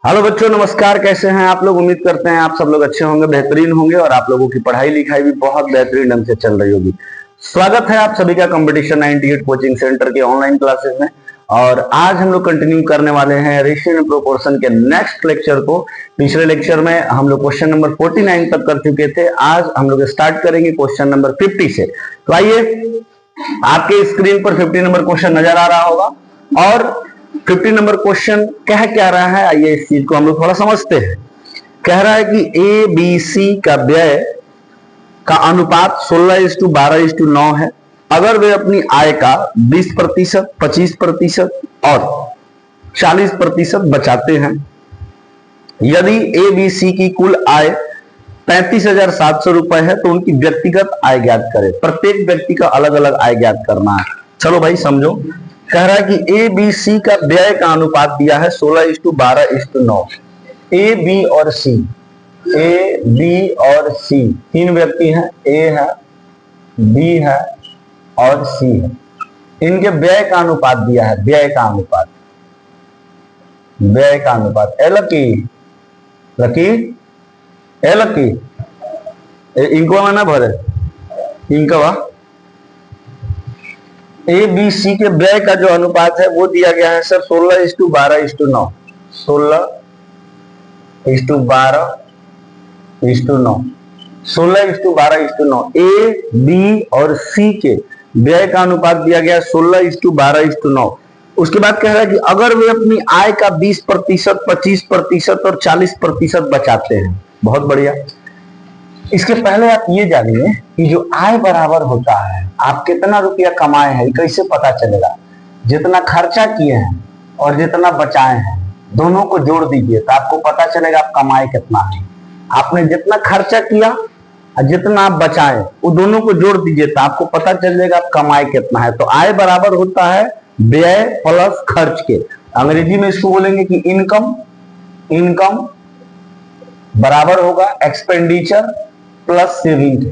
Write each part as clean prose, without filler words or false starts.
Hello बच्चों, नमस्कार। कैसे हैं आप लोग? उम्मीद करते हैं आप सब लोग अच्छे होंगे, बेहतरीन होंगे और आप लोगों की पढ़ाई लिखाई भी बहुत बेहतरीन ढंग से चल रही होगी। स्वागत है आप सभी का कंपटीशन 98 कोचिंग सेंटर के ऑनलाइन क्लासेस में। और आज हम लोग कंटिन्यू करने वाले हैं रेशियो एंड प्रोपोर्शन के नेक्स्ट लेक्चर को। पिछले लेक्चर में हम लोग क्वेश्चन नंबर 49 तक कर चुके थे। आज हम लोग स्टार्ट करेंगे क्वेश्चन नंबर 50 से। तो आइए, आपके स्क्रीन पर 50 नंबर क्वेश्चन नजर आ रहा होगा और 50 नंबर क्वेश्चन कह क्या रहा है, आइए इस चीज को हम लोग थोड़ा समझते हैं। कह रहा है कि ए बी सी का व्यय का अनुपात 16:12:9 है। अगर वे अपनी आय का 20%, 25% और 40% बचाते हैं। यदि ए बी सी की कुल आय 35,700 रुपए है तो उनकी व्यक्तिगत आय ज्ञात करें। प्रत्येक व्यक्ति का अलग अलग आय ज्ञात करना है। चलो भाई समझो। कह रहा है कि ए बी सी का व्यय का अनुपात दिया है 16:12:9। ए बी और सी, ए बी और सी तीन व्यक्ति हैं। ए है, बी है और सी है। इनके व्यय का अनुपात दिया है। व्यय का अनुपात, व्यय का अनुपात। ए लकी, लकी, ए लकी, इनको ना भरे, इनका वाह। ए बी सी के व्यय का जो अनुपात है वो दिया गया है सर 16:12:9। 16:12:9, 16:12:9। ए बी और सी के व्यय का अनुपात दिया गया 16:12:9। उसके बाद कह रहा है कि अगर वे अपनी आय का 20%, 25% और 40% बचाते हैं। बहुत बढ़िया। इसके पहले आप ये जानिए कि जो आय बराबर होता है, आप कितना रुपया कमाए हैं कैसे पता चलेगा? जितना खर्चा किए हैं और जितना बचाए हैं दोनों को जोड़ दीजिए तो आपको पता चलेगा आप कमाए कितना है। आपने जितना खर्चा किया और जितना आप बचाए वो दोनों को जोड़ दीजिए तो आपको पता चल जाएगा आप कमाए कितना है। तो आय बराबर होता है व्यय प्लस खर्च के। अंग्रेजी में इसको बोलेंगे कि इनकम। इनकम बराबर होगा expenditure plus saving.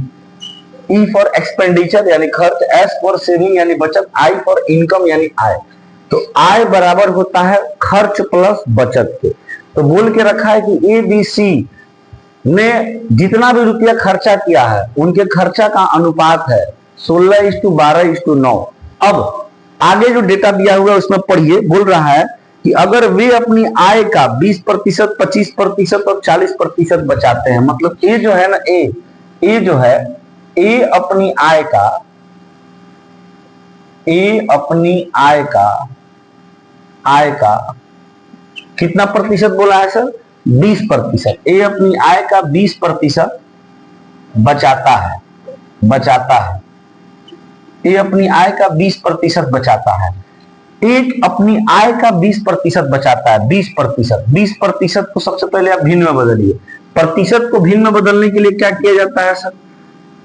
E for expenditure यानी खर्च, एस फॉर सेविंग यानी बचत, आई फॉर इनकम यानी आय। तो आय बराबर होता है खर्च प्लस बचत के। तो बोल के रखा है कि ए बी सी ने जितना भी रुपया खर्चा किया है उनके खर्चा का अनुपात है 16:12:9। अब आगे जो डेटा दिया हुआ है उसमें पढ़िए। बोल रहा है कि अगर वे अपनी आय का 20%, 25% और 40% बचाते हैं। मतलब ए जो है ना, ए जो है, ए अपनी आय का, ए अपनी आय का कितना प्रतिशत बोला है सर? 20%। ए अपनी आय का 20% बचाता है। ए अपनी आय का 20% बचाता है। एक अपनी आय का 20% बचाता है। 20% को सबसे पहले आप भिन्न में बदलिए। प्रतिशत को भिन्न में बदलने के लिए क्या किया जाता है सर?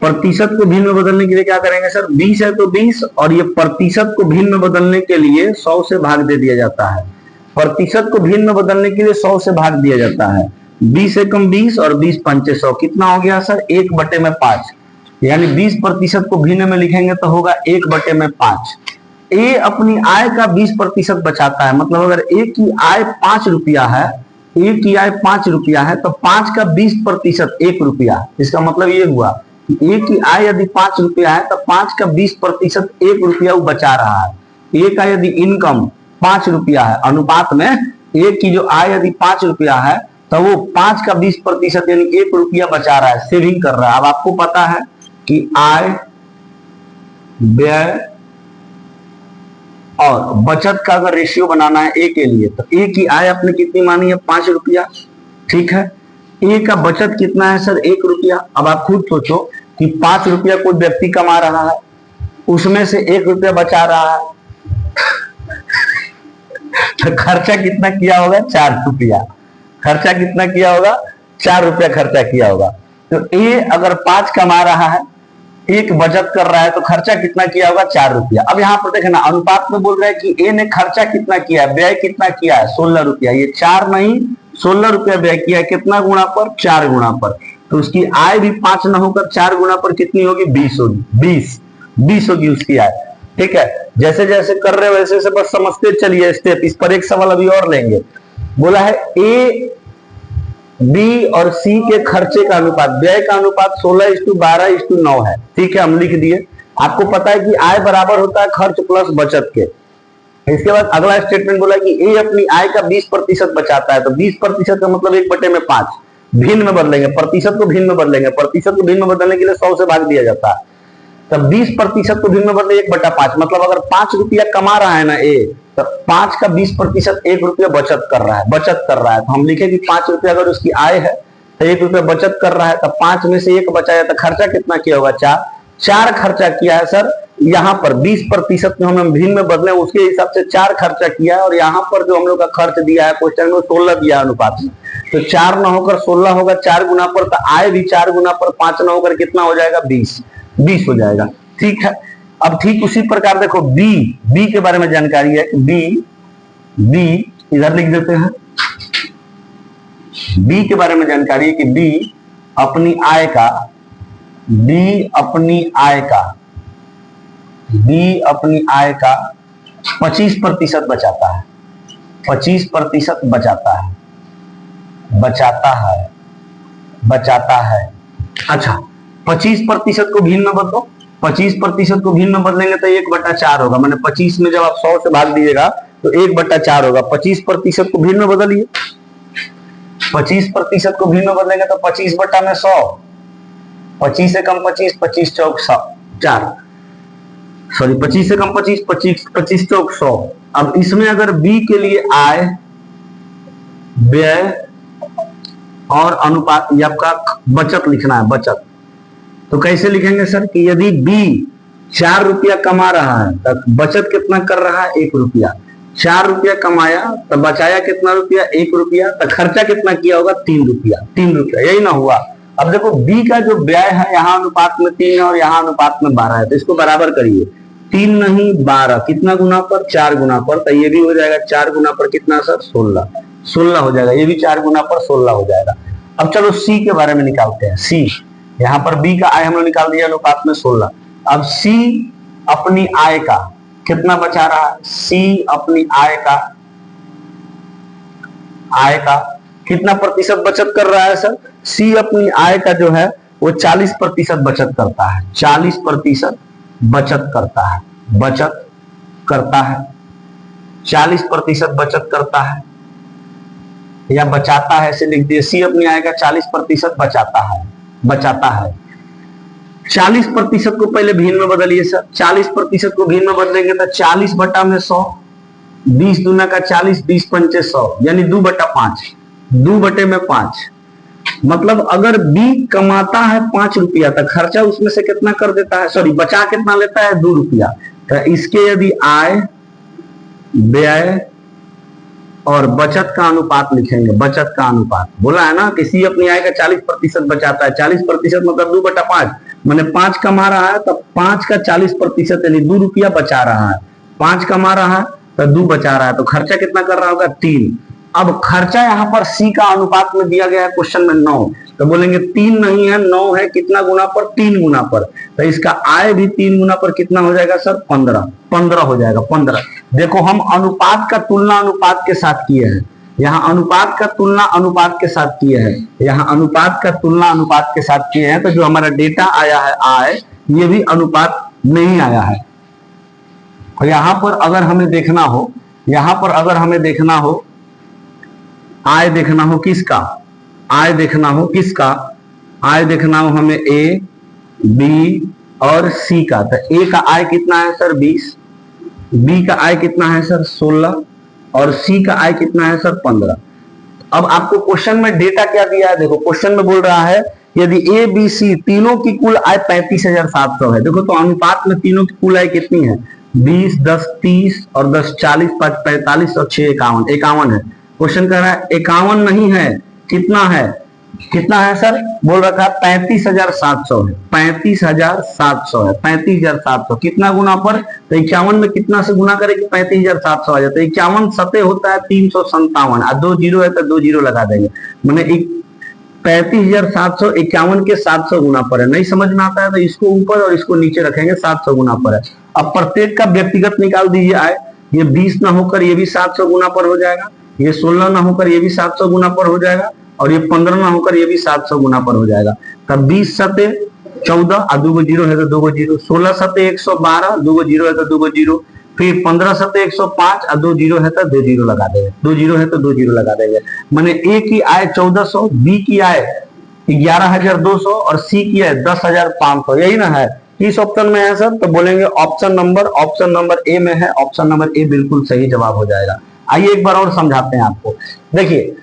प्रतिशत को भिन्न में बदलने के लिए क्या करेंगे सर? 20 है तो 20, और ये प्रतिशत को भिन्न में बदलने के लिए 100 से भाग दे दिया जाता है। प्रतिशत को भिन्न में बदलने के लिए 100 से भाग दिया जाता है। 20 एकम 20 और 20 पंचे 100। कितना हो गया सर? 1/5। यानी 20% को भिन्न में लिखेंगे तो होगा 1/5। ए अपनी आय का 20% बचाता है। मतलब अगर ए की आय 5 रुपया है, ए की आय 5 रुपया है तो 5 का 20% 1 रुपया। इसका मतलब ये हुआ कि ए की आय यदि 5 रुपया है तो 5 का 20% 1 रुपया वो बचा रहा है। ए का यदि इनकम 5 रुपया है, अनुपात में ए की जो आय यदि 5 रुपया है तो वो 5 का 20% यानी 1 रुपया बचा रहा है, सेविंग कर रहा है। अब आपको पता है कि आय, व्यय और बचत का अगर रेशियो बनाना है ए के लिए तो ए की आय आपने कितनी मानी है? 5 रुपया। ठीक है। ए का बचत कितना है सर? 1 रुपया। अब आप खुद सोचो कि 5 रुपया कोई व्यक्ति कमा रहा है, उसमें से 1 रुपया बचा रहा है तो खर्चा कितना किया होगा? 4 रुपया। खर्चा कितना किया होगा? 4 रुपया खर्चा किया होगा। तो ए अगर 5 कमा रहा है, 1 बचत कर रहा है तो खर्चा कितना किया होगा? 4 रुपया। अब यहाँ पर देखना, अनुपात में बोल रहा है कि ए ने खर्चा कितना किया है, व्यय कितना किया है? 16 रुपया। ये 4 नहीं 16 रुपया व्यय किया है। कितना गुणा पर? 4 गुणा पर। तो उसकी आय भी 5 न होकर 4 गुणा पर कितनी होगी? 20 होगी। 20 होगी उसकी आय। ठीक है। जैसे जैसे कर रहे हो वैसे से बस समझते चलिए स्टेप। इस पर एक सवाल अभी और लेंगे। बोला है ए बी और सी के खर्चे का अनुपात, व्यय का अनुपात 16:12:9 है। ठीक है, हम लिख दिए। आपको पता है कि आय बराबर होता है खर्च प्लस बचत के। इसके बाद अगला स्टेटमेंट बोला कि ए अपनी आय का 20% बचाता है, तो 20% का मतलब 1/5 भिन्न में बदलेंगे, प्रतिशत को भिन्न में बदलेंगे। प्रतिशत को भिन्न में बदलने के लिए 100 से भाग दिया जाता है। तब 20% को भिन्न में बदले 1/5, मतलब अगर 5 रुपया कमा रहा है ना ए, तो 5 का 20% 1 रुपया बचत कर रहा है। तो हम लिखे कि 5 रुपया अगर उसकी आय है तो 1 रुपया बचत कर रहा है, तो 5 में से 1 बचाया तो खर्चा कितना किया होगा? 4 खर्चा किया है सर। यहाँ पर 20% में हम भिन्न में बदले उसके हिसाब से 4 खर्चा किया है, और यहाँ पर जो हम लोग का खर्च दिया है क्वेश्चन में 16 दिया अनुपात में, तो 4 न होकर 16 होगा 4 गुना पर, तो आय भी 4 गुना पर 5 न होकर कितना हो जाएगा? 20 हो जाएगा। ठीक है, अब ठीक उसी प्रकार देखो बी के बारे में जानकारी है कि बी इधर लिख देते हैं। बी के बारे में जानकारी है कि बी अपनी आय का 25% बचाता है। 25% बचाता है। अच्छा, 25% को भिन्न में बदलो। 25% को भिन्न में बदलेंगे तो 1/4 होगा। मैंने 25 में जब आप 100 से भाग दीजिएगा तो 1/4 होगा। 25% को भिन्न में बदलिए। 25% को भिन्न में बदलेंगे तो 25/100, 25 से कम 25, 25 चौक 4, सॉरी 25 से कम 25, 25 चौक 100। अब इसमें अगर बी के लिए आय, व्यय और अनुपात, ये आपका बचत लिखना है, बचत। तो कैसे लिखेंगे सर कि यदि बी 4 रुपया कमा रहा है तो बचत कितना कर रहा है? 1 रुपया। 4 रुपया कमाया तो बचाया कितना रुपया? 1 रुपया। तो खर्चा कितना किया होगा? 3 रुपया। यही ना हुआ। अब देखो बी का जो व्यय है यहाँ अनुपात में 3 है और यहाँ अनुपात में 12 है, तो इसको बराबर करिए। 3 नहीं 12, कितना गुना पर? 4 गुना पर। तो ये भी हो जाएगा 4 गुना पर कितना सर? 16 हो जाएगा। ये भी 4 गुना पर 16 हो जाएगा। अब चलो सी के बारे में निकालते हैं। सी, यहाँ पर बी का आय हम लोग निकाल दिया अनुपात में 16। अब सी अपनी आय का कितना बचा रहा है? सी अपनी आय का कितना प्रतिशत बचत कर रहा है सर? सी अपनी आय का जो है वो 40% बचत करता है। 40% बचत करता है। 40% बचत करता है या बचाता है, ऐसे लिख दिए। सी अपनी आय का 40% बचाता है। 40% को पहले भिन्न में बदलिए सर। 40% को भिन्न में बदलेंगे तो 40/100, 20 दूना का 40, 20 पंचे 100, यानी 2/5, 2/5। मतलब अगर बी कमाता है 5 रुपया तो खर्चा उसमें से कितना कर देता है? सॉरी, बचा कितना लेता है? 2 रुपया। तो इसके यदि आय, व्यय और बचत का अनुपात लिखेंगे। बचत का अनुपात बोला है ना कि सी अपनी आय का 40% बचाता है। 40% मतलब 2/5, मैंने 5 कमा रहा है तो 5 का 40% यानी 2 रुपया बचा रहा है। 5 कमा रहा है तो 2 बचा रहा है, तो खर्चा कितना कर रहा होगा? 3। अब खर्चा यहाँ पर सी का अनुपात में दिया गया है क्वेश्चन में 9, तो बोलेंगे 3 नहीं है 9 है, कितना गुना पर? 3 गुना पर। तो इसका आय भी 3 गुना पर कितना हो जाएगा सर? 15 हो जाएगा। 15। देखो हम अनुपात का तुलना अनुपात के साथ किए हैं, यहाँ अनुपात का तुलना अनुपात के साथ किए हैं, यहाँ अनुपात का तुलना अनुपात के साथ किए हैं। तो जो हमारा डेटा आया है आय, ये भी अनुपात नहीं आया है। और यहाँ पर अगर हमें देखना हो, आय देखना हो किसका? आय देखना हो हमें ए, बी और सी का। तो ए का आय कितना है सर? 20, बी का आय कितना है सर? 16 और सी का आय कितना है सर? 15। अब आपको क्वेश्चन में डेटा क्या दिया है? देखो क्वेश्चन में बोल रहा है यदि ए बी सी तीनों की कुल आय 35,700 है। देखो तो अनुपात में तीनों की कुल आय कितनी है? 20, 10, 30 और 10, 40, 5, 45 और 6, 51 है। क्वेश्चन कह रहा है 51 नहीं है, कितना है सर? बोल रखा है 35,700 है। 35,700 है। 35,700 कितना गुना पर? तो 51 में कितना से गुना करेंगे? 35,700 आ जाता है। 51 सते होता है 357 और 2 जीरो है तो 2 जीरो लगा देंगे। मैंने 35,700 51 के 700 गुना पर है। नहीं समझ में आता है तो इसको ऊपर और इसको नीचे रखेंगे, 700 गुना पर है। अब प्रत्येक का व्यक्तिगत निकाल दीजिए आय। ये 20 ना होकर ये भी 700 गुना पर हो जाएगा, ये 16 ना होकर ये भी 700 गुना पर हो जाएगा, और ये 15 ना होकर ये भी 700 गुना पर हो जाएगा। तब 20 सते 14 और 2 जीरो है तो 2 जीरो, 16 सते 112, 2 जीरो है तो 2 जीरो, फिर 15 सते 105 और 2 जीरो है तो 2 जीरो लगा देंगे, 2 जीरो है तो 2 जीरो लगा देंगे। माने ए की आय 1400, बी की आय 11,200 और सी की आय 10,500। यही ना है, किस ऑप्शन में है सर? तो बोलेंगे ऑप्शन नंबर ए में है। ऑप्शन नंबर ए बिल्कुल सही जवाब हो जाएगा। आइए एक बार और समझाते हैं आपको। देखिए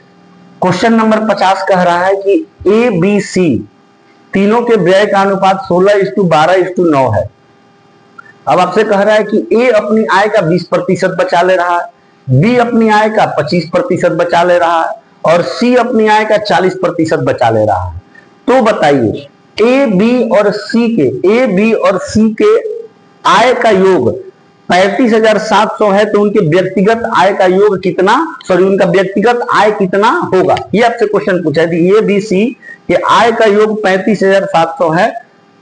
क्वेश्चन नंबर 50 कह रहा है कि ए बी सी तीनों के व्यय का अनुपात 16:12:9 है। अब आपसे कह रहा है कि ए अपनी आय का 20% बचा ले रहा है, बी अपनी आय का 25% बचा ले रहा है और सी अपनी आय का 40% बचा ले रहा है। तो बताइए ए बी और सी के आय का योग 35,700 है, तो उनके व्यक्तिगत आय का योग कितना, उनका व्यक्तिगत आय कितना होगा? ये आपसे क्वेश्चन पूछा है। ए बी सी के आय का योग 35,700 है,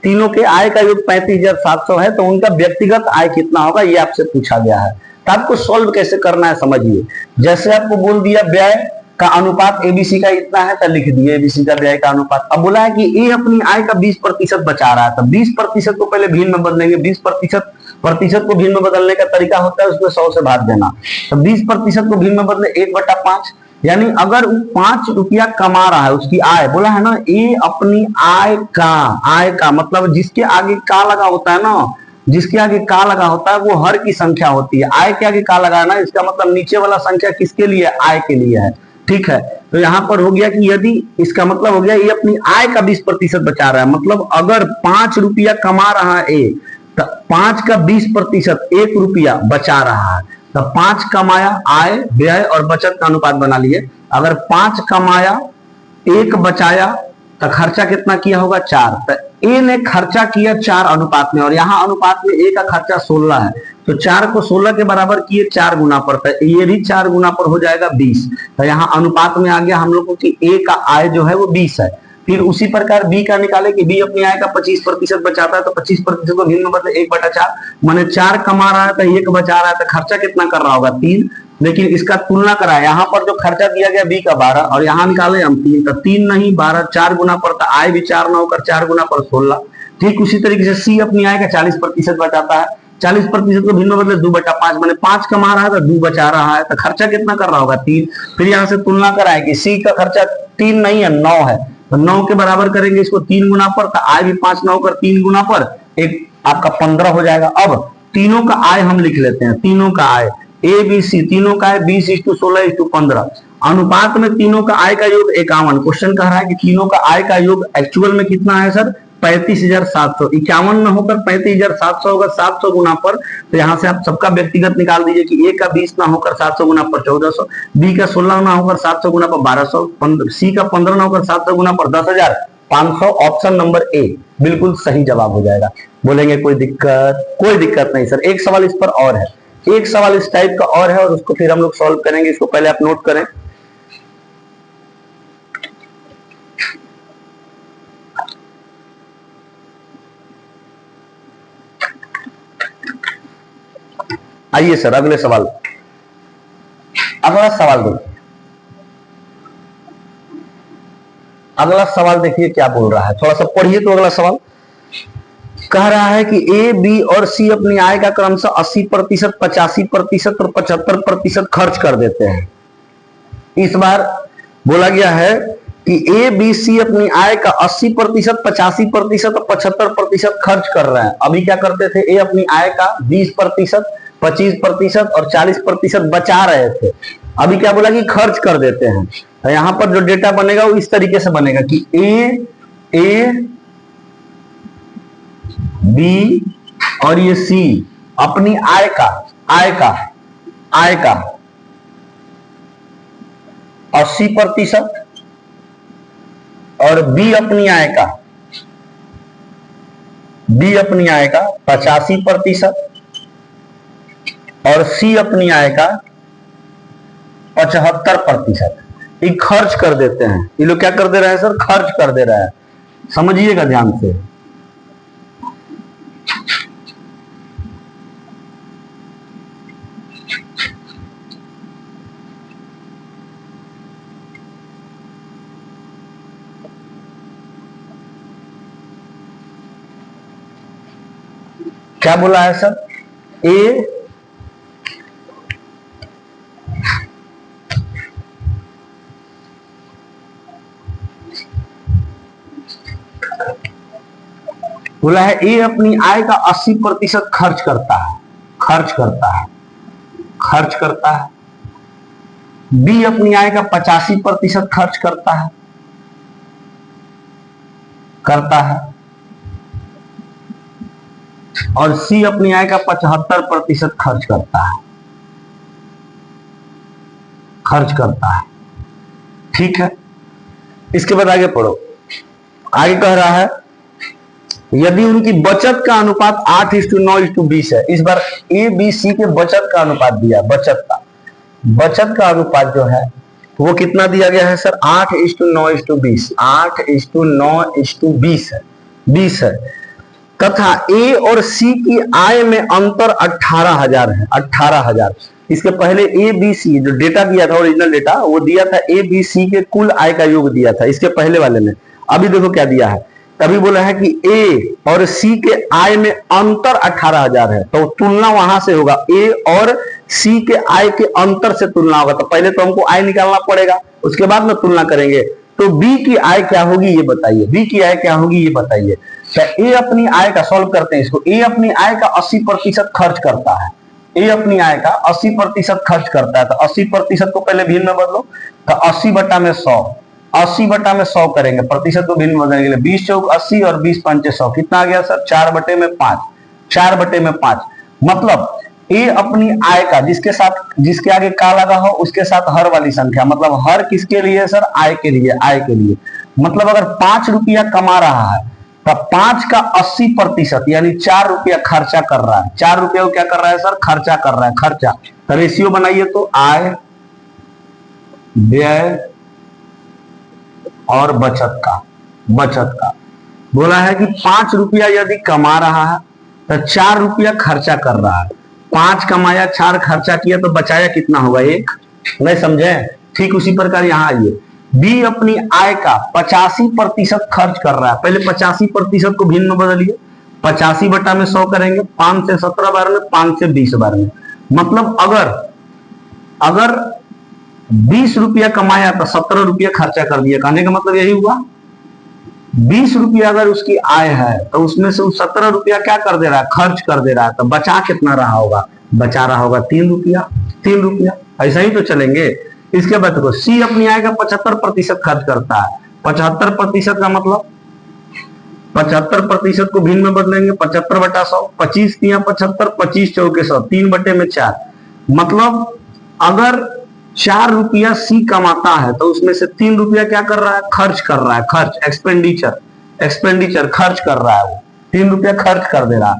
तीनों के आय का योग 35,700 है, तो उनका व्यक्तिगत आय कितना होगा, ये आपसे पूछा गया है। तो आपको सॉल्व कैसे करना है समझिए। जैसे आपको बोल दिया व्यय का अनुपात एबीसी का इतना है, तो लिख दिए एबीसी का व्यय का अनुपात। अब बोला है कि ए अपनी आय का 20% बचा रहा है, तो 20% को पहले भिन्न में बदलेंगे। 20% को भिन्न में बदलने का तरीका होता है उसमें 100 से भाग देना। तो 20% को भिन्न में बदले 1/5, यानी अगर वो 5 रुपया कमा रहा है, उसकी आय, बोला है ना ए अपनी आय का मतलब जिसके आगे का लगा होता है ना, जिसके आगे का लगा होता है वो हर की संख्या होती है। आय के आगे का लगा है ना, इसका मतलब नीचे वाला संख्या किसके लिए? आय के लिए है। ठीक है, तो यहां पर हो गया कि यदि इसका मतलब हो गया ये अपनी आय का 20% बचा रहा है, मतलब अगर 5 रुपया कमा रहा है ए, तो 5 का 20% 1 रुपया बचा रहा है। तो 5 कमाया, आय व्यय और बचत का अनुपात बना लिए। अगर 5 कमाया 1 बचाया तो खर्चा कितना किया होगा? 4। तो ए ने खर्चा किया 4 अनुपात में, और यहाँ अनुपात में ए का खर्चा 16 है, तो 4 को 16 के बराबर किए 4 गुना पर, तो ये भी 4 गुना पर हो जाएगा 20। तो यहाँ अनुपात में आ गया हम लोग को कि ए का आय जो है वो 20 है। फिर उसी प्रकार बी का निकाले कि बी अपनी आय का 25% बचाता है, तो 25% को भिन्न में बदले 1/4, माने 4 कमा रहा है तो 1 बचा रहा है, तो खर्चा कितना कर रहा होगा? 3। लेकिन इसका तुलना कराया, यहाँ पर जो खर्चा दिया गया बी का 12 और यहाँ निकाले हम 3, तो 3 नहीं 12, 4 गुना पर, तो आय भी 4 ना होकर 4 गुना पर 16। ठीक उसी तरीके से सी अपनी आय का 40% बचाता है, 40% को भिन्न बदले 2/5, मैंने 5 कमा रहा है तो 2 बचा रहा है, तो खर्चा कितना कर रहा होगा? 3। फिर यहाँ से तुलना कराए कि सी का खर्चा 3 नहीं है 9 है, तो 9 के बराबर करेंगे इसको 3 गुना पर, तो आय भी 5 ना होकर 3 गुना पर एक आपका 15 हो जाएगा। अब तीनों का आय हम लिख लेते हैं, तीनों का आय ए बी सी, तीनों का आय 20:16:15, अनुपात में तीनों का आय का योग 51। क्वेश्चन कह रहा है कि तीनों का आय का योग एक्चुअल में कितना है सर? 35,700। 51 न होकर 35,700 होगा 700 गुना पर, तो यहाँ से आप सबका व्यक्तिगत निकाल दीजिए कि ए का 20 ना होकर 700 गुना पर 1400, बी का 16 ना होकर 700 गुना पर 1200, सी का 15 ना होकर 700 गुना पर 10,500। ऑप्शन नंबर ए बिल्कुल सही जवाब हो जाएगा। बोलेंगे कोई दिक्कत? कोई दिक्कत नहीं सर। एक सवाल इस पर और है, एक सवाल इस टाइप का और है, और उसको फिर हम लोग सॉल्व करेंगे। इसको पहले आप नोट करें। आइए सर अगले सवाल, अगला सवाल देखिए, अगला सवाल देखिए क्या बोल रहा है, थोड़ा सा पढ़िए तो। अगला सवाल कह रहा है कि ए बी और सी अपनी आय का क्रमशः 80%, 85% और 75% खर्च कर देते हैं। इस बार बोला गया है कि ए बी सी अपनी आय का 80%, 85% और 75% खर्च कर रहे हैं। अभी क्या करते थे? ए अपनी आय का 20%, 25% और 40% बचा रहे थे। अभी क्या बोला कि खर्च कर देते हैं। तो यहां पर जो डेटा बनेगा वो इस तरीके से बनेगा कि ए बी और ये सी अपनी आय का 80% और बी अपनी आय का 85% और सी अपनी आय का 75%। ये खर्च कर देते हैं। ये लोग क्या कर दे रहे हैं सर? खर्च कर दे रहा है। समझिएगा ध्यान से। क्या बोला है सर? ए बोला है ए अपनी आय का 80% खर्च करता है, खर्च करता है, खर्च करता है। बी अपनी आय का 85% खर्च करता है, करता है। और सी अपनी आय का 75% खर्च करता है, खर्च करता है। ठीक है, इसके बाद आगे पढ़ो। आगे कह रहा है यदि उनकी बचत का अनुपात 8:9:20 है। इस बार ए बी सी के बचत का अनुपात दिया, बचत का अनुपात जो है वो कितना दिया गया है सर? 8:9:20, 8:9:20 है, 20 है। तथा ए और सी की आय में अंतर 18,000 है, 18,000। इसके पहले ए बी सी जो डेटा दिया था, ओरिजिनल डेटा वो दिया था ए बी सी के कुल आय का योग दिया था इसके पहले वाले में। अभी देखो क्या दिया है, तभी बोला है कि ए और सी के आय में अंतर 18,000 है, तो तुलना वहां से होगा, ए और सी के आय के अंतर से तुलना होगा। तो पहले तो हमको आय निकालना पड़ेगा, उसके बाद में तुलना करेंगे। तो बी की आय क्या होगी ये बताइए, बी की आय क्या होगी ये बताइए। तो ए अपनी आय का सॉल्व करते हैं इसको। ए अपनी आय का 80% खर्च करता है, ए अपनी आय का 80% खर्च करता है। तो 80% को पहले भिन्न में बदलो, तो 80/100, 80/100 करेंगे, प्रतिशत को भिन्न बदलने के लिए 20 चौक 80 और 20 पंचे 100, कितना आ गया सर? 4/5, 4/5। मतलब ए अपनी आय का जिसके आगे का लगा हो उसके साथ हर वाली संख्या, मतलब हर किसके लिए सर? आय के लिए, आय के लिए। मतलब अगर 5 रुपया कमा रहा है तो 5 का 80% यानी 4 रुपया खर्चा कर रहा है। 4 रुपया को क्या कर रहा है सर? खर्चा कर रहा है, खर्चा। तो रेशियो बनाइए तो आय, व्यय और बचत का बोला है कि 5 रुपया यदि कमा रहा है तो 4 रुपया खर्चा कर रहा है। 5 कमाया, 4 खर्चा किया, तो बचाया कितना होगा? 1। नहीं समझे? ठीक उसी प्रकार यहां आइए, बी अपनी आय का 85% खर्च कर रहा है। पहले 85% को भिन्न में बदलिए, 85/100 करेंगे, 5 से 17 बार में, 5 से 20 बार में। मतलब अगर 20 रुपया कमाया तो 17 रुपया खर्चा कर दिया। कहने का मतलब यही हुआ 20 रुपया अगर उसकी आय है तो उसमें से 17 रुपया क्या कर दे रहा है? खर्च कर दे रहा है। तो बचा कितना रहा होगा? बचा रहा होगा 3 रुपया, 3 रुपया। ऐसा ही तो चलेंगे। इसके बाद देखो, सी अपनी आय का 75% खर्च करता है। 75% का मतलब 75% को भिन्न में बदलेंगे, 75/100, 25 तिया 75, 25 चौके 100, 3/4। मतलब अगर 4 रुपया सी कमाता है तो उसमें से 3 रुपया क्या कर रहा है? खर्च कर रहा है, खर्च, एक्सपेंडिचर खर्च कर रहा है। वो 3 रुपया खर्च कर दे रहा है।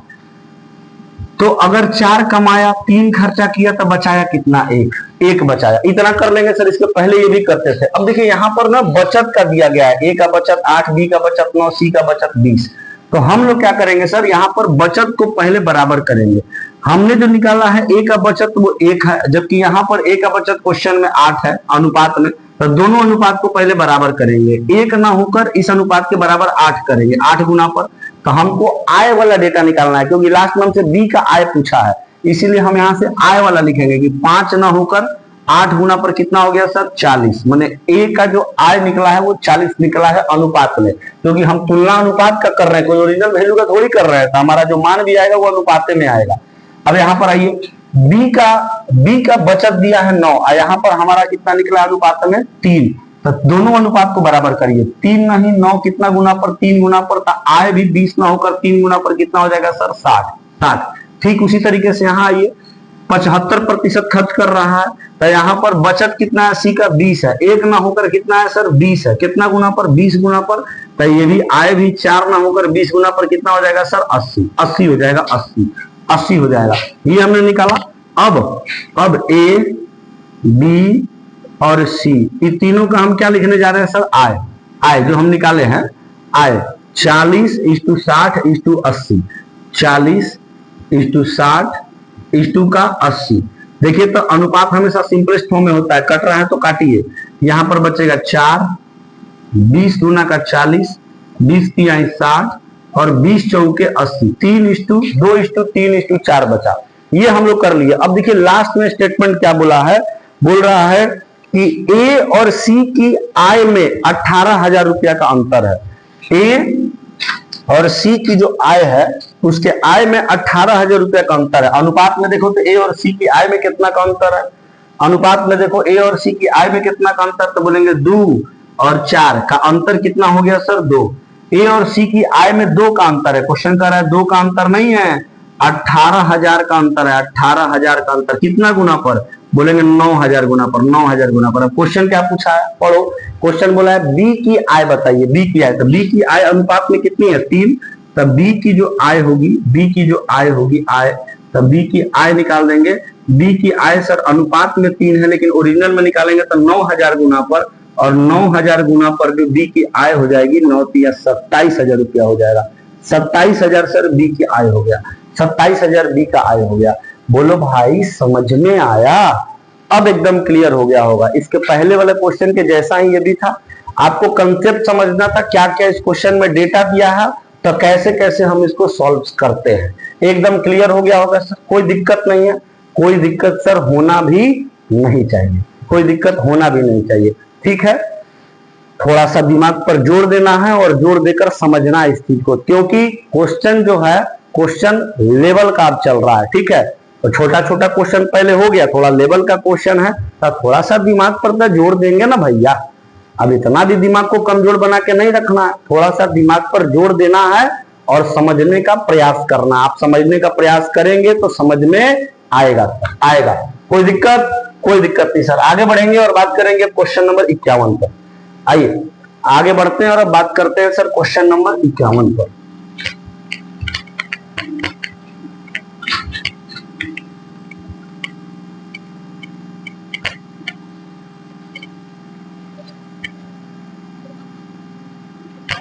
तो अगर 4 कमाया, 3 खर्चा किया, तो बचाया कितना? 1 बचाया। इतना कर लेंगे सर। इसके पहले ये भी करते थे। अब देखिए यहां पर ना बचत का दिया गया है, ए का बचत 8, बी का बचत 9, सी का बचत 20। तो हम लोग क्या करेंगे सर? यहाँ पर बचत को पहले बराबर करेंगे। हमने जो निकाला है ए का बचत वो 1 है, जबकि यहाँ पर ए का बचत क्वेश्चन में 8 है अनुपात में। तो दोनों अनुपात को पहले बराबर करेंगे, 1 ना होकर इस अनुपात के बराबर 8 करेंगे, 8 गुना पर। तो हमको आय वाला डेटा निकालना है, क्योंकि लास्ट में हमसे बी का आय पूछा है, इसीलिए हम यहाँ से आय वाला लिखेंगे कि 5 ना होकर 8 गुना पर कितना हो गया सर? 40। माने ए का जो आय निकला है वो 40 निकला है अनुपात में, क्योंकि हम तुलना अनुपात का कर रहे हैं, कोई ओरिजिनल वैल्यू का थोड़ी कर रहे हैं। तो हमारा जो मान भी आएगा वो अनुपात में आएगा। अब यहाँ पर आइए, बी का बचत दिया है 9, और यहाँ पर हमारा कितना निकला अनुपात में? 3। तो दोनों अनुपात को बराबर करिए, 3 नहीं 9 कितना गुना पर? 3 गुना पर। तो आय भी 20 ना होकर 3 गुना पर कितना हो जाएगा सर? 60। ठीक उसी तरीके से यहाँ आइए, 75% खर्च कर रहा है। तो यहाँ पर बचत कितना है? सी का 20 है, 1 ना होकर कितना है सर? 20 है, कितना गुना पर? 20 गुना पर। तो ये भी आय भी 4 ना होकर 20 गुना पर कितना हो जाएगा सर? 80। 80 हो जाएगा, 80 हो जाएगा। ये हमने निकाला। अब ए, बी और सी, ये तीनों का हम क्या लिखने जा रहे हैं सर? आय जो हम निकाले हैं, आय 40:60:80, 40:60:80। देखिए तो अनुपात हमेशा सिंपलेस्ट फॉर्म में होता है, कट रहा है तो काटिए। यहां पर बचेगा 4, 20 दूना का 40, 20 तिहाई 60 और 20 चौके 80, 3:2:3:4 बचा। ये हम लोग कर लिए। अब देखिए लास्ट में स्टेटमेंट क्या बोला है, बोल रहा है कि ए और सी की आय में 18,000 रुपया का अंतर है। ए और सी की जो आय है उसके आय में 18,000 रुपया का अंतर है। अनुपात में देखो तो ए और सी की आय में कितना का अंतर है, अनुपात में देखो ए और सी की आय में कितना का अंतर, तो बोलेंगे 2 और 4 का अंतर कितना हो गया सर 2। ए और सी की आय में 2 का अंतर है, क्वेश्चन कह रहा है 2 का अंतर नहीं है, 18,000 का अंतर है। 18,000 का अंतर कितना गुना पर, बोलेंगे 9,000 गुना पर, 9,000 गुना पर। क्वेश्चन क्या पूछा है पढ़ो, क्वेश्चन बोला है बी की आय बताइए, बी की आय, तो बी की आय अनुपात में कितनी है 3, तब बी की जो आय होगी, बी की जो आय होगी आय, तब बी की आय निकाल देंगे। बी की आय सर अनुपात में 3 है लेकिन ओरिजिनल में निकालेंगे तो 9,000 गुना पर, और 9,000 गुना पर जो बी की आय हो जाएगी 9 तिया 27,000 रुपया हो जाएगा। 27,000 सर बी की आय हो गया, 27,000 बी का आय हो गया। बोलो भाई समझ में आया, अब एकदम क्लियर हो गया होगा। इसके पहले वाले क्वेश्चन के जैसा ही ये भी था, आपको कंसेप्ट समझना था क्या क्या इस क्वेश्चन में डेटा दिया है, तो कैसे कैसे हम इसको सॉल्व करते हैं। एकदम क्लियर हो गया होगा सर, कोई दिक्कत नहीं है, कोई दिक्कत सर होना भी नहीं चाहिए, कोई दिक्कत होना भी नहीं चाहिए, ठीक है। थोड़ा सा दिमाग पर जोर देना है और जोर देकर समझना इस चीज को, क्योंकि क्वेश्चन जो है क्वेश्चन लेवल का अब चल रहा है, ठीक है। तो छोटा छोटा क्वेश्चन पहले हो गया, थोड़ा लेवल का क्वेश्चन है, तो थोड़ा सा दिमाग पर तो जोर देंगे ना भैया। अब इतना भी दिमाग को कमजोर बना के नहीं रखना है, थोड़ा सा दिमाग पर जोर देना है और समझने का प्रयास करना। आप समझने का प्रयास करेंगे तो समझ में आएगा, आएगा। कोई दिक्कत नहीं सर। आगे बढ़ेंगे और बात करेंगे क्वेश्चन नंबर 51 पर। आइए आगे बढ़ते हैं और अब बात करते हैं सर क्वेश्चन नंबर 51 पर।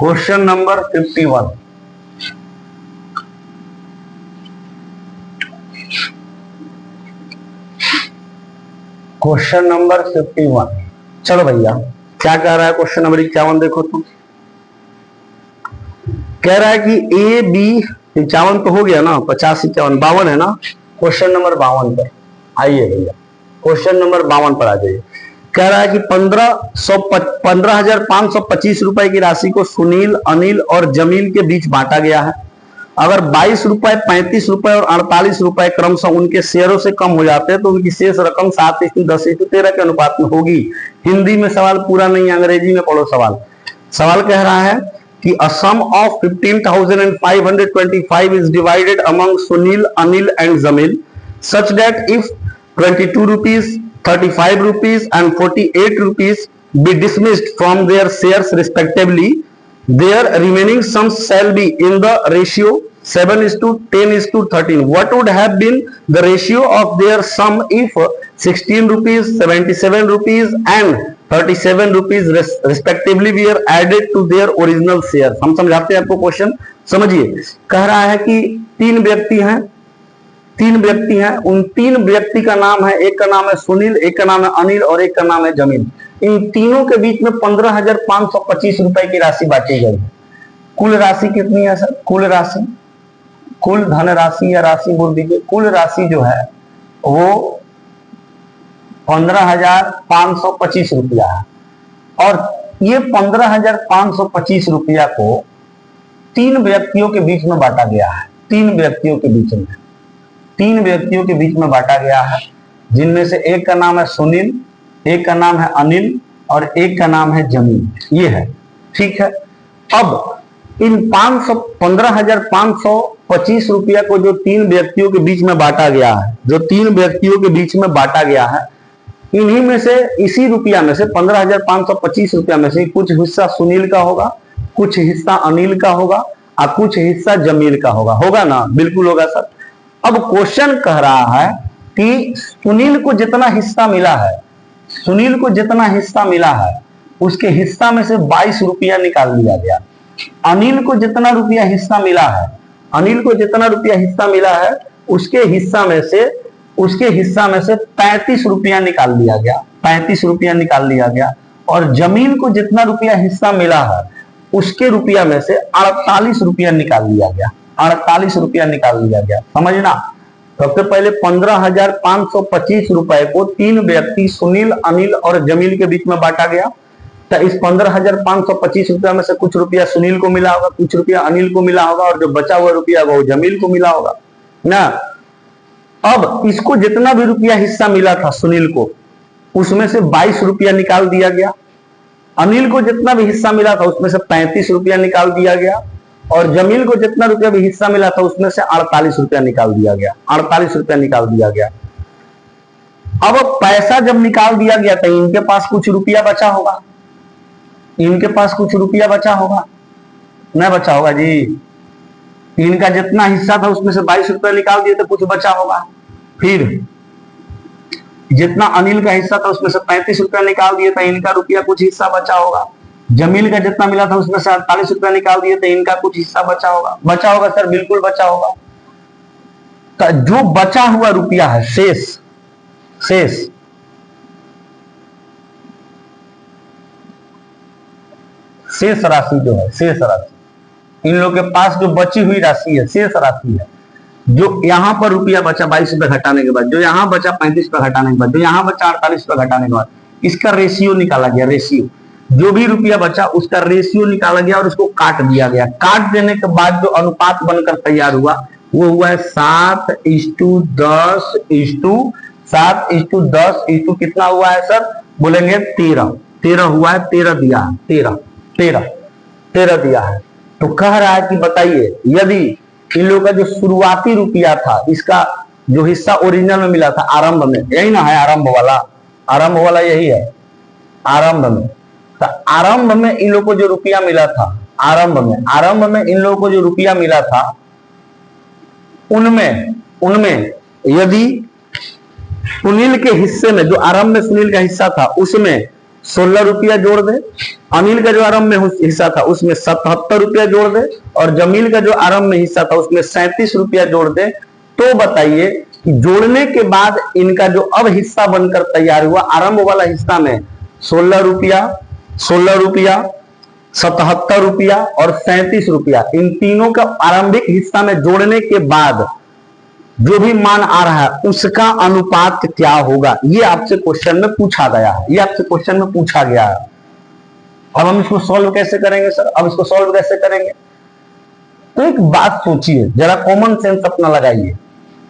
Question number 51, question number 51। चलो भैया क्या कह रहा है क्वेश्चन नंबर 51, देखो तुम। कह रहा है कि ए बी, 51 तो हो गया ना, 50 51 52 है ना। क्वेश्चन नंबर 52 पर आइए भैया, क्वेश्चन नंबर 52 पर आ जाइए। कह रहा है कि 15,525 रुपए की राशि को सुनील, अनिल और जमील के बीच बांटा गया है। अगर 22 रुपए, 35 रुपए और 48 रुपए क्रमशः उनके शेयरों से कम हो जाते हैं तो उनकी शेष रकम 7:10:13 के अनुपात में होगी। हिंदी में सवाल पूरा नहीं, अंग्रेजी में पढ़ो सवाल। सवाल कह रहा है कि a sum of 15,525 is divided among Sunil, Anil and Jamil such that if 22 rupees, 35 rupees and 48 rupees be dismissed from their shares respectively, their remaining sums shall be in the ratio 7:10:13. What would have been the ratio of their sum if 16 rupees, 77 rupees and 37 rupees respectively were added to their original shares? हम समझाते हैं आपको question, समझिए। कह रहा है कि तीन व्यक्ति हैं, उन 3 व्यक्ति का नाम है, एक का नाम है सुनील, एक का नाम है अनिल और एक का नाम है जमील। इन तीनों के बीच में 15,525 रुपए की राशि बांटी गई। कुल राशि कितनी है सर, कुल राशि, कुल धन राशि या राशि बोल दीजिए, कुल राशि जो है वो 15,525 रुपया है। और ये 15,525 रुपया को 3 व्यक्तियों के बीच में बांटा गया है, 3 व्यक्तियों के बीच में, 3 व्यक्तियों के बीच में बांटा गया है, जिनमें से एक का नाम है सुनील, एक का नाम है अनिल और एक का नाम है जमील, ये है, ठीक है। अब इन 15,525 रुपया को जो 3 व्यक्तियों के बीच में बांटा गया है, जो 3 व्यक्तियों के बीच में बांटा गया है, इन्हीं में से, इसी रुपया में से, 15,525 रुपया में से कुछ हिस्सा सुनील का होगा, कुछ हिस्सा अनिल का होगा और कुछ हिस्सा जमील का होगा, होगा ना, बिल्कुल होगा सर। अब क्वेश्चन कह रहा है कि सुनील को जितना हिस्सा मिला है, सुनील को जितना हिस्सा मिला है उसके हिस्सा में से 22 रुपया निकाल लिया गया। अनिल को जितना रुपया हिस्सा मिला है, अनिल को जितना रुपया हिस्सा मिला है उसके हिस्सा में से 35 रुपया निकाल लिया गया, 35 रुपया निकाल लिया गया। और जमीन को जितना रुपया हिस्सा मिला है उसके रुपया में से 48 रुपया निकाल लिया गया। 48 रुपया निकाल लिया गया, समझना। सबसे पहले 15,525 रुपए को 3 व्यक्ति सुनील, अनिल और जमील के बीच में बांटा गया। तो इस 15,525 रुपया में से कुछ रुपया सुनील को मिला होगा, कुछ रुपया अनिल को मिला होगा, और जो बचा हुआ रुपया वो जमील को मिला होगा ना। अब इसको जितना भी रुपया हिस्सा मिला था सुनील को, उसमें से 22 रुपया निकाल दिया गया। अनिल को जितना भी हिस्सा मिला था उसमें से 35 रुपया निकाल दिया गया, और जमील को जितना रुपया भी हिस्सा मिला था उसमें से 48 रुपया निकाल दिया गया। 48 रुपया निकाल दिया गया। अब पैसा जब निकाल दिया गया तो इनके पास कुछ रुपया बचा होगा, इनके पास कुछ रुपया बचा होगा, नहीं बचा होगा जी। इनका जितना हिस्सा था उसमें से 22 रुपया निकाल दिए तो कुछ बचा होगा। फिर जितना अनिल का हिस्सा था उसमें से 35 रुपया निकाल दिए तो इनका रुपया कुछ हिस्सा बचा होगा। जमील का जितना मिला था उसमें से 48 रुपया निकाल दिए तो इनका कुछ हिस्सा बचा होगा। बचा होगा सर, बिल्कुल बचा होगा। तो जो बचा हुआ रुपया है, शेष शेष शेष राशि जो है, शेष राशि, इन लोगों के पास जो बची हुई राशि है, शेष राशि है, जो यहां पर रुपया बचा 22 रुपया घटाने के बाद, जो यहां बचा 35 रुपया घटाने के बाद, जो यहां बचा 48 रुपया घटाने के बाद, इसका रेशियो निकाला गया। रेशियो, जो भी रुपया बचा उसका रेशियो निकाला गया और उसको काट दिया गया। काट देने के बाद जो अनुपात बनकर तैयार हुआ वो हुआ है 7:10:7:10 कितना हुआ है सर? बोलेंगे 13। 13 हुआ है, 13 दिया है, 13 दिया है। तो कह रहा है कि बताइए, यदि इन लोगों का जो शुरुआती रुपया था, इसका जो हिस्सा ओरिजिनल में मिला था आरंभ में, यही ना है आरंभ वाला यही है आरंभ में। तो आरंभ में इन लोगों को जो रुपया मिला था, आरंभ में इन लोगों को जो रुपया मिला था, उनमें यदि सुनील के हिस्से में, जो आरंभ में सुनील का हिस्सा था उसमें 16 रुपया जोड़ दे, अनिल का जो आरंभ में हिस्सा था उसमें 77 रुपया जोड़ दे, और जमील का जो आरंभ में हिस्सा था उसमें 37 रुपया जोड़ दे, तो बताइए कि जोड़ने के बाद इनका जो अब हिस्सा बनकर तैयार हुआ, आरंभ वाला हिस्सा में 16 रुपया, 77 रुपया और 37 रुपया, इन तीनों का आरंभिक हिस्सा में जोड़ने के बाद जो भी मान आ रहा है उसका अनुपात क्या होगा, ये आपसे क्वेश्चन में पूछा गया है, ये आपसे क्वेश्चन में पूछा गया है। अब हम इसको सॉल्व कैसे करेंगे सर? अब इसको सॉल्व कैसे करेंगे? तो एक बात सोचिए, जरा कॉमन सेंस अपना लगाइए।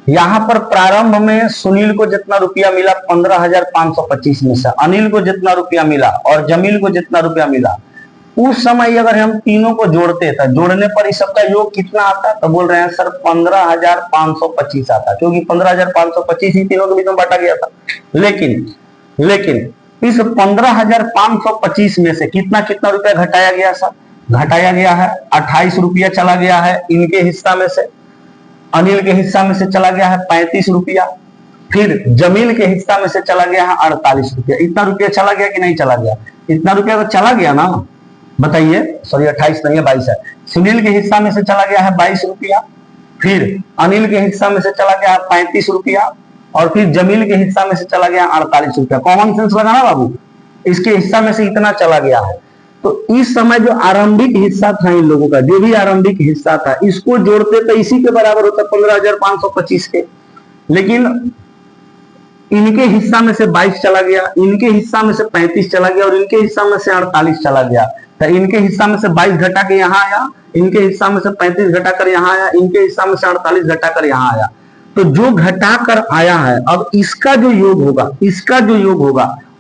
यहां पर प्रारंभ में सुनील को जितना रुपया मिला 15,525 में से, अनिल को जितना रुपया मिला और जमील को जितना रुपया मिला, उस समय अगर हम तीनों को जोड़ते थे, जोड़ने पर इस सबका योग कितना आता? तो बोल रहे हैं सर 15,525 आता, क्योंकि 15,525 ही तीनों के बीच में बांटा गया था। लेकिन इस 15,525 में से कितना रुपया घटाया गया सर? घटाया गया है 28 रुपया चला गया है इनके हिस्सा में से, अनिल के हिस्सा में से चला गया है 35 रुपया, फिर जमील के हिस्सा में से चला गया है 48 रुपया। इतना रुपया चला गया कि नहीं चला गया? इतना रुपया तो चला गया ना, बताइए। सॉरी 28 नहीं है, 22 है। सुनील के हिस्सा में से चला गया है 22 रुपया, फिर अनिल के हिस्सा में से चला गया है 35 रुपया, और फिर जमील के हिस्सा में से चला गया 48 रुपया। कॉमन सेंस लगाना बाबू, इसके हिस्सा में से इतना चला गया है। तो इस समय जो आरंभिक हिस्सा था इन लोगों का, जो भी आरंभिक हिस्सा था, इसको जोड़ते तो इसी के बराबर होता 15,525 के, लेकिन इनके हिस्सा में से 22 चला गया, इनके हिस्सा में से 35 चला गया और इनके हिस्सा में से 48 चला गया। तो इनके हिस्सा में से 22 घटा के यहाँ आया, इनके हिस्सा में से 35 घटाकर यहाँ आया, इनके हिस्सा में से 48 घटाकर यहाँ आया। तो जो घटाकर आया है, अब इसका जो योग होगा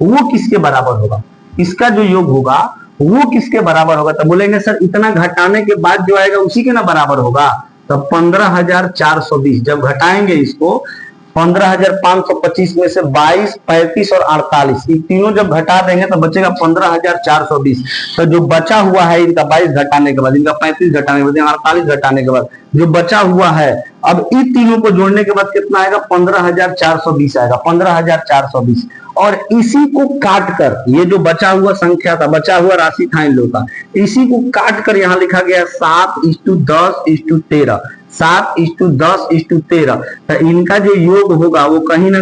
वो किसके बराबर होगा? इसका जो योग होगा वो किसके बराबर होगा? तो बोलेंगे सर इतना घटाने के बाद जो आएगा उसी के ना बराबर होगा। तो 15,420 जब घटाएंगे इसको, 15,525 में से 22, 35 और 48, ये तीनों जब घटा देंगे तो बचेगा 15,420। तो जो बचा हुआ है इनका 22 घटाने के बाद, इनका 35 घटाने के बाद, 48 घटाने के बाद जो बचा हुआ है, अब इन तीनों को जोड़ने के बाद कितना आएगा? 15,420 आएगा, 15,420। और इसी को काट कर, ये जो बचा हुआ संख्या था, बचा हुआ राशि था इन लोगों का, इसी को काट कर यहाँ लिखा गया 7:10:13, 7:10:13। तो इनका जो योग होगा वो कहीं ना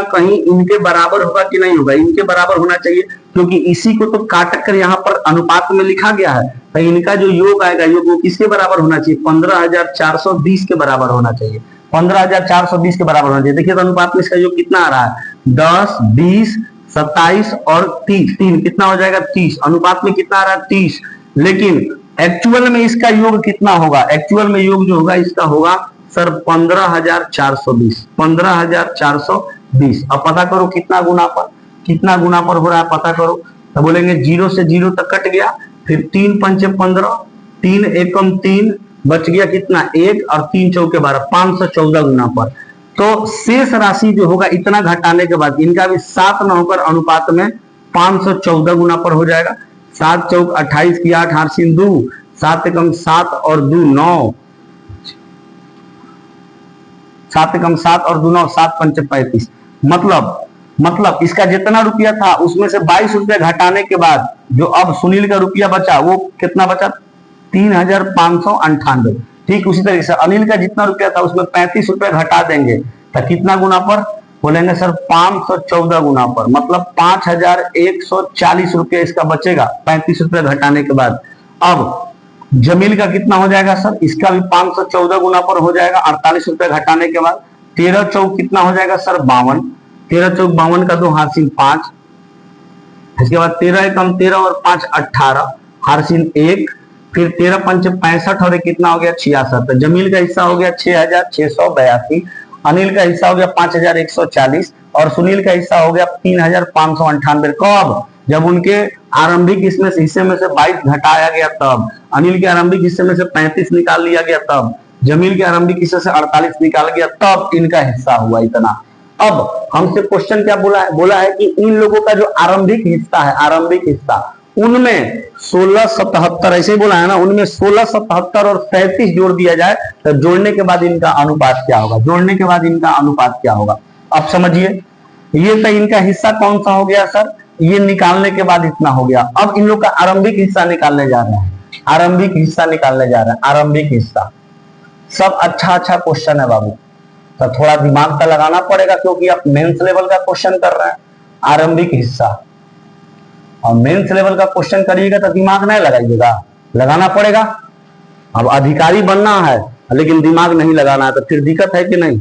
कहीं इनके बराबर होगा कि नहीं होगा? इनके बराबर होना चाहिए। क्योंकि इसी को तो काट कर यहाँ पर अनुपात में लिखा गया है, तो इनका जो योग आएगा योग वो किसके बराबर होना चाहिए, 15,420 के बराबर होना चाहिए, 15,420 के बराबर होना चाहिए। देखिए तो अनुपात में इसका योग कितना आ रहा है, 10, 20, 27 और 30, 3 कितना हो जाएगा 30, अनुपात में कितना आ रहा है 30। लेकिन एक्चुअल में इसका योग कितना होगा, एक्चुअल में योग जो होगा इसका होगा सर 15,420, 15,420। अब पता करो कितना गुना पर हो रहा है पता करो, तो बोलेंगे 0 से 0 तक कट गया, फिर 3 पंचे 15, 3 एकम 3, बच गया कितना 1 और 3 चौके 12, 514 गुना पर। तो शेष राशि जो होगा इतना घटाने के बाद इनका भी 7 न होकर अनुपात में 514 गुना पर हो जाएगा। 7 चौक 28 की 8 हारसिन 2, 7 एकम 7 और 2 9, 7 एकम 7 और 2 9, 7 पंचे 35। मतलब इसका जितना रुपया था उसमें से 22 रुपया घटाने के बाद जो अब सुनील का रुपया बचा वो कितना बचा, 3,598। ठीक उसी तरीके से अनिल का जितना रुपया था उसमें 35 रुपया घटा देंगे तो कितना गुना पर, बोलेंगे सर 514 गुना पर, मतलब 5,140 रुपया इसका बचेगा 35 रुपया घटाने के बाद। अब जमील का कितना हो जाएगा सर, इसका भी 514 गुना पर हो जाएगा 48 रुपया घटाने के बाद। 13 चौक कितना हो जाएगा सर 52, 13 चौक 52 का 2 हारसिन 5, इसके बाद 13 एकम 13 और 5 18 हारसिन 1, फिर 13 पंचे 65 और कितना हो गया 66। तो जमील का हिस्सा हो गया 6,682, अनिल का हिस्सा हो गया 5,140 और सुनील का हिस्सा हो गया 3,598। कब, जब उनके आरंभिक हिस्से में से 22 घटाया गया तब, अनिल के आरंभिक हिस्से में से 35 निकाल लिया गया तब, जमील के आरंभिक हिस्से से 48 निकाल गया तब इनका हिस्सा हुआ इतना। अब हमसे क्वेश्चन क्या बोला है कि इन लोगों का जो आरंभिक हिस्सा है, आरंभिक हिस्सा उनमें 1677 ऐसे ही बोला है ना, उनमें 1677 और 37 जोड़ दिया जाए तो जोड़ने के बाद इनका अनुपात क्या होगा, जोड़ने के बाद इनका अनुपात क्या होगा। अब समझिए, ये तो इनका हिस्सा कौन सा हो गया सर, ये निकालने के बाद इतना हो गया। अब इन लोग का आरंभिक हिस्सा निकालने जा रहे हैं, आरंभिक हिस्सा निकालने जा रहे हैं, आरंभिक हिस्सा। सब अच्छा क्वेश्चन है बाबू, तो थोड़ा दिमाग का लगाना पड़ेगा क्योंकि आप मेंस लेवल का क्वेश्चन कर रहे हैं। आरंभिक हिस्सा और मेंस लेवल का क्वेश्चन करिएगा तो दिमाग नहीं लगाइएगा, लगाना पड़ेगा। अब अधिकारी बनना है लेकिन दिमाग नहीं लगाना है तो फिर दिक्कत है कि नहीं,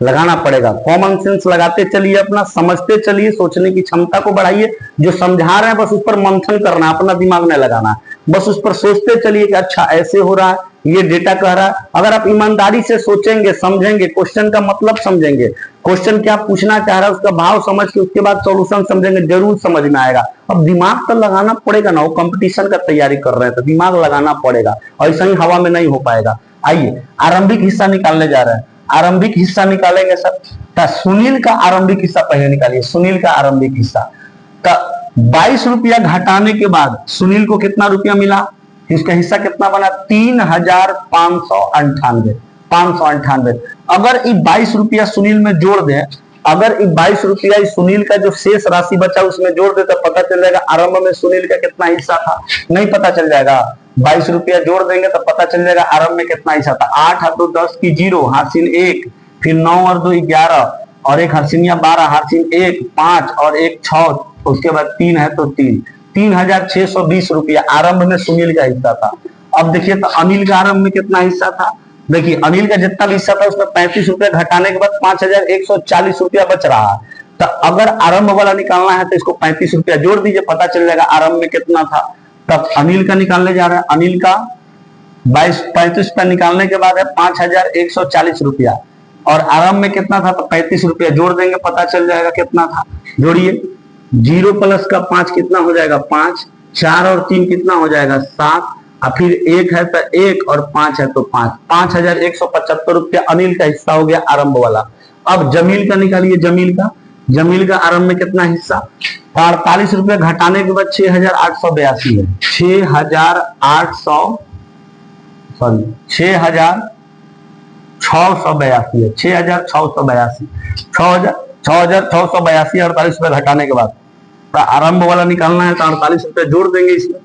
लगाना पड़ेगा। कॉमन सेंस लगाते चलिए, अपना समझते चलिए, सोचने की क्षमता को बढ़ाइए। जो समझा रहे हैं बस उस पर मंथन करना है, अपना दिमाग नहीं लगाना है, बस उस पर सोचते चलिए कि अच्छा ऐसे हो रहा है, ये डेटा कह रहा है। अगर आप ईमानदारी से सोचेंगे, समझेंगे, क्वेश्चन का मतलब समझेंगे, क्वेश्चन क्या पूछना चाह रहा है उसका भाव समझ के उसके बाद सॉल्यूशन समझेंगे, जरूर समझ में आएगा। अब दिमाग तो लगाना पड़ेगा ना, वो कंपटीशन का तैयारी कर रहे हैं तो दिमाग लगाना पड़ेगा, ऐसा ही हवा में नहीं हो पाएगा। आइए आरंभिक हिस्सा निकालने जा रहे हैं। आरंभिक हिस्सा निकालेंगे सर, तो सुनील का आरंभिक हिस्सा पहले निकालिए। सुनील का आरंभिक हिस्सा तो 22 रुपया घटाने के बाद सुनील को कितना रुपया मिला, इसका हिस्सा कितना बना 3,598। अगर ये 22 रुपया सुनील में जोड़ दें, अगर ये 22 रुपया सुनील का जो शेष राशि बचा उसमें जोड़ दे तो पता चल जाएगा आरंभ में सुनील का कितना हिस्सा था, नहीं पता चल जाएगा। 22 रुपया जोड़ देंगे तो पता चल जाएगा आरंभ में कितना हिस्सा था। 8 और 2 10 की 0 हारसिन 1, फिर 9 और 2 11 और 1 हारसिनिया 12 हारसिन 1 5 और 1 6, उसके बाद 3 है तो 3, 3,620 रुपया आरंभ में सुनील का हिस्सा था। अब देखिए तो अनिल का आरंभ में कितना हिस्सा था, देखिए अनिल का जितना भी हिस्सा था उसमें 35 रुपया घटाने के बाद 5,140 रुपया बच रहा है। तो अगर आरंभ वाला निकालना है तो इसको 35 रुपया जोड़ दीजिए, पता चल जाएगा आरंभ में कितना था। तब अनिल का निकालने जा रहे हैं, अनिल का 35 रुपया निकालने के बाद है 5,140 रुपया और आरंभ में कितना था तो 35 रुपया जोड़ देंगे, पता चल जाएगा कितना था। जोड़िए, 0 प्लस का 5 कितना हो जाएगा 5, 4 और 3 कितना हो जाएगा 7 और फिर 1 है तो 1 और 5 है तो 5, 5,175 रुपया अनिल का हिस्सा हो गया आरंभ वाला। अब जमील का निकालिए, जमील का आरंभ में कितना हिस्सा, 48 रुपया घटाने के बाद 6,882 है, 6,682 है, 6,682, 6,682 48 रुपया घटाने के बाद तो आरंभ वाला निकालना है तो 48 रुपया जोड़ देंगे इसमें।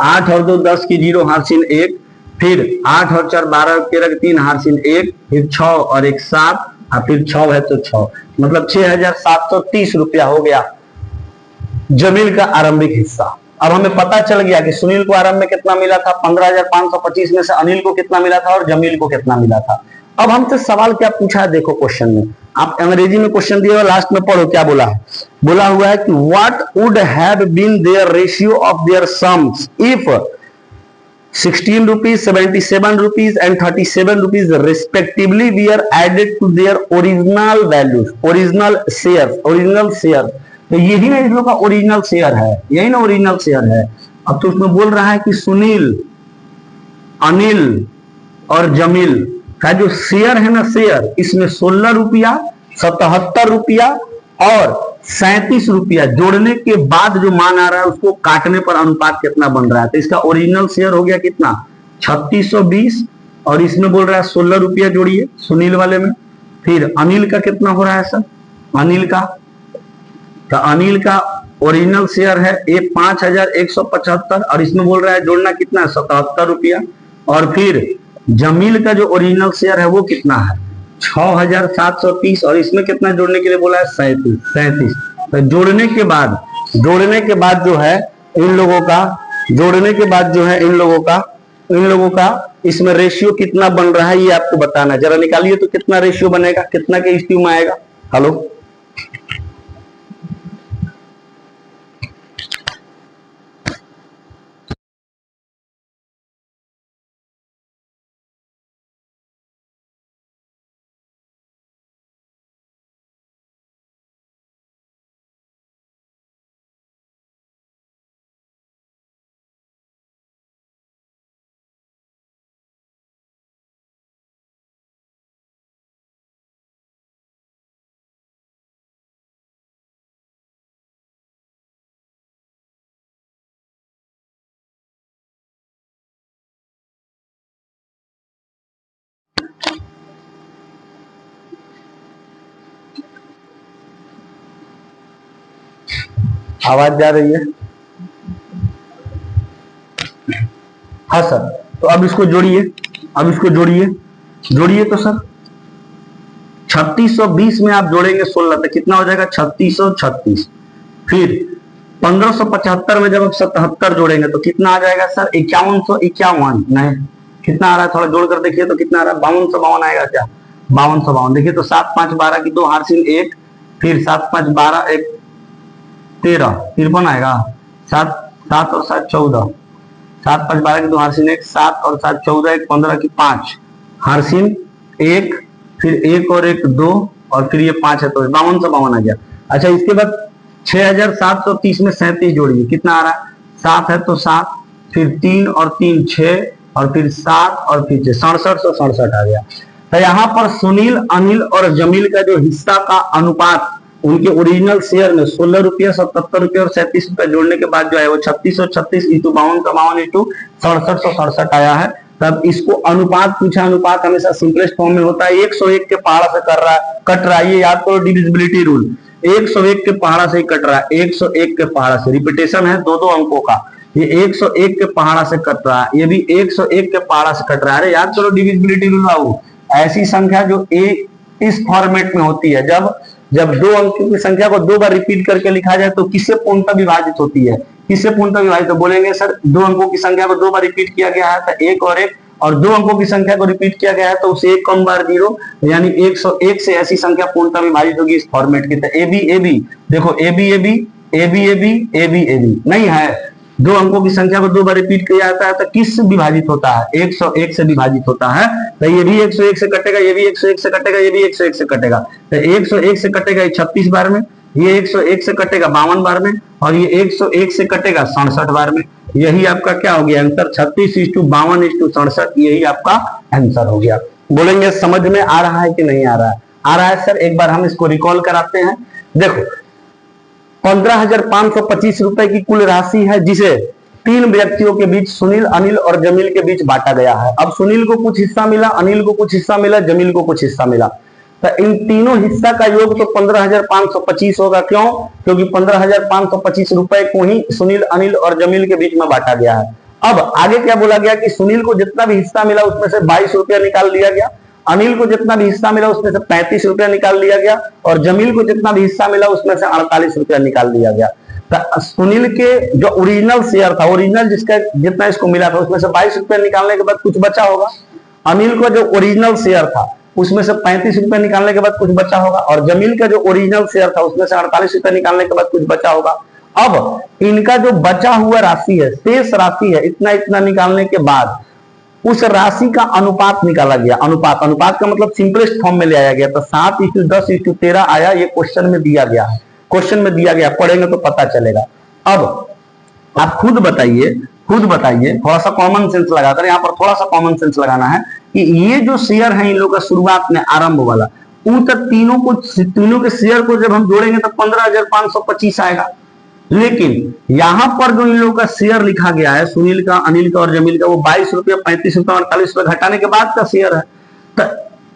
8 और 2 10 की 0 हारसिन 1, फिर 8 और 4 12 13 3 हारसिन 1, फिर 6 और 1 7 और फिर 6 है तो 6, मतलब 6,730 रुपया हो गया। जमील का आरंभिक हिस्सा। अब हमें पता चल गया कि सुनील को आरंभ में कितना मिला था 15,525 में से अनिल को कितना मिला था और जमील को कितना मिला था। अब हमसे सवाल क्या पूछा है, देखो क्वेश्चन में, आप अंग्रेजी में क्वेश्चन दिया हुआ, लास्ट में पढ़ो क्या बोला है। बोला हुआ है कि what would have been their ratio of their sums if 16 rupees, 77 rupees and 37 rupees respectively were added to their original values, original shares। तो यही ना इन लोगों का ओरिजिनल शेयर है, यही ना ओरिजिनल शेयर है। अब तो उसमें बोल रहा है कि सुनील, अनिल और जमील का जो शेयर है ना, शेयर इसमें 16 रुपया, 77 रुपया और 37 रुपया जोड़ने के बाद जो मान आ रहा है उसको काटने पर अनुपात कितना बन रहा है। तो इसका ओरिजिनल शेयर हो गया कितना 3620 और इसमें बोल रहा है 16 रुपया जोड़िए सुनील वाले में। फिर अनिल का कितना हो रहा है सर, अनिल का, तो अनिल का ओरिजिनल शेयर है 5175 और इसमें बोल रहा है जोड़ना कितना है 77 रुपया। और फिर जमील का जो ओरिजिनल शेयर है वो कितना है 6730 और इसमें कितना जोड़ने के लिए बोला है 37। तो जोड़ने के बाद जो है इन लोगों का, जोड़ने के बाद जो है इन लोगों का इसमें रेशियो कितना बन रहा है ये आपको बताना है। जरा निकालिए तो कितना रेशियो बनेगा, कितना के इस्टीव में आएगा। हेलो, आवाज जा रही है? हाँ सर, तो अब इसको जोड़िए, जोड़िए तो सर 3620 में आप जोड़ेंगे 16 तो कितना हो जाएगा 3636। फिर 1575 में जब आप 77 जोड़ेंगे तो कितना आ जाएगा सर 5151। नहीं, कितना आ रहा है थोड़ा जोड़ कर देखिए तो कितना आ रहा है 5252 आएगा क्या, 5252। देखिए तो 7 5 12 की 2 हारसिन 1, फिर 7 5 12 1 13 53 आएगा, 7 7 और 7 14, 7 5 12 की 2 हारसिन 1, 7 और 7 14 1 15 की 5 हारसिन 1, फिर 1 और 1 2 और फिर ये 5 है तो 5252 आ गया। अच्छा, इसके बाद 6730 में 37 जोड़िए, कितना आ रहा है 7 है तो 7, फिर 3 और 3 6 और फिर 7 और फिर 6767 आ गया। तो यहाँ पर सुनील, अनिल और जमील का जो हिस्सा का अनुपात उनके ओरिजिनल शेयर में 16 रुपया, 77 रुपया और 37 रुपया जोड़ने के बाद जो है वो 3636 इंटू 5252 इंटू 6767 आया है। तब इसको अनुपात पूछा, अनुपात हमेशा सिंपलेस्ट फॉर्म में होता है, 101 के पहाड़ा से कट रहा है, ये याद करो डिविजिबिलिटी रूल, 101 के पहाड़ा से ही कट रहा है, 101 के पहाड़ा से, रिपीटेशन है 2-2 अंकों का, ये 101 के पहाड़ा से कट रहा है, ये भी 101 के पहाड़ा से कट रहा है। अरे याद करो डिविजिबिलिटी रूल बाबू, ऐसी संख्या जो इस फॉर्मेट में होती है, जब 2 अंक की संख्या को 2 बार रिपीट करके लिखा जाए तो किससे पूर्णतः विभाजित होती है, किससे पूर्णतः विभाजित? तो बोलेंगे सर 2 अंकों की संख्या को 2 बार रिपीट किया गया है तो 1 और 1, और 2 अंकों की संख्या को रिपीट किया गया है तो उसे 1 कम बार 0, यानी 101 से ऐसी संख्या पूर्णतः विभाजित होगी इस फॉर्मेट की। तो AB देखो AB नहीं है, 2 अंकों की संख्या को 2 बार रिपीट किया जाता है तो किससे विभाजित होता है 101 से विभाजित होता है। तो ये भी 101 से कटेगा, ये भी 101 से कटेगा, ये भी 101 से कटेगा, तो 101 से कटेगा 36 बार में, ये 101 से कटेगा 52 बार में और ये 101 से कटेगा 67 बार में। यही आपका क्या हो गया आंसर 36:52:67, यही आपका आंसर हो गया। बोलेंगे समझ में आ रहा है कि नहीं आ रहा है? आ रहा है सर, एक बार हम इसको रिकॉल कराते हैं। देखो 15,525 रुपए की कुल राशि है जिसे 3 व्यक्तियों के बीच सुनील, अनिल और जमील के बीच बांटा गया है। अब सुनील को कुछ हिस्सा मिला, अनिल को कुछ हिस्सा मिला, जमील को कुछ हिस्सा मिला, तो इन तीनों हिस्सा का योग तो 15,525 होगा। क्यों? क्योंकि 15,525 रुपए को ही सुनील, अनिल और जमील के बीच में बांटा गया है। अब आगे क्या बोला गया कि सुनील को जितना भी हिस्सा मिला उसमें से 22 रुपया निकाल लिया गया, अनिल को जितना भी हिस्सा मिला उसमें से 35 रुपया निकाल लिया गया और जमील को जितना भी हिस्सा मिला उसमें से 48 रुपया निकाल लिया गया। तो सुनील के जो ओरिजिनल शेयर था, ओरिजिनल जिसका जितना इसको मिला था उसमें से 22 रुपए निकालने के बाद कुछ बचा होगा। अनिल का जो ओरिजिनल शेयर था उसमें से 35 रुपए निकालने के बाद कुछ बचा होगा, और जमील का जो ओरिजिनल शेयर था उसमें से 48 रुपए निकालने के बाद कुछ बचा होगा। अब इनका जो बचा हुआ राशि है, शेष राशि है, इतना इतना निकालने के बाद उस राशि का अनुपात निकाला गया। अनुपात, अनुपात का मतलब सिंपलेस्ट फॉर्म में ले आया गया। तो 7:10:13 आया, ये क्वेश्चन में दिया गया है, क्वेश्चन में दिया गया, पढ़ेंगे तो पता चलेगा। अब आप खुद बताइए, थोड़ा सा कॉमन सेंस लगाकर, यहाँ पर थोड़ा सा कॉमन सेंस लगाना है कि ये जो शेयर है इन लोग का शुरुआत में आरंभ वाला, उन तक तीनों के शेयर को जब हम जोड़ेंगे तो 15,525 आएगा। लेकिन यहां पर जो इन लोगों का शेयर लिखा गया है, सुनील का, अनिल का और जमील का, वो 22 रुपये, 35 रुपये, 48 रुपये घटाने के बाद का शेयर है। तो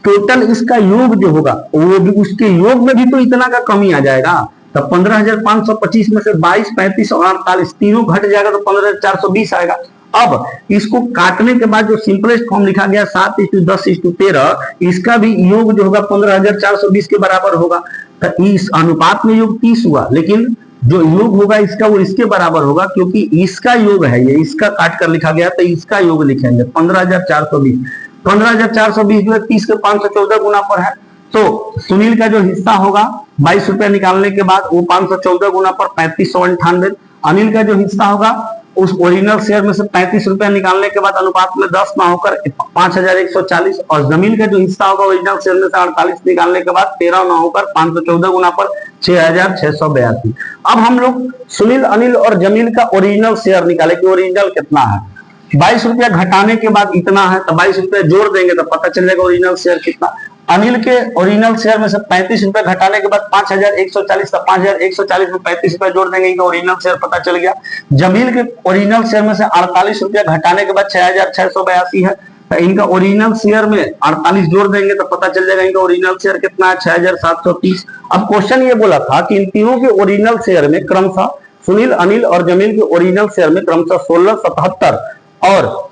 टोटल इसका योग जो होगा वो भी, उसके योग में भी तो इतना का कमी आ जाएगा। तो 15,525 में से 22, 35 और 48 तीनों घट जाएगा तो 15,420 आएगा। अब इसको काटने के बाद जो सिंपलेस्ट फॉर्म लिखा गया 7:10:13, इसका भी योग जो होगा 15,420 के बराबर होगा। तो इस अनुपात में योग 30 हुआ, लेकिन जो योग होगा इसका वो इसके बराबर होगा, क्योंकि इसका योग है ये, इसका काट कर लिखा गया, तो इसका योग लिखेंगे 15,420। 15,420 जो है 30 के 514 गुना पर है। तो सुनील का जो हिस्सा होगा 22 रुपए निकालने के बाद वो 514 गुना पर 3598। अनिल का जो हिस्सा होगा उस ओरिजिनल शेयर में से 35 रुपए निकालने के बाद अनुपात में 10 ना होकर 5,140, और जमीन का जो हिस्सा होगा ओरिजिनल शेयर में से 48 निकालने के बाद 13 ना होकर 514 गुना पर 6,682। अब हम लोग सुनील, अनिल और जमील का ओरिजिनल शेयर निकाले कि ओरिजिनल कितना है। 22 रुपया घटाने के बाद इतना है, तो 22 रुपया जोड़ देंगे तो पता चल जाएगा ओरिजिनल शेयर कितना। अनिल के ओरिजिनल शेयर में से 35 रुपए घटाने के बाद 5,140, 5,140 में 35 रुपए जोड़ देंगे, इनका ओरिजिनल शेयर पता चल गया। जमील के ओरिजिनल शेयर में से 48 रुपया घटाने के बाद 6,682 है, तो इनका ओरिजिनल शेयर में 48 जोड़ देंगे तो पता चल जाएगा इनका ओरिजिनल शेयर कितना है, 6,730। अब क्वेश्चन ये बोला था कि इन तीनों के ओरिजिनल शेयर में क्रमशः सुनील, अनिल और जमील के ओरिजिनल शेयर में क्रमशः 16, 77 और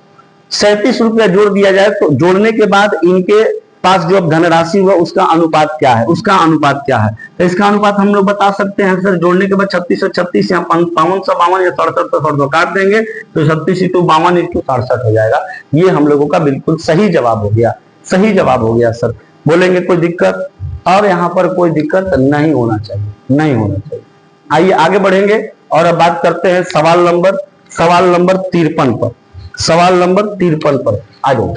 37 रुपया जोड़ दिया जाए, तो जोड़ने के बाद इनके पास जो धनराशि हुआ उसका अनुपात क्या है, उसका अनुपात क्या है। तो इसका अनुपात हम लोग बता सकते हैं सर, जोड़ने के बाद 3636 यहाँ 5552 या 67 काट देंगे तो 36 × 52 × 67 हो जाएगा। ये हम लोगों का बिल्कुल सही जवाब हो गया, सही जवाब हो गया सर। बोलेंगे कोई दिक्कत? और यहाँ पर कोई दिक्कत नहीं होना चाहिए, नहीं होना चाहिए। आइए आगे बढ़ेंगे और अब बात करते हैं सवाल नंबर 53 पर। सवाल नंबर 53 पर आ जाओ।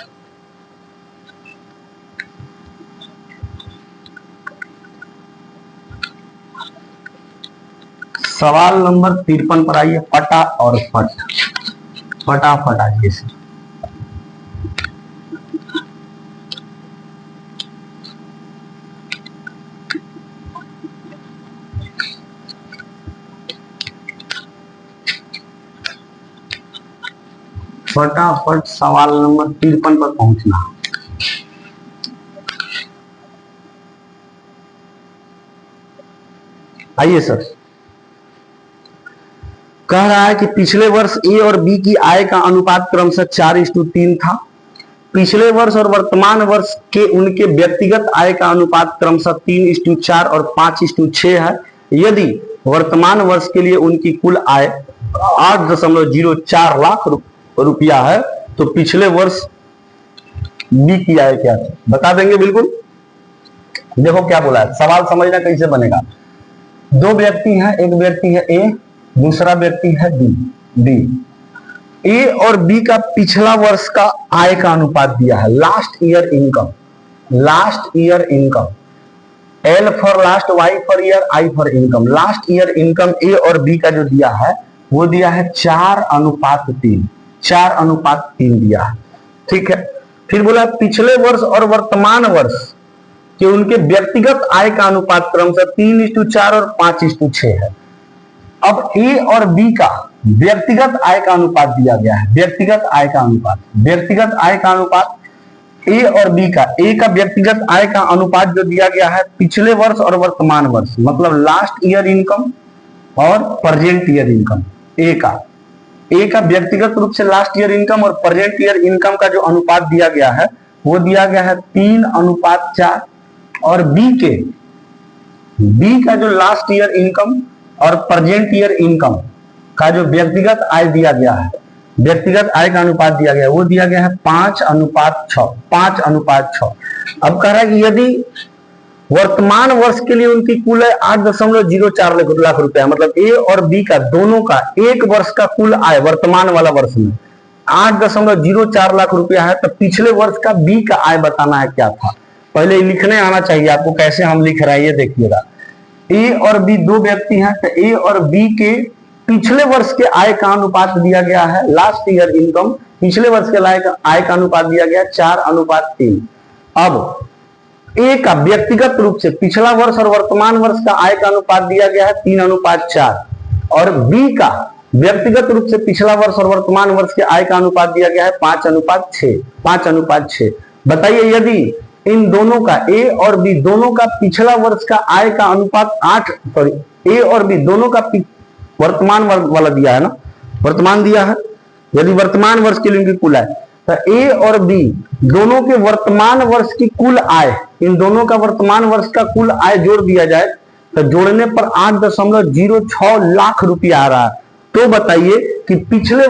सवाल नंबर 53 पर आइए, फटा और फट, फटाफट आइए सर। फटाफट सवाल नंबर 53 पर पहुंचना। आइए सर। कह रहा है कि पिछले वर्ष ए और बी की आय का अनुपात क्रमशः 4:3 था। पिछले वर्ष और वर्तमान वर्ष के उनके व्यक्तिगत आय का अनुपात क्रमशः 3:4 और 5:6 है। यदि वर्तमान वर्ष के लिए उनकी कुल आय 8.04 लाख रुपया है, तो पिछले वर्ष बी की आय क्या थी बता देंगे बिल्कुल। देखो क्या बोला है, सवाल समझना कैसे बनेगा। दो व्यक्ति हैं, एक व्यक्ति है ए, दूसरा व्यक्ति है बी। ए और बी का पिछला वर्ष का आय का अनुपात दिया है, last year income, last year income, L for last, Y for year, I for income. Last year income A और बी का जो दिया है वो दिया है 4:3, 4:3 दिया है, ठीक है। फिर बोला पिछले वर्ष और वर्तमान वर्ष कि उनके व्यक्तिगत आय का अनुपात क्रमशः 3:4 और 5:6 है। अब ए और बी का व्यक्तिगत आय का अनुपात दिया गया है, व्यक्तिगत आय का अनुपात, व्यक्तिगत आय का अनुपात ए और बी का, ए का व्यक्तिगत आय का अनुपात जो दिया गया है पिछले वर्ष और वर्तमान वर्ष, मतलब लास्ट ईयर इनकम और प्रेजेंट ईयर इनकम। ए का व्यक्तिगत रूप से लास्ट ईयर इनकम और प्रेजेंट ईयर इनकम का जो अनुपात दिया गया है वो दिया गया है 3:4। और बी का जो लास्ट ईयर इनकम और प्रेजेंट ईयर इनकम का जो व्यक्तिगत आय दिया गया है, व्यक्तिगत आय का अनुपात दिया गया है, वो दिया गया है 5:6, 5:6। अब कह रहा है कि यदि वर्तमान वर्ष के लिए उनकी कुल आय 8.04 लाख रुपया, मतलब ए और बी का दोनों का एक वर्ष का कुल आय वर्तमान वाला वर्ष में 8.04 लाख रुपया है, तो पिछले वर्ष का बी का आय बताना है क्या था। पहले लिखने आना चाहिए आपको, कैसे हम लिख रहे हैं ये देखिएगा। ए और बी दो व्यक्ति हैं, तो ए और बी के पिछले वर्ष के आय का अनुपात दिया गया है, लास्ट ईयर इनकम, पिछले वर्ष के आय का अनुपात दिया गया 4:3। अब ए का व्यक्तिगत रूप से पिछला वर्ष और वर्तमान वर्ष का आय का अनुपात दिया गया है 3:4, और बी का व्यक्तिगत रूप से पिछला वर्ष और वर्तमान वर्ष के आय का अनुपात दिया गया है 5:6, 5:6। बताइए यदि इन दोनों का, ए और बी दोनों का पिछला वर्ष का आय का अनुपात ए और बी दोनों का वर्तमान वाला दिया है ना, वर्तमान दिया है, यदि वर्तमान वर्ष के लिए उनकी कुल आय, तो ए और बी दोनों के वर्तमान वर्ष की कुल आय, इन दोनों का वर्तमान वर्ष का कुल आय जोड़ दिया जाए तो जोड़ने पर 8.06 लाख रुपया आ रहा है। तो बताइए कि पिछले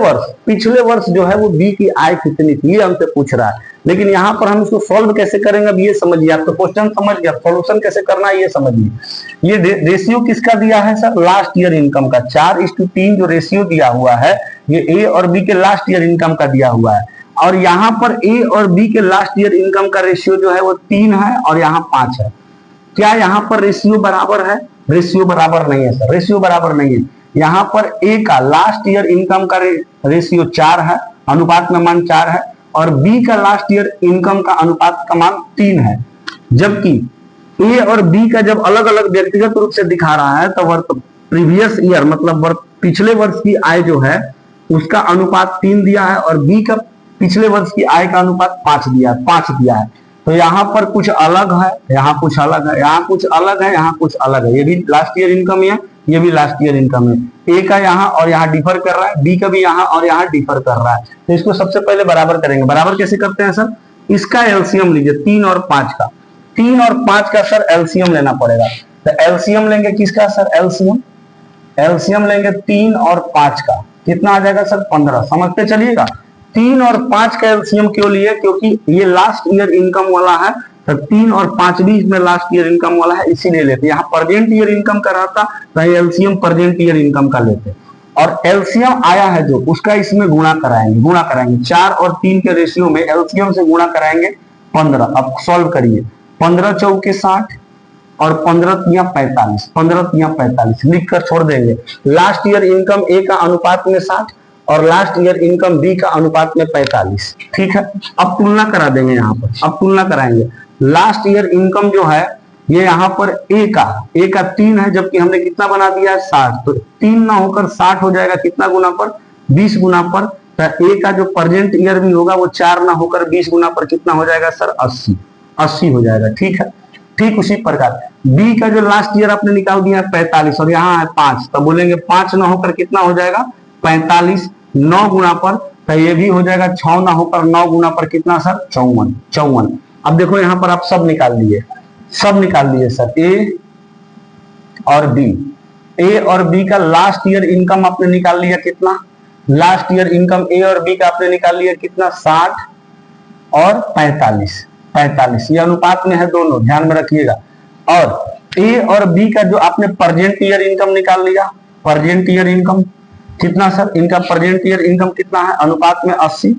वर्ष जो है वो बी की आय कितनी थी, ये हमसे पूछ रहा है। लेकिन यहाँ पर हम इसको सॉल्व कैसे करेंगे अब ये समझिए, आप तो क्वेश्चन समझ गया, सॉल्यूशन कैसे करना है ये समझिए। ये रेशियो किसका दिया है सर, लास्ट ईयर इनकम का 4:3 जो रेशियो दिया हुआ है, ये ए और बी के लास्ट ईयर इनकम का दिया हुआ है। और यहाँ पर ए और बी के लास्ट ईयर इनकम का रेशियो जो है वो 3 है और यहाँ 5 है। क्या यहाँ पर रेशियो बराबर है? रेशियो बराबर नहीं है सर, रेशियो बराबर नहीं है। यहाँ पर ए का लास्ट ईयर इनकम का रेशियो 4 है, अनुपात में मान 4 है, और बी का लास्ट ईयर इनकम का अनुपात का मान 3 है। जबकि ए और बी का जब अलग अलग व्यक्तिगत रूप से दिखा रहा है तो प्रीवियस ईयर मतलब पिछले वर्ष की आय जो है उसका अनुपात 3 दिया है, और बी का पिछले वर्ष की आय का अनुपात 5 दिया है। तो यहाँ पर कुछ अलग है, यहाँ कुछ अलग है, यहाँ कुछ अलग है, यहाँ कुछ अलग है। ये भी लास्ट ईयर इनकम है, ये भी लास्ट ईयर इनकम है। ए का यहाँ और यहाँ डिफर कर रहा है, बी का भी यहाँ और यहाँ डिफर कर रहा है। तो इसको सबसे पहले बराबर करेंगे। बराबर कैसे करते हैं सर, इसका एलसीएम लीजिए 3 और 5 का, 3 और 5 का सर एलसीएम लेना पड़ेगा। तो एलसीएम लेंगे किसका सर, एलसीएम लेंगे 3 और 5 का, कितना आ जाएगा सर 15। समझते चलिएगा 3 और 5 का एलसीएम क्यों लिए, क्योंकि ये लास्ट ईयर इनकम वाला है, तो 3 और 5 भी इसमें लास्ट ईयर इनकम वाला है, इसीलिए लेते। यहाँ प्रेजेंट ईयर इनकम का रहता तो एलसीएम प्रेजेंट ईयर इनकम का लेते, और एलसीएम आया है जो उसका इसमें गुणा कराएंगे 4 और 3 के रेशियो में एलसीएम से गुणा कराएंगे 15। अब सॉल्व करिए, 15 चौके 60 और 15 तिया 45, 15 तिया 45 लिख कर छोड़ देंगे। लास्ट ईयर इनकम ए का अनुपात में 60 और लास्ट ईयर इनकम बी का अनुपात में 45, ठीक है। अब तुलना करा देंगे, यहाँ पर अब तुलना कराएंगे। लास्ट ईयर इनकम जो है ये यहाँ पर ए का 3 है, जबकि हमने कितना बना दिया है 60, तो 3 ना होकर 60 हो जाएगा, कितना गुना पर 20 गुना पर। तो ए का जो प्रेजेंट ईयर भी होगा वो 4 ना होकर 20 गुना पर कितना हो जाएगा सर 80 हो जाएगा, ठीक है। ठीक उसी प्रकार बी का जो लास्ट ईयर आपने निकाल दिया है 45 और यहाँ है 5, तो बोलेंगे 5 ना होकर कितना हो जाएगा 45, 9 गुना पर, तो ये भी हो जाएगा 6 ना होकर 9 गुना पर कितना सर 54। अब देखो यहाँ पर आप सब निकाल लिए सर, ए और बी का लास्ट ईयर इनकम आपने निकाल लिया कितना, लास्ट ईयर इनकम ए और बी का आपने निकाल लिया कितना 60 और 45, ये अनुपात में है दोनों, ध्यान में रखिएगा। और ए और बी का जो आपने प्रेजेंट ईयर इनकम निकाल लिया, प्रेजेंट ईयर इनकम कितना सर, इनका प्रेजेंट ईयर इनकम कितना है अनुपात में 80,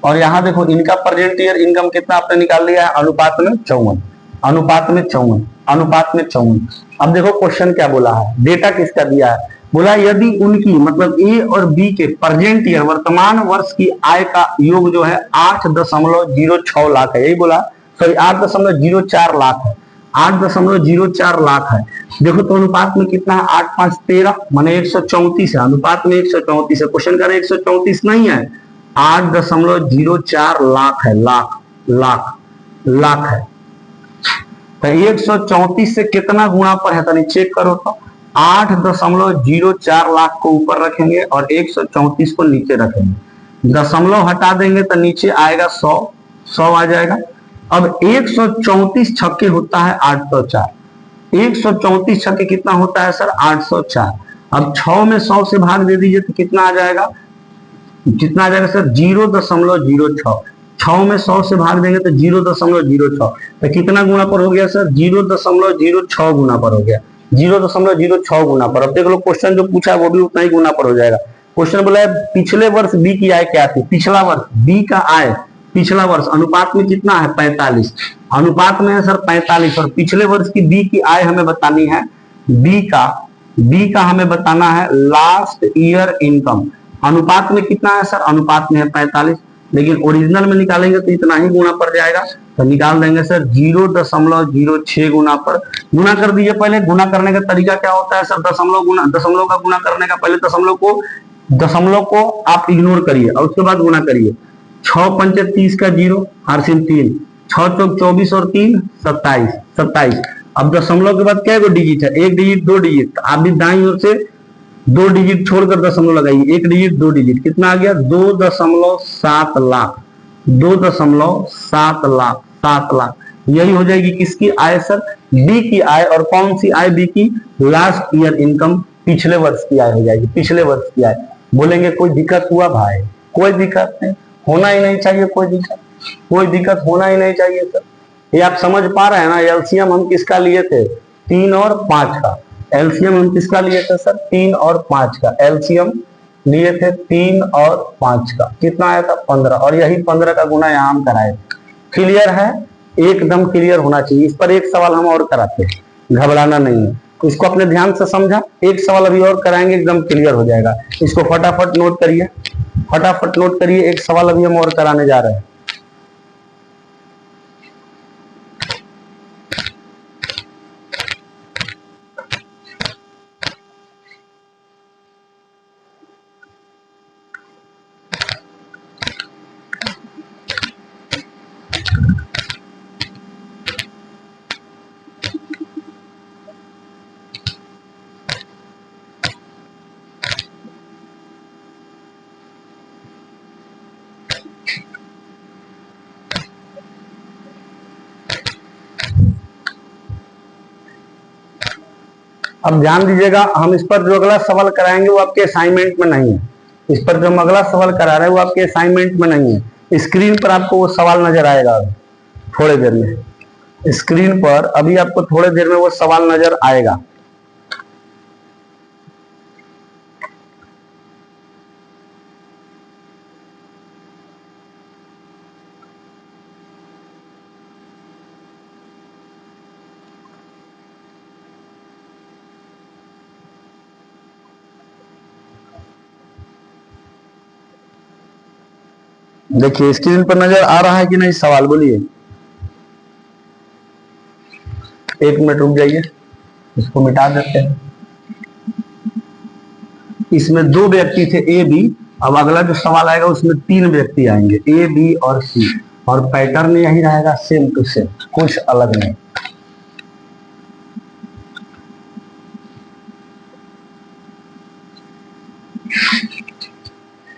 और यहाँ देखो इनका प्रेजेंट ईयर इनकम कितना आपने निकाल लिया है अनुपात में 54। अब देखो क्वेश्चन क्या बोला है, डेटा किसका दिया है, बोला यदि उनकी मतलब ए और बी के प्रेजेंट ईयर वर्तमान वर्ष की आय का योग जो है 8.06 लाख है, यही बोला, सॉरी 8.04 लाख है, 8.04 लाख है। देखो तो अनुपात में कितना है 8 5 13 माने 134 है, अनुपात में 134 है। क्वेश्चन कर 134 नहीं है, 8.04 लाख है, लाख है। तो 134 से कितना गुणा पर है, तो चेक करो तो 8.04 लाख को ऊपर रखेंगे और 134 को नीचे रखेंगे, दशमलव हटा देंगे तो नीचे आएगा 100 आ जाएगा। अब 134 छक्के होता है 804, 134 छक्के कितना होता है सर? 804। अब 6 में 100 से भाग दे दीजिए तो कितना आ जाएगा? कितना आ जाएगा सर? 0.06। 6 में 100 से भाग देंगे तो 0.06। तो कितना गुना पर हो गया सर? 0.06 गुना पर हो गया। 0.06 गुना पर। अब देख लो क्वेश्चन जो पूछा वो भी उतना ही गुना पर हो जाएगा। क्वेश्चन बोला है पिछले वर्ष बी की आय क्या थी? पिछला वर्ष बी का आय पिछला वर्ष अनुपात में कितना है? 45 अनुपात में है सर 45। और पिछले वर्ष की बी की आय हमें बतानी है। बी का हमें बताना है लास्ट ईयर इनकम। अनुपात में कितना है सर? अनुपात में है 45, लेकिन ओरिजिनल में निकालेंगे तो इतना ही गुना पड़ जाएगा। तो निकाल देंगे सर 0.06 गुना पर। गुना कर दीजिए। पहले गुना करने का तरीका क्या होता है सर? दशमलव का गुना करने का पहले दशमलव को आप इग्नोर करिए और उसके बाद गुना करिए। 6 पंचे 30 का 0 हार्सिल 3, 6 चौक 24 और 3 27। अब दशमलव के बाद क्या डिजिट है? एक डिजिट, दो डिजिट। आप भी दाईं ओर से 2 डिजिट छोड़कर दशमलव लगाइए। एक डिजिट, 2 डिजिट। कितना आ गया? 2.7 लाख। 2.7 लाख। 7 लाख यही हो जाएगी किसकी आय सर? बी की आय। और कौन सी आय? बी की लास्ट ईयर इनकम, पिछले वर्ष की आय हो जाएगी। पिछले वर्ष की आय। बोलेंगे कोई दिक्कत हुआ भाई? कोई दिक्कत नहीं, होना ही नहीं चाहिए। कोई दिक्कत होना ही नहीं चाहिए सर। ये आप समझ पा रहे हैं ना? एलसीएम हम किसका लिए थे? 3 और 5 का। एलसीएम हम किसका लिए थे सर? 3 और 5 का एलसीएम लिए थे। 3 और 5 का कितना आया था? 15। और यही 15 का गुना यहाँ हम कराए। क्लियर है? एकदम क्लियर होना चाहिए। इस पर एक सवाल हम और कराते हैं, घबराना नहीं है। इसको अपने ध्यान से समझा। एक सवाल अभी और कराएंगे, एकदम क्लियर हो जाएगा। इसको फटाफट नोट करिए, फटाफट नोट करिए। एक सवाल अभी हम और कराने जा रहे हैं। अब ध्यान दीजिएगा, हम इस पर जो अगला सवाल कराएंगे वो आपके असाइनमेंट में नहीं है। इस पर जो हम अगला सवाल करा रहे हैं वो आपके असाइनमेंट में नहीं है। स्क्रीन पर आपको वो सवाल नजर आएगा थोड़ी देर में। स्क्रीन पर अभी आपको थोड़ी देर में वो सवाल नजर आएगा। देखिए स्क्रीन पर नजर आ रहा है कि नहीं सवाल? बोलिए। 1 मिनट रुक जाइए, इसको मिटा देते हैं। इसमें 2 व्यक्ति थे ए बी। अब अगला जो सवाल आएगा उसमें 3 व्यक्ति आएंगे, ए बी और सी। और पैटर्न यही रहेगा, सेम टू सेम, कुछ अलग नहीं।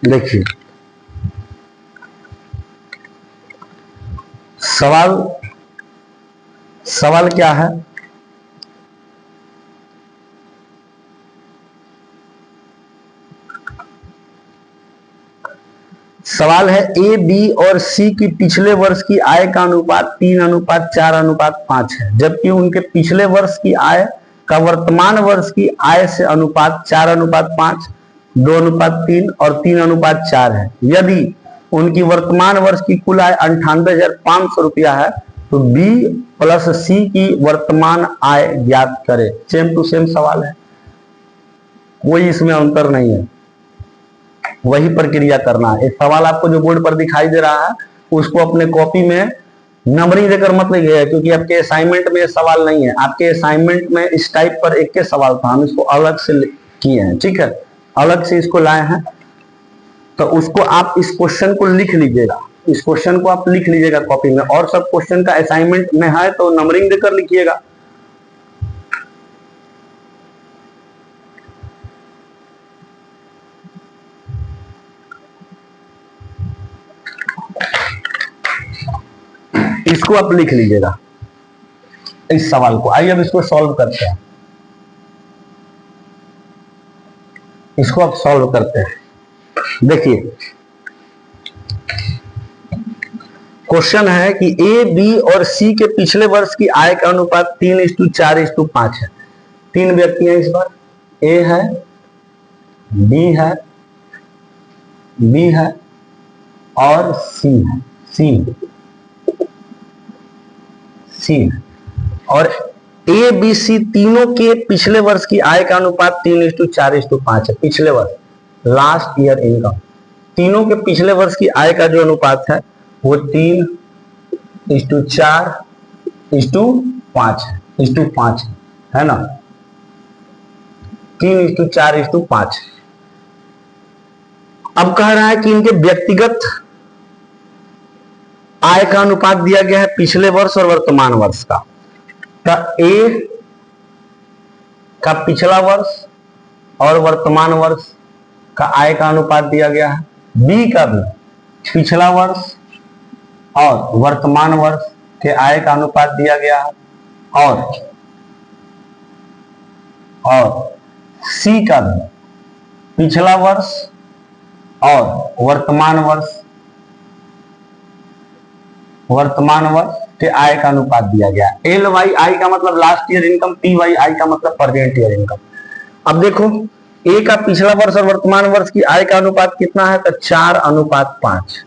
देखिए सवाल क्या है? सवाल है ए बी और सी की पिछले वर्ष की आय का अनुपात 3:4:5 है, जबकि उनके पिछले वर्ष की आय का वर्तमान वर्ष की आय से अनुपात 4:5, 2:3 और 3:4 है। यदि उनकी वर्तमान वर्ष की कुल आय 98,500 रुपया है तो बी प्लस सी की वर्तमान आय ज्ञात करे। सेम टू सेम सवाल है, कोई इसमें अंतर नहीं है, वही प्रक्रिया करना है। एक सवाल आपको जो बोर्ड पर दिखाई दे रहा है उसको अपने कॉपी में नंबरिंग देकर मत लिखिएगा, क्योंकि आपके असाइनमेंट में सवाल नहीं है। आपके असाइनमेंट में इस टाइप पर एक के सवाल था, हम इसको अलग से किए हैं, ठीक है, अलग से इसको लाए हैं। तो उसको आप इस क्वेश्चन को लिख लीजिएगा, इस क्वेश्चन को आप लिख लीजिएगा कॉपी में, और सब क्वेश्चन का असाइनमेंट में है तो नंबरिंग देकर लिखिएगा। इसको आप लिख लीजिएगा। इस सवाल को। आइए अब इसको सॉल्व करते हैं, इसको अब सॉल्व करते हैं। देखिए क्वेश्चन है कि ए, बी और सी के पिछले वर्ष की आय का अनुपात 3:4:5 है। तीन व्यक्ति हैं इस बार, ए है, बी है, बी है और सी है, सी है। और ए, बी, सी तीनों के पिछले वर्ष की आय का अनुपात 3:4:5 है। पिछले वर्ष, लास्ट ईयर इनकम, तीनों के पिछले वर्ष की आय का जो अनुपात है वो 3:4:5 है ना, 3:4:5। अब कह रहा है कि इनके व्यक्तिगत आय का अनुपात दिया गया है पिछले वर्ष और वर्तमान वर्ष का। तो ए का पिछला वर्ष और वर्तमान वर्ष का आय का अनुपात दिया गया है, बी का भी पिछला वर्ष और वर्तमान वर्ष के आय का अनुपात दिया गया है, और सी का भी पिछला वर्ष और वर्तमान वर्ष के आय का अनुपात दिया गया। एल वाई आई का मतलब last year income, P Y I का मतलब प्रेजेंट ईयर इनकम। अब देखो ए का पिछला वर्ष और वर्तमान वर्ष की आय का अनुपात कितना है, तो 4:5।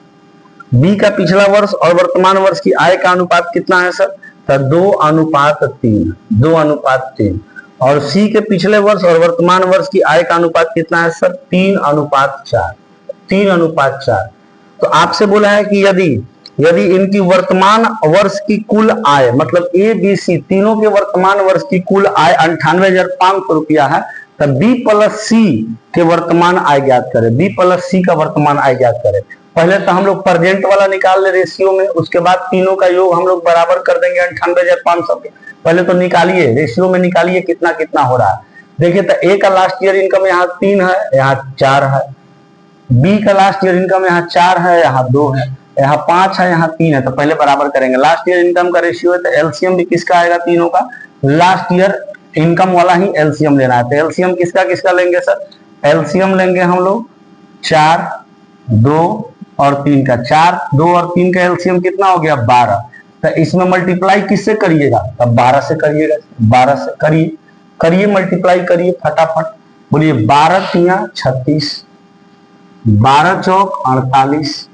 बी का पिछला वर्ष और वर्तमान वर्ष की आय का अनुपात कितना है सर, तो 2:3। और सी के पिछले वर्ष और वर्तमान वर्ष की आय का अनुपात कितना है सर, 3:4। तो आपसे बोला है कि यदि इनकी वर्तमान वर्ष की कुल आय, मतलब ए, बी, सी तीनों के वर्तमान वर्ष की कुल आय 98,500 रुपया है, तो बी प्लस सी के वर्तमान आय ज्ञात करें। बी प्लस सी का वर्तमान आय ज्ञात करें। पहले तो हम लोग प्रेजेंट वाला निकाल ले रेशियो में, उसके बाद तीनों का योग हम लोग बराबर कर देंगे 98,500 के। पहले तो निकालिए, रेशियो में निकालिए कितना कितना हो रहा है। देखिए तो ए का लास्ट ईयर इनकम यहाँ 3 है, यहाँ 4 है। बी का लास्ट ईयर इनकम यहाँ 4 है, यहाँ 2 है, यहाँ 5 है, यहाँ 3 है। तो पहले बराबर करेंगे। लास्ट ईयर इनकम का रेशियो है, तो एलसीएम भी किसका आएगा, तीनों का। लास्ट ईयर इनकम वाला ही एलसीएम लेना है। तो एलसीएम किसका किसका लेंगे सर, एलसीएम लेंगे हम लोग 4, 2 और 3 का। 4, 2 और 3 का एलसीएम कितना हो गया, 12। तो इसमें मल्टीप्लाई किससे करिएगा, तब 12 से करिएगा। 12 से करिए मल्टीप्लाई करिए फटाफट। बोलिए 12×3 36, 12 चौक 48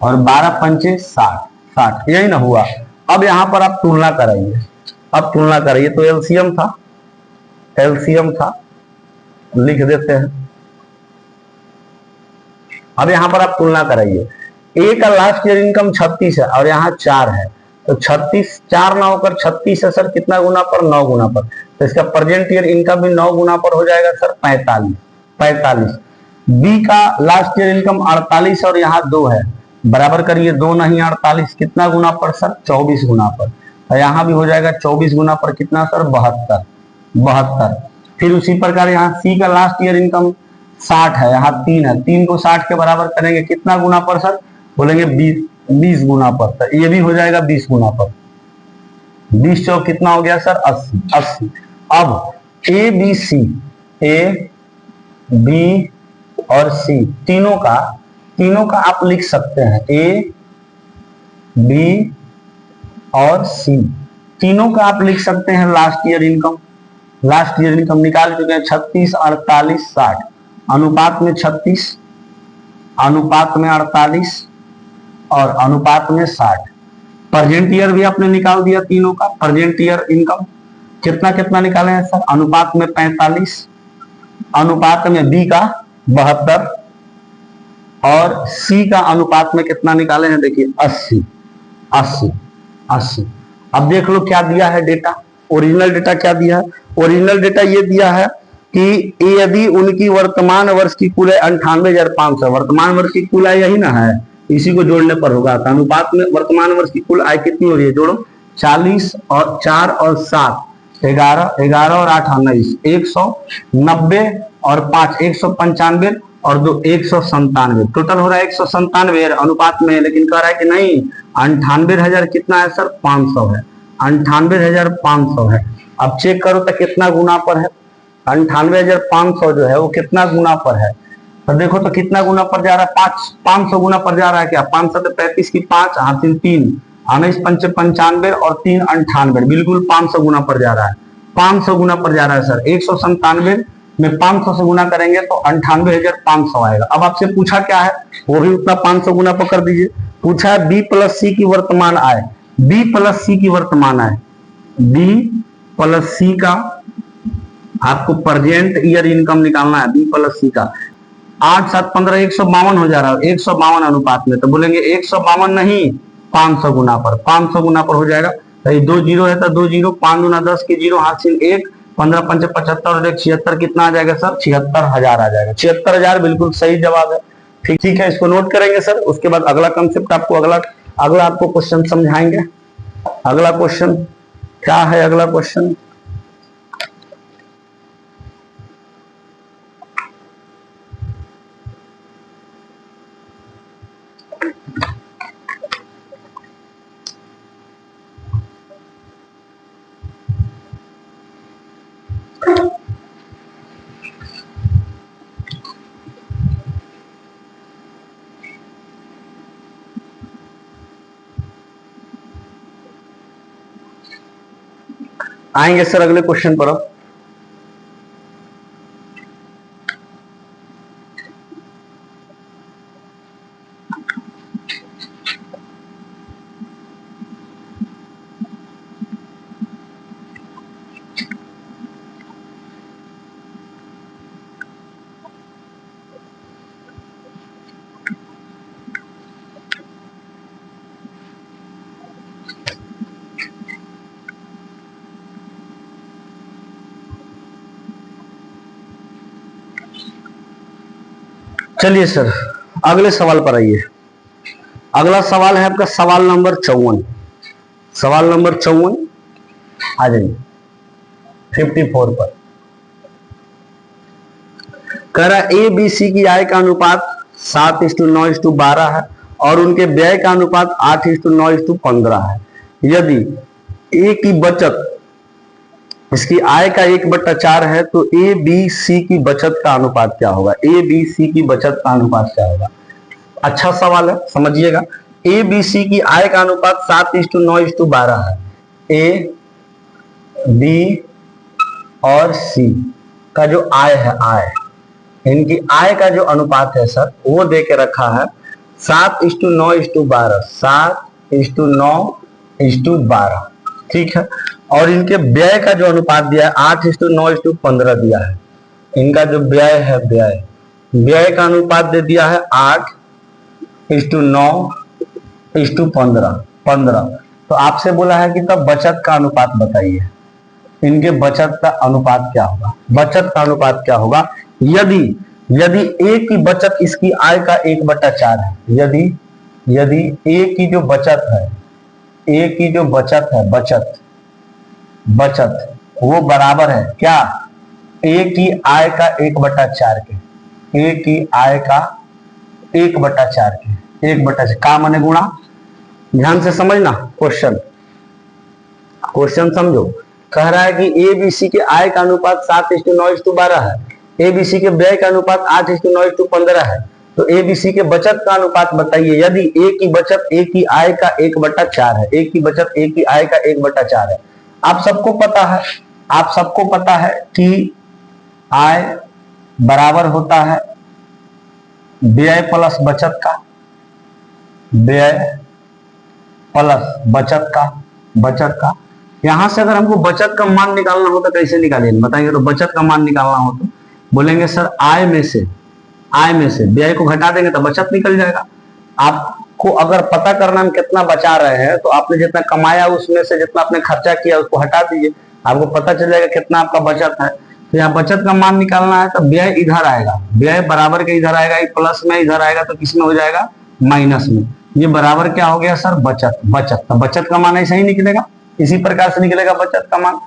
और 12×5 60। यही ना हुआ। अब यहां पर आप तुलना कराइए। तो एलसीएम था, लिख देते हैं। अब यहां पर आप तुलना कराइए। ए का लास्ट ईयर इनकम 36 है और यहाँ 4 है, तो 36 4 ना होकर 36 है सर, कितना गुना पर, 9 गुना पर। तो इसका प्रेजेंट ईयर इनकम भी 9 गुना पर हो जाएगा सर, 45। बी का लास्ट ईयर इनकम 48 और यहाँ 2 है, बराबर करिए, 2 नहीं 48, कितना गुना पर सर, 24 गुना पर। तो यहाँ भी हो जाएगा 24 गुना पर, कितना सर, 72। फिर उसी प्रकार यहाँ सी का लास्ट ईयर इनकम 60 है, यहाँ 3 है, 3 को 60 के बराबर करेंगे, कितना गुना पर सर, बोलेंगे 20 गुना पर। तो ये भी हो जाएगा 20 गुना पर। 20 चौक कितना हो गया सर, 80। अब ए, बी और सी तीनों का आप लिख सकते हैं। ए, बी और सी तीनों का आप लिख सकते हैं लास्ट ईयर इनकम निकाल चुके हैं। 36, 48, 60, अनुपात में 36, अनुपात में 48 और अनुपात में 60। प्रेजेंट ईयर भी आपने निकाल दिया तीनों का। प्रेजेंट ईयर इनकम कितना निकाले हैं सर, अनुपात में 45, अनुपात में बी का 72 और सी का अनुपात में कितना निकाले हैं, देखिए 80। अब देख लो क्या दिया है डेटा, ओरिजिनल डेटा क्या दिया है। ओरिजिनल डेटा ये दिया है कि यदि उनकी वर्तमान वर्ष की कुल आय 98,500, वर्तमान वर्ष की कुल आय यही ना है, इसी को जोड़ने पर होगा। तो अनुपात में वर्तमान वर्ष की कुल आय कितनी हो रही है, जोड़ो, 40 और 4 और 7, 11 और 8 19, 190 और 5 195 और 2 197, टोटल हो रहा है 197 अनुपात में। लेकिन कह रहा है कि नहीं, 98,000 कितना है सर, 500 है। 98,500 है। अब चेक करो तो कितना गुना पर है, 98,500 जो है वो कितना गुना पर है, तो देखो तो कितना गुना पर जा रहा है, 500 गुना पर जा रहा है। क्या 5 7 35 की 5 हाथ 3 19 5 95 और 3 98, बिल्कुल 500 गुना पर जा रहा है, 500 गुना पर जा रहा है सर। 197 में 500 से गुना करेंगे तो 98,500 आएगा। अब आपसे पूछा क्या है, वो भी उतना 500 गुना पर कर दीजिए। पूछा है बी प्लस सी की वर्तमान आय, बी प्लस सी की वर्तमान आय, बी प्लस सी का आपको प्रेजेंट ईयर इनकम निकालना है, बी प्लस सी का। 8 7 15 152 हो जा रहा है, 152 अनुपात में, तो बोलेंगे 152 नहीं 500 गुना पर, 500 गुना पर हो जाएगा। तो ये 2 जीरो है तो 2 जीरो, 5 दूना 10 के जीरो, हाथ से 1, 15 5 75 और 1 76, कितना आ जाएगा सर, 76,000 आ जाएगा। 76,000 बिल्कुल सही जवाब है। ठीक है, इसको नोट करेंगे सर। उसके बाद अगला कंसेप्ट आपको अगला आपको क्वेश्चन समझाएंगे। अगला क्वेश्चन क्या है, अगला क्वेश्चन आएंगे सर अगले क्वेश्चन पर। चलिए सर अगले सवाल पर आइए। अगला सवाल है आपका सवाल नंबर 54। सवाल नंबर 54 आ जाइए 54 पर। कह रहा ए बी सी की आय का अनुपात 7:9:12 है और उनके व्यय का अनुपात 8:9:15 है। यदि ए की बचत इसकी आय का 1/4 है तो ए बी सी की बचत का अनुपात क्या होगा, ए बी सी की बचत का अनुपात क्या होगा। अच्छा सवाल है, समझिएगा। ए बी सी की आय का अनुपात 7:9:12 है। ए बी और सी का जो आय है, आय इनकी आय का जो अनुपात है सर वो दे के रखा है 7:9:12, 7:9:12, ठीक है। और इनके व्यय का जो अनुपात दिया है 8:9:15 दिया है। इनका जो व्यय है, व्यय का अनुपात दे दिया है 8:9:15। तो आपसे बोला है कि तब बचत का अनुपात बताइए। इनके बचत का अनुपात क्या होगा, बचत का अनुपात क्या होगा। यदि ए की बचत इसकी आय का 1/4 है, यदि ए की जो बचत है, ए की जो बचत है, बचत वो बराबर है क्या, ए की आय का 1/4 के, ए की आय का 1/4 के, 1/4 का माने गुणा। ध्यान से समझना क्वेश्चन समझो। कह रहा है कि ए बी सी के आय का अनुपात 7:9:12 है, ए बी सी के व्यय का अनुपात 8:9:15 है। तो ए बी सी के बचत का अनुपात बताइए। यदि ए की बचत ए की आय का 1/4 है, ए की बचत ए की आय का 1/4 है। आप सबको पता है कि आय बराबर होता है व्यय प्लस बचत का, व्यय प्लस बचत का। यहां से अगर हमको बचत का मान निकालना हो तो कैसे निकालेंगे बताएंगे। तो बचत का मान निकालना हो तो बोलेंगे सर आय में से व्यय को घटा देंगे तो बचत निकल जाएगा। आपको अगर पता करना हम कितना बचा रहे हैं तो आपने जितना कमाया उसमें से जितना आपने खर्चा किया उसको हटा दीजिए, आपको पता चल जाएगा कितना आपका बचत है। तो यहाँ बचत का मान निकालना है तो व्यय इधर आएगा, व्यय बराबर के इधर आएगा, प्लस में इधर आएगा तो किसमें हो जाएगा, माइनस में। ये बराबर क्या हो गया सर, बचत। तो बचत का मान ऐसा ही निकलेगा, इसी प्रकार से निकलेगा बचत का मान।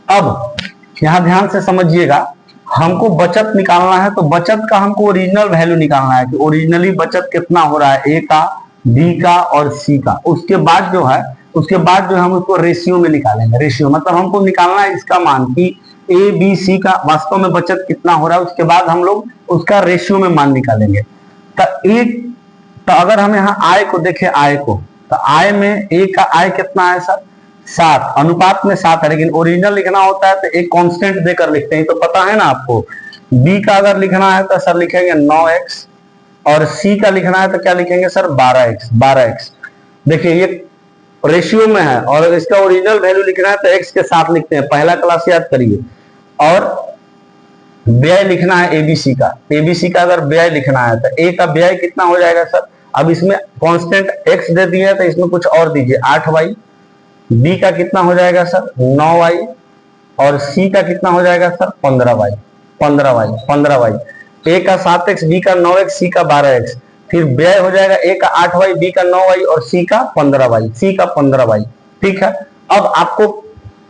अब यहाँ ध्यान से समझिएगा, हमको बचत निकालना है तो बचत का हमको ओरिजिनल वैल्यू निकालना है कि ओरिजिनली बचत कितना हो रहा है, ए का, बी का और सी का। उसके बाद जो है उसके बाद जो हम उसको रेशियो में निकालेंगे। रेशियो मतलब हमको निकालना है इसका मान कि ए बी सी का वास्तव में बचत कितना हो रहा है, उसके बाद हम लोग उसका रेशियो में मान निकालेंगे। तो अगर हम यहाँ आय को देखें, आय को, तो आय में ए का आय कितना है सर 7, अनुपात में 7 है, लेकिन ओरिजिनल लिखना होता है तो एक कांस्टेंट देकर लिखते हैं, तो पता है ना आपको। बी का अगर लिखना है तो सर लिखेंगे 9x, और सी का लिखना है तो क्या लिखेंगे सर 12x। देखिए ये रेशियो में है और इसका ओरिजिनल वैल्यू लिखना है तो x के साथ लिखते हैं, पहला क्लास याद करिए। और व्यय लिखना है एबीसी का अगर व्यय लिखना है तो ए का व्यय कितना हो जाएगा सर, अब इसमें कांस्टेंट x दे दिया है तो इसमें कुछ और दीजिए 8y। बी का कितना हो जाएगा सर 9y, और सी का कितना हो जाएगा सर 15y। ए का 7x, बी का 9x, सी का 12x, फिर व्यय हो जाएगा ए का 8y, बी का 9y और सी का 15y। ठीक है। अब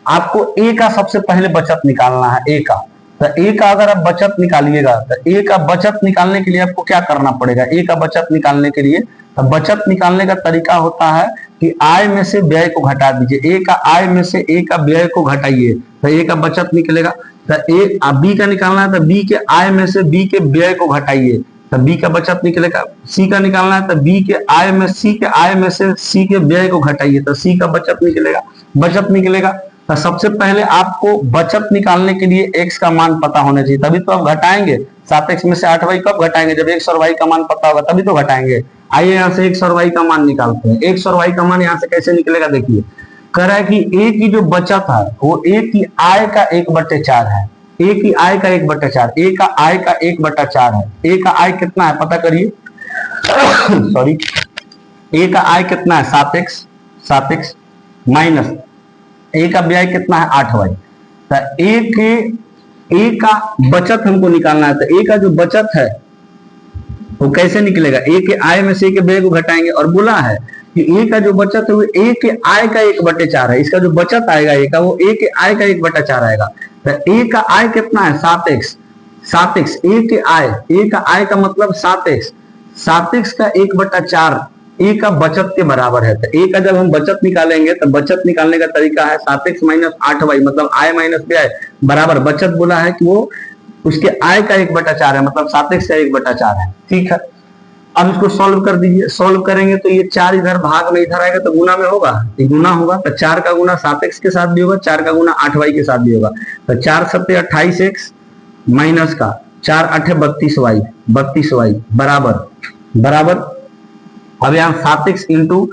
आपको ए का सबसे पहले बचत निकालना है, ए का। तो ए का अगर आप बचत निकालिएगा तो ए का बचत निकालने के लिए आपको क्या करना पड़ेगा, ए का बचत निकालने के लिए तो बचत निकालने का तरीका होता है कि आय में से व्यय को घटा दीजिए। ए का आय में से ए का व्यय को घटाइए तो ए का बचत निकलेगा। तो ए बी का निकालना है तो बी के आय में से बी के व्यय को घटाइए तो बी का बचत निकलेगा। सी का निकालना है तो बी के आय में सी के आय में से सी के व्यय को घटाइए तो सी का बचत निकलेगा। तो सबसे पहले आपको बचत निकालने के लिए x का मान पता होना चाहिए, तभी तो आप घटाएंगे। 7x में से 8y कब घटाएंगे, जब x और y का मान पता होगा तभी तो घटाएंगे। आइए यहाँ से x और y का मान निकालते हैं। x और y का मान यहाँ से कैसे निकलेगा, देखिए कह रहा है कि a की जो बचत है वो a की आय का 1/4 है। a की आय का 1/4, a का आय का 1/4 है। a का आय कितना है पता करिए सॉरी, a का आय कितना है 7x माइनस ए का व्यय कितना है 8y। तो ए का बचत हमको निकालना है, तो ए का जो बचत है वो कैसे निकलेगा, ए के आय में से ए के व्यय को घटाएंगे। और बोला है कि ए का जो बचत है वो ए के आय का 1/4 है। इसका जो बचत आएगा ए का वो ए के आय का 1/4 आएगा। तो ए का आय कितना है 7x, ए का आय का मतलब 7x का 1/4 ए का बचत के बराबर है। तो ए का जब हम बचत निकालेंगे तो बचत निकालने का तरीका है 7x माइनस 8y, मतलब आय माइनस व्यय बराबर बचत। बोला है कि वो उसके आय का 1/4 है, मतलब 7x का 1/4 है। ठीक है। अब इसको सॉल्व कर दीजिए। सॉल्व करेंगे तो ये 4 इधर भाग में इधर आएगा तो गुना में होगा, ये गुना होगा। तो 4 का गुना 7x के साथ भी होगा, 4 का गुना 8y के साथ भी होगा। तो 4 7 28x माइनस का 4 8 32y बराबर। अब यहाँ 7x इंटू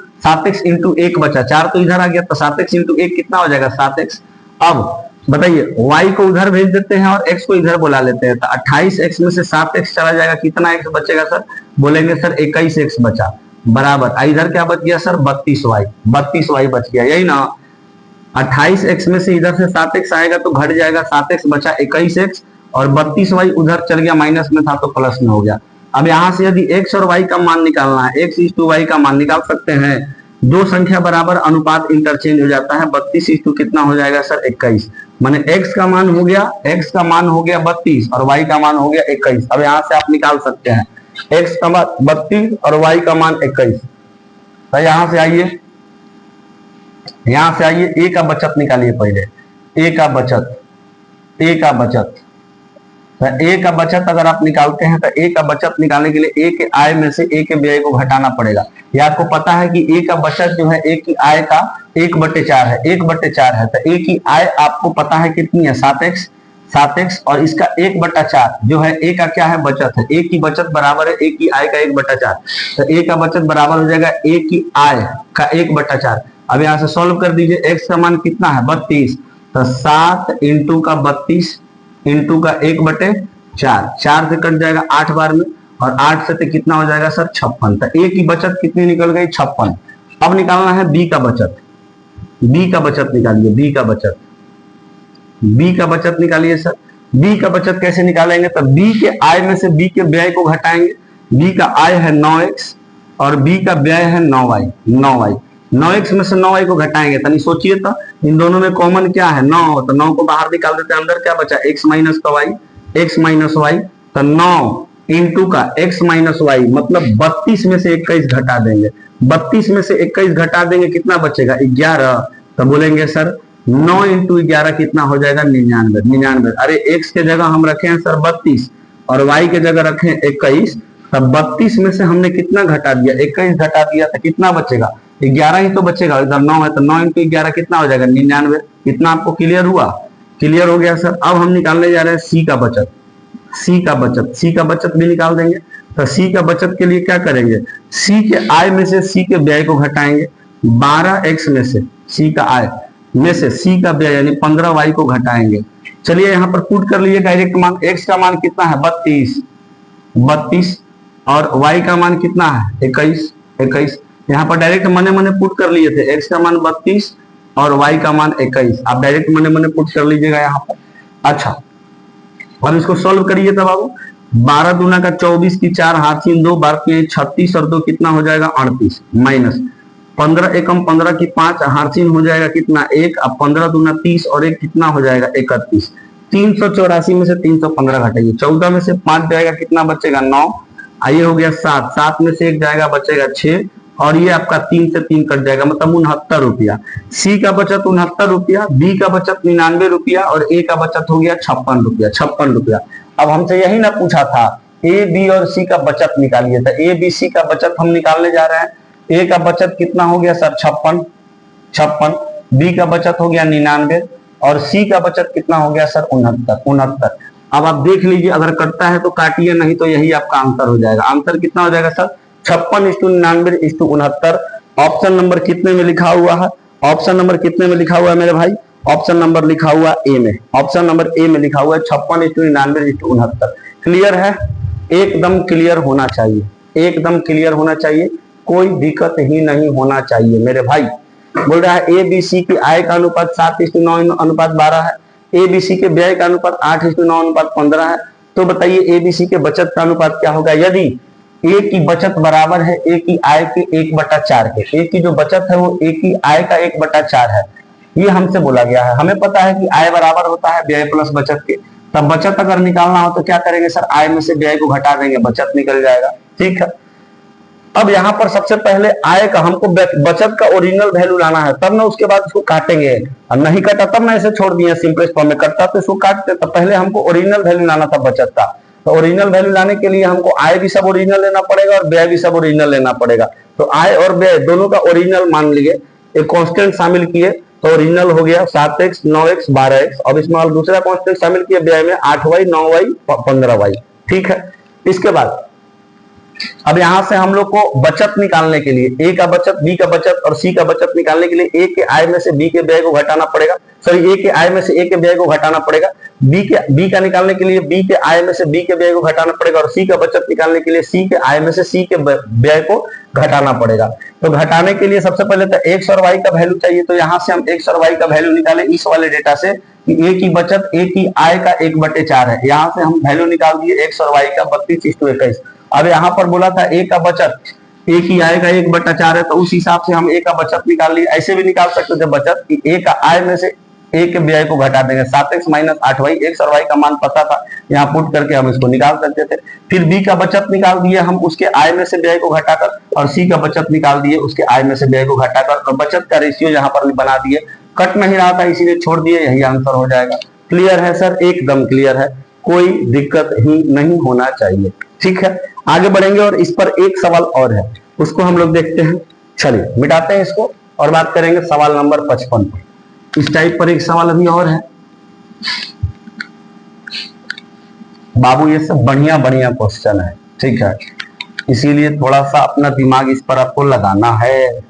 1 बचा, 4 तो इधर आ गया, तो 7x इंटू 1 कितना हो जाएगा 7x। अब बताइए y को उधर भेज देते हैं और x को इधर बुला लेते हैं, तो 28x में से 7x चला जाएगा, कितना x बचेगा सर, बोलेंगे सर 21x बचा बराबर। इधर क्या बच गया सर 32y बच गया, यही ना। 28x में से इधर से 7x आएगा तो घट जाएगा, 7x बचा 21x, और 32y उधर चल गया, माइनस में था तो प्लस में हो गया। अब यहां से यदि x और y का मान निकालना है, x इस टू y का मान निकाल सकते हैं। दो संख्या बराबर अनुपात इंटरचेंज हो जाता है, 32 इस टू कितना हो जाएगा सर 21, माने x का मान हो गया 32 और y का मान हो गया 21। अब यहां से आप निकाल सकते हैं x का मान 32 और y का मान 21। तो यहां से आइए a का बचत निकालिए पहले, a का बचत तो ए का बचत अगर आप निकालते हैं तो ए का बचत निकालने के लिए ए के आय में से ए के व्यय को घटाना पड़ेगा। ये आपको पता है कि ए का बचत जो है ए की आय का 1/4 है, 1/4 है। तो ए की आय आपको पता है कितनी है 7x, और इसका 1/4 जो है ए का क्या है बचत है, ए की बचत बराबर है ए की आय का 1/4। तो ए का बचत बराबर हो जाएगा ए की आय का 1/4। अब यहाँ से सॉल्व कर दीजिए, एक्स का मान कितना है 32, तो 7 इंटू का 32 इंटू का 1/4, 4 से कट जाएगा 8 बार में, और 8 से तो कितना हो जाएगा सर 56। तो ए की बचत कितनी निकल गई 56। अब निकालना है बी का बचत निकालिए, बी का बचत निकालिए सर। बी का बचत कैसे निकालेंगे, तो बी के आय में से बी के व्यय को घटाएंगे। बी का आय है 9x और बी का व्यय है 9y। 9x में से 9y को घटाएंगे, तनी सोचिए तो इन दोनों में कॉमन क्या है 9, तो 9 को बाहर निकाल देते हैं, अंदर क्या बचा x माइनस y, तो 9 इंटू का x माइनस वाई, मतलब 32 में से 21 घटा देंगे। 32 में से 21 घटा देंगे, कितना बचेगा 11। तो बोलेंगे सर 9 इंटू 11 कितना हो जाएगा 99। 99, अरे x के जगह हम रखे हैं सर 32 और y के जगह रखे हैं 21। तब 32 में से हमने कितना घटा दिया, 21 घटा दिया, तो कितना बचेगा 11 ही तो बचेगा। इधर 9 है तो 9 इंटू 11 कितना हो जाएगा 99। कितना आपको क्लियर हुआ? क्लियर हो गया सर। अब हम निकालने जा रहे हैं सी का बचत। सी का बचत, सी का बचत भी निकाल देंगे। तो सी का बचत के लिए क्या करेंगे, सी के आय में से सी के व्यय को घटाएंगे। 12x में से सी का आय में से सी का व्यय यानी 15y को घटाएंगे। चलिए यहाँ पर पुट कर लीजिए डायरेक्ट मान। x का मान कितना है 32 और y का मान कितना है 21। यहाँ पर डायरेक्ट मने मने पुट कर लिए थे, x का मान 32 और y का मान 21। आप डायरेक्ट मने मने पुट कर लीजिएगा यहाँ पर। अच्छा, अब इसको सॉल्व करिए तब बाबू। 12 दूना का 24 की 4 हाथ 2 बार 36 और 2 कितना हो जाएगा 38, माइनस 15 एकम 15 की 5 हार्सिन हो जाएगा कितना 1। अब 15 दूना 30 और 1 कितना हो जाएगा 31। 384 में से 315 घटाइए, 14 में से 5 जाएगा कितना बचेगा 9। आइए हो गया 7, 7 में से 1 जाएगा बचेगा 6 और ये आपका 3 से 3 कट जाएगा, मतलब 69 रुपया। सी का बचत 69 रुपया, बी का बचत 99 रुपया और ए का बचत हो गया 56 रुपया। 56 रुपया। अब हमसे यही ना पूछा था ए बी और सी का बचत निकालिए, तो ए बी सी का बचत हम निकालने जा रहे हैं। ए का बचत कितना हो गया सर 56, बी का बचत हो गया 99 और सी का बचत कितना हो गया सर 69। अब आप देख लीजिए, अगर कटता है तो काटिए, नहीं तो यही आपका आंसर हो जाएगा। आंसर कितना हो जाएगा सर 56:99:69। ऑप्शन नंबर कितने में लिखा हुआ है, ऑप्शन नंबर कितने में लिखा हुआ है मेरे भाई, ऑप्शन नंबर लिखा हुआ ए में, ऑप्शन नंबर ए में लिखा हुआ है 56:99:69। क्लियर है? एकदम क्लियर होना चाहिए, एकदम क्लियर होना चाहिए, कोई दिक्कत ही नहीं होना चाहिए मेरे भाई। बोल रहा है ए बी सी की आय का अनुपात 7:9:12 है, ए बी सी के व्यय का अनुपात 8:9:15 है। तो बताइए ए बी सी के बचत का अनुपात क्या होगा यदि ए की बचत बराबर है ए की आय के 1/4 के। ए की जो बचत है वो ए की आय का 1/4 है, ये हमसे बोला गया है। हमें पता है कि आय बराबर होता है व्यय प्लस बचत के। तब बचत अगर निकालना हो तो क्या करेंगे सर, आय में से व्यय को घटा देंगे, बचत निकल जाएगा। ठीक है, अब यहाँ पर सबसे पहले आय का हमको बचत का ओरिजिनल वैल्यू लाना है, तब ना उसके बाद उसको काटेंगे। और नहीं कटा तब ना ऐसे छोड़ दिए सिंपलेस्ट फॉर्म में, कटता तो इसको काटते। तो पहले हमको ओरिजिनल वैल्यू लाना था बचत का। तो ओरिजिनल वैल्यू लाने के लिए हमको आय भी सब ओरिजिनल लेना पड़ेगा और व्यय भी सब ओरिजिनल लेना पड़ेगा। तो आय और व्यय दोनों का ओरिजिनल मान लिए, एक कांस्टेंट शामिल किए, तो ओरिजिनल हो गया 7x 9x 12x। अब इसमें और दूसरा कांस्टेंट शामिल किए व्यय में 8y 9y 15y। ठीक है, इसके बाद अब यहां से हम लोग को बचत निकालने के लिए ए का बचत, बी का बचत और सी का बचत निकालने के लिए ए के आय में से बी के व्यय को घटाना पड़ेगा। सॉरी, ए के आय में से ए के व्यय को घटाना पड़ेगा। बी का निकालने के लिए बी के आय में से बी के व्यय को घटाना पड़ेगा और सी का बचत निकालने के लिए सी के आय में से सी के व्यय को घटाना पड़ेगा। तो घटाने के लिए सबसे पहले तो एक्स और वाई का वैल्यू चाहिए। तो यहाँ से हम एक्स और वाई का वैल्यू निकाले इस वाले डेटा से कि ए की बचत ए की आय का 1/4 है। यहाँ से हम वैल्यू निकाल दिए एक्स और वाई का 32:21। अब यहाँ पर बोला था ए का बचत ए की आय का 1/4 है, तो उस हिसाब से हम ए का बचत निकाल लिए। ऐसे भी निकाल सकते थे बचत कि ए का आय में से ए के व्यय को घटा देंगे, 7x - 8y। एक्स और वाई का मान पता था, यहाँ पुट करके हम इसको निकाल सकते थे। फिर बी का बचत निकाल दिए हम उसके आय में से व्यय को घटाकर, और सी का बचत निकाल दिए उसके आय में से व्यय को घटाकर, और बचत का रेशियो यहाँ पर बना दिए। कट नहीं रहा था इसीलिए छोड़ दिए, यही आंसर हो जाएगा। क्लियर है सर? एकदम क्लियर है, कोई दिक्कत ही नहीं होना चाहिए। ठीक है, आगे बढ़ेंगे और इस पर एक सवाल और है, उसको हम लोग देखते हैं। चलिए मिटाते हैं इसको और बात करेंगे सवाल नंबर 55 पर। इस टाइप पर एक सवाल अभी और है बाबू, ये सब बढ़िया बढ़िया क्वेश्चन है। ठीक है, इसीलिए थोड़ा सा अपना दिमाग इस पर आपको लगाना है।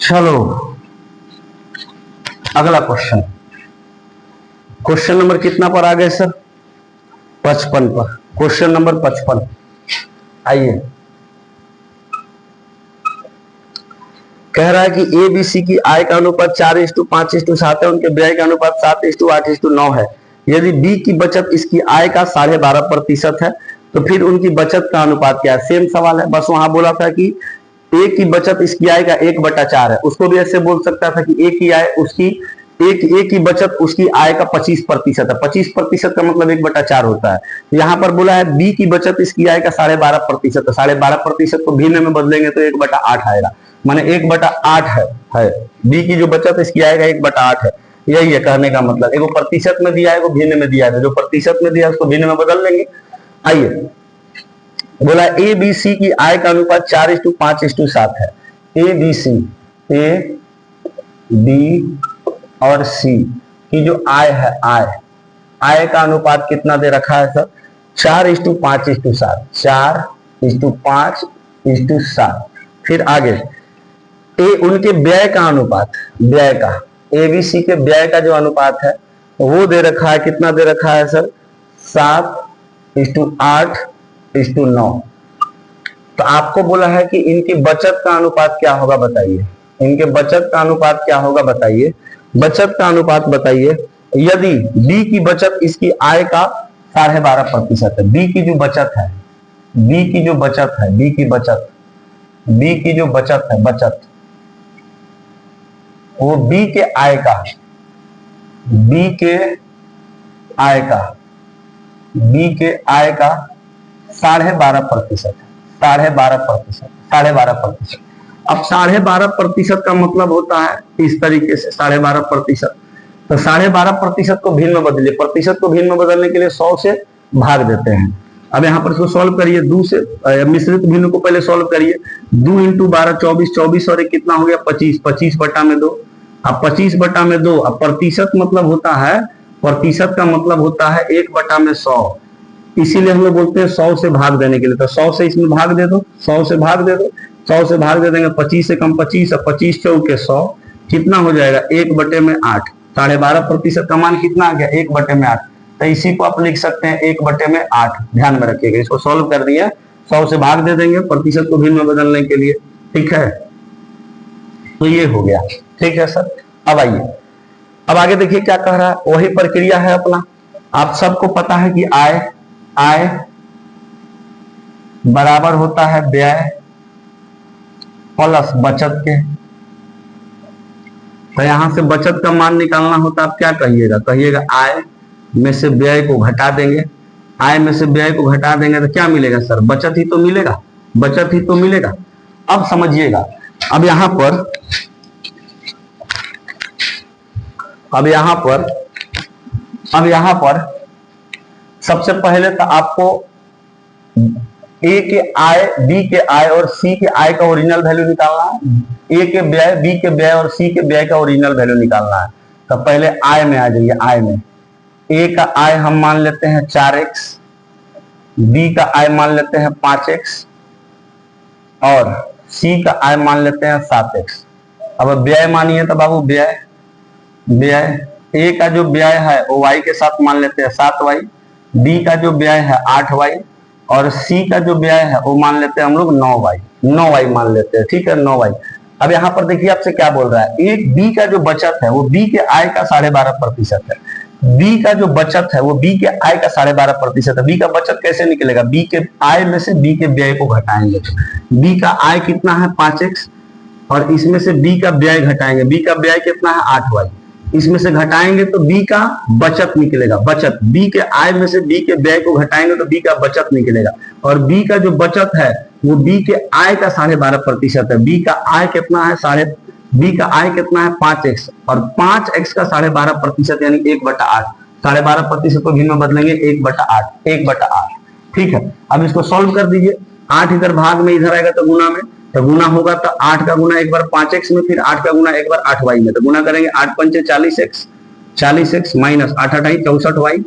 चलो अगला क्वेश्चन, क्वेश्चन नंबर कितना पर आ गए सर? 55 पर। क्वेश्चन नंबर 55, आइए। कह रहा है कि ए बी सी की आय का अनुपात 4:5:7 है, उनके व्यय का अनुपात 7:8:9 है। यदि बी की बचत इसकी आय का 12.5% है तो फिर उनकी बचत का अनुपात क्या है? सेम सवाल है, बस वहां बोला था कि ए की बचत इसकी आय का 1/4 है, उसको भी ऐसे बोल सकता था कि ए की आय उसकी ए की बचत उसकी आय का 25% है। 25% का मतलब 1/4 होता है। यहाँ पर बोला है बी की बचत इसकी आय का 12.5% है। 12.5% को भिन्न में बदलेंगे तो 1/8 आएगा, माने 1/8 है। बी की जो बचत इसकी आय का 1/8 है, यही है कहने का मतलब। एगो प्रतिशत में दिया है, एगो भिन्न में दिया है, जो प्रतिशत में दिया है उसको भिन्न में बदल देंगे। आइए, बोला ए बी सी की आय का अनुपात 4:5:7 है। A B C, A B और सी की जो आय है, आय का अनुपात कितना दे रखा है सर? 4:5:7, 4:5:7। फिर आगे ए उनके व्यय का अनुपात, व्यय का, एबीसी के व्यय का जो अनुपात है वो दे रखा है, कितना दे रखा है सर? 7:8:9। तो आपको बोला है कि इनकी बचत का अनुपात क्या होगा बताइए, इनके बचत का अनुपात क्या होगा बताइए, बचत का अनुपात बताइए। यदि बी की बचत इसकी आय का 12.5% है, बी की जो बचत है, बी की जो बचत है, बी की बचत, बी की जो बचत है, बचत वो बी के आय का, बी के आय का, बी के आय का 12.5% है, 12.5%, 12.5%। अब 12.5% का मतलब होता है इस तरीके से 12.5%, तो 12.5% को भिन्न में बदलिए। प्रतिशत को भिन्न में बदलने के लिए 100 से भाग देते हैं। अब यहाँ पर इसको सॉल्व करिए, 2 से मिश्रित भिन्न को पहले सॉल्व करिए। 2 × 12 24, 24 और 1 कितना हो गया? 25, 25/2। अब 25/2, अब प्रतिशत मतलब होता है, प्रतिशत का मतलब होता है 1/100, इसीलिए हम लोग बोलते हैं 100 से भाग देने के लिए। तो 100 से इसमें भाग दे दो, 100 से भाग दे दो, 100 से भाग दे देंगे, 25 से कम 25, और 25 चौके 100, कितना हो जाएगा? 1/8। 12.5% का मान कितना आ गया? 1/8। तो इसी को आप लिख सकते हैं 1/8। ध्यान में रखिएगा, इसको सॉल्व कर दिया, 100 से भाग दे देंगे प्रतिशत को भिन्न में बदलने के लिए। ठीक है, तो ये हो गया। ठीक है सर, अब आइए, अब आगे देखिए क्या कह रहा है, वही प्रक्रिया है अपना। आप सबको पता है कि आय बराबर होता है व्यय प्लस बचत के। तो यहां से बचत का मान निकालना होता है, आप क्या कहिएगा? कहिएगा आय में से व्यय को घटा देंगे, आय में से व्यय को घटा देंगे तो क्या मिलेगा सर? बचत ही तो मिलेगा, बचत ही तो मिलेगा। अब समझिएगा, अब यहां पर, अब यहां पर सबसे पहले तो आपको ए के आय, बी के आय और सी के आय का ओरिजिनल वैल्यू निकालना है। ए के व्यय, बी के व्यय और सी के व्यय का ओरिजिनल वैल्यू निकालना है। तो पहले आय में आ जाइए, आय में ए का आय हम मान लेते हैं 4x, बी का आय मान लेते हैं 5x और सी का आय मान लेते हैं 7x। अब व्यय मानिए तो बाबू व्यय, ए का जो व्यय है वो y के साथ मान लेते हैं 7y, बी का जो व्यय है 8y और सी का जो व्यय है वो मान लेते हैं हम लोग 9y मान लेते हैं। ठीक है, 9y। अब यहाँ पर देखिए आपसे क्या बोल रहा है, एक बी का जो बचत है वो बी के आय का 12.5% है। बी का जो बचत है वो बी के आय का 12.5% है। बी का बचत कैसे निकलेगा? बी के आय में से बी के व्यय को घटाएंगे। बी का आय कितना है? 5x, और इसमें से बी का व्यय घटाएंगे। बी का व्यय कितना है? 8y, इसमें से घटाएंगे तो बी का बचत निकलेगा। बचत, बी के आय में से बी के व्यय को घटाएंगे तो बी का बचत निकलेगा, और बी का जो बचत है वो बी के आय का 12.5% है। बी का आय कितना है? बी का आय कितना है? 5x, और 5x का 12.5% यानी 1/8। 12.5% को भिन्न में बदलेंगे 1/8, 1/8। ठीक है, अब इसको सॉल्व कर दीजिए। 8 इधर भाग में, इधर आएगा तो गुना में, तो गुना होगा तो 8 का गुना एक बार 5x में, फिर 8 का गुना एक बार 8y में, तो गुना करेंगे 8 पंचे 40x, 40x माइनस 8 8 64y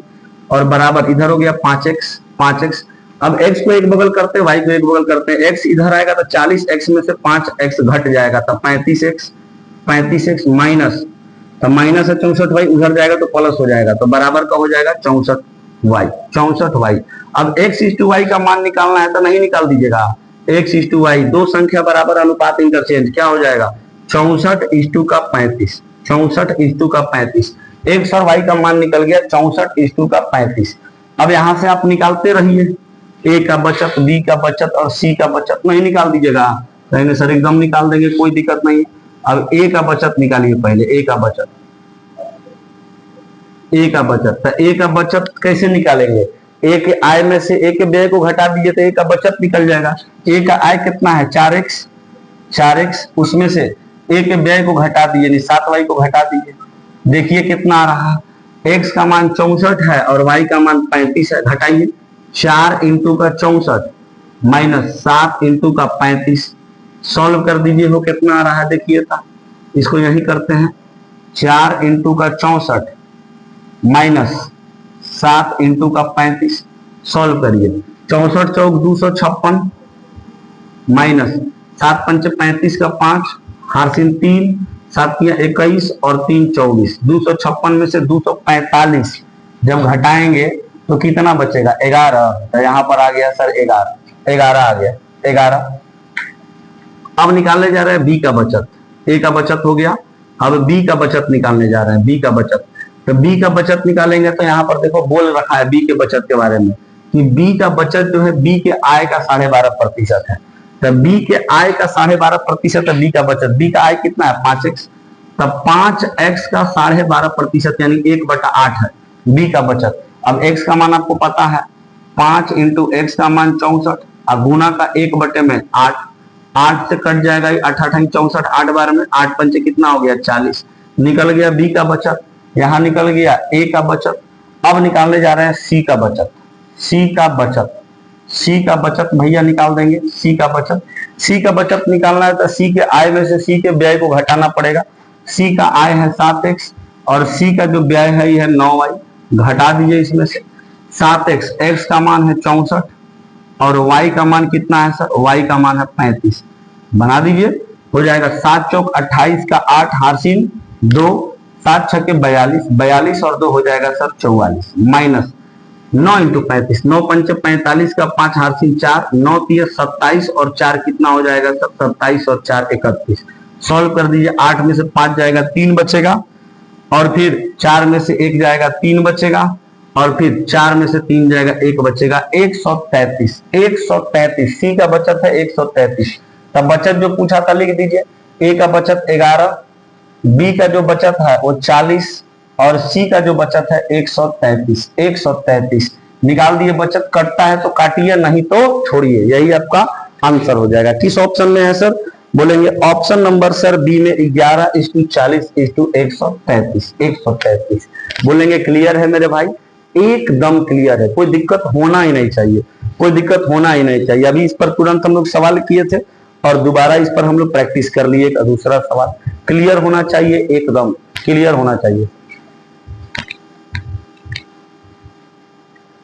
और बराबर इधर हो गया 5x, 5x। अब x को एक बगल करते हैं, y को एक बगल करते हैं। x इधर आएगा तो 40x में से 5x घट जाएगा तो 35x, 35x माइनस, तो माइनस है 64y, उधर जाएगा तो प्लस हो जाएगा, तो बराबर का हो जाएगा 64y, 64y। अब x/y का मान निकालना है तो नहीं निकाल दीजिएगा, x/y, दो संख्या बराबर अनुपात इंटरचेंज, क्या हो जाएगा? 64:35, 64:35। एक्स और वाई का मान निकल गया 64:2 का 35। अब यहां से आप निकालते रहिए, ए का बचत, बी का बचत और सी का बचत नहीं निकाल दीजिएगा, कहेंगे सर एकदम निकाल देंगे, कोई दिक्कत नहीं। अब ए का बचत निकालिए पहले, ए का बचत, ए का बचत। तो ए का बचत कैसे निकालेंगे, ए के आय में से ए के व्यय को घटा दीजिए तो ए का बचत निकल जाएगा। ए का आय कितना है 4x, उसमें से ए के व्यय को घटा दीजिए, 7y को घटा दीजिए, देखिए कितना आ रहा है। x का मान 64 है और y का मान 35 है, घटाइए 4 इंटू का 64 माइनस 7 इंटू का 35, सॉल्व कर दीजिए, हो कितना आ रहा है देखिए था, इसको यही करते हैं, 4 इंटू का 64 माइनस 7 इंटू का 35, सॉल्व करिए, 64 चौक 256 माइनस 7 पंच 35 का 5, हारसिन 3, 7 21 और 3 24, 256 में से 245 जब घटाएंगे तो कितना बचेगा 11, तो यहाँ पर आ गया सर 11 आ गया 11। अब निकालने जा रहे हैं बी का बचत, ए का बचत हो गया, अब बी का बचत निकालने जा रहे हैं, बी का बचत। तो बी का बचत निकालेंगे तो यहाँ पर देखो बोल रखा है बी के बचत के बारे में कि बी का बचत जो है बी के आय का 12.5% है। तो बी के आय का 12.5% है बी का बचत, बी का आय कितना है 5x, तब 5x का 12.5% यानी 1/8 है बी का बचत। अब x का मान आपको पता है 5 इंटू x का मान 64, अब गुना का 1/8, 8 से कट जाएगा 8 8 64, 8 बार में 8 पंचे कितना हो गया 40, निकल गया बी का बचत, यहां निकल गया ए का बचत। अब निकालने जा रहे हैं सी का बचत, सी का बचत, सी का बचत भैया निकाल देंगे, सी का बचत। सी का बचत निकालना है तो सी के आय में से सी के व्यय को घटाना पड़ेगा। सी का आय है 7x और सी का जो व्यय है ये है 9y, घटा दीजिए इसमें से 7x, x का मान है 64 और y का मान कितना है सर, y का मान है 35, बना दीजिए, हो जाएगा 7 चौक 28 का 8, हारसिन 2, 7 छक्के 42, 42 और 2 हो जाएगा सर 44, माइनस 9 इंटू 35, 9 पंचे 45 का 5, हारसिन 4, 9 3 27 और 4 कितना हो जाएगा सर 27 और 4 31, सॉल्व कर दीजिए, 8 में से 5 जाएगा 3 बचेगा और फिर 4 में से 1 जाएगा 3 बचेगा और फिर 4 में से 3 जाएगा 1 बचेगा, 133, 133 सी का बचत है 133। तब बचत जो पूछा था लिख दीजिए, ए का बचत 11, बी का जो बचत है वो 40 और सी का जो बचत है 133, 133 निकाल दिए, बचत कटता है तो काटिए नहीं तो छोड़िए, यही आपका आंसर हो जाएगा। किस ऑप्शन में है सर, बोलेंगे ऑप्शन नंबर सर बी में 11:40:133, 133 बोलेंगे। क्लियर है मेरे भाई, एकदम क्लियर है, कोई दिक्कत होना ही नहीं चाहिए, कोई दिक्कत होना ही नहीं चाहिए। अभी इस पर तुरंत हम लोग सवाल किए थे और दोबारा इस पर हम लोग प्रैक्टिस कर लिए एक दूसरा सवाल, क्लियर होना चाहिए, एकदम क्लियर होना चाहिए।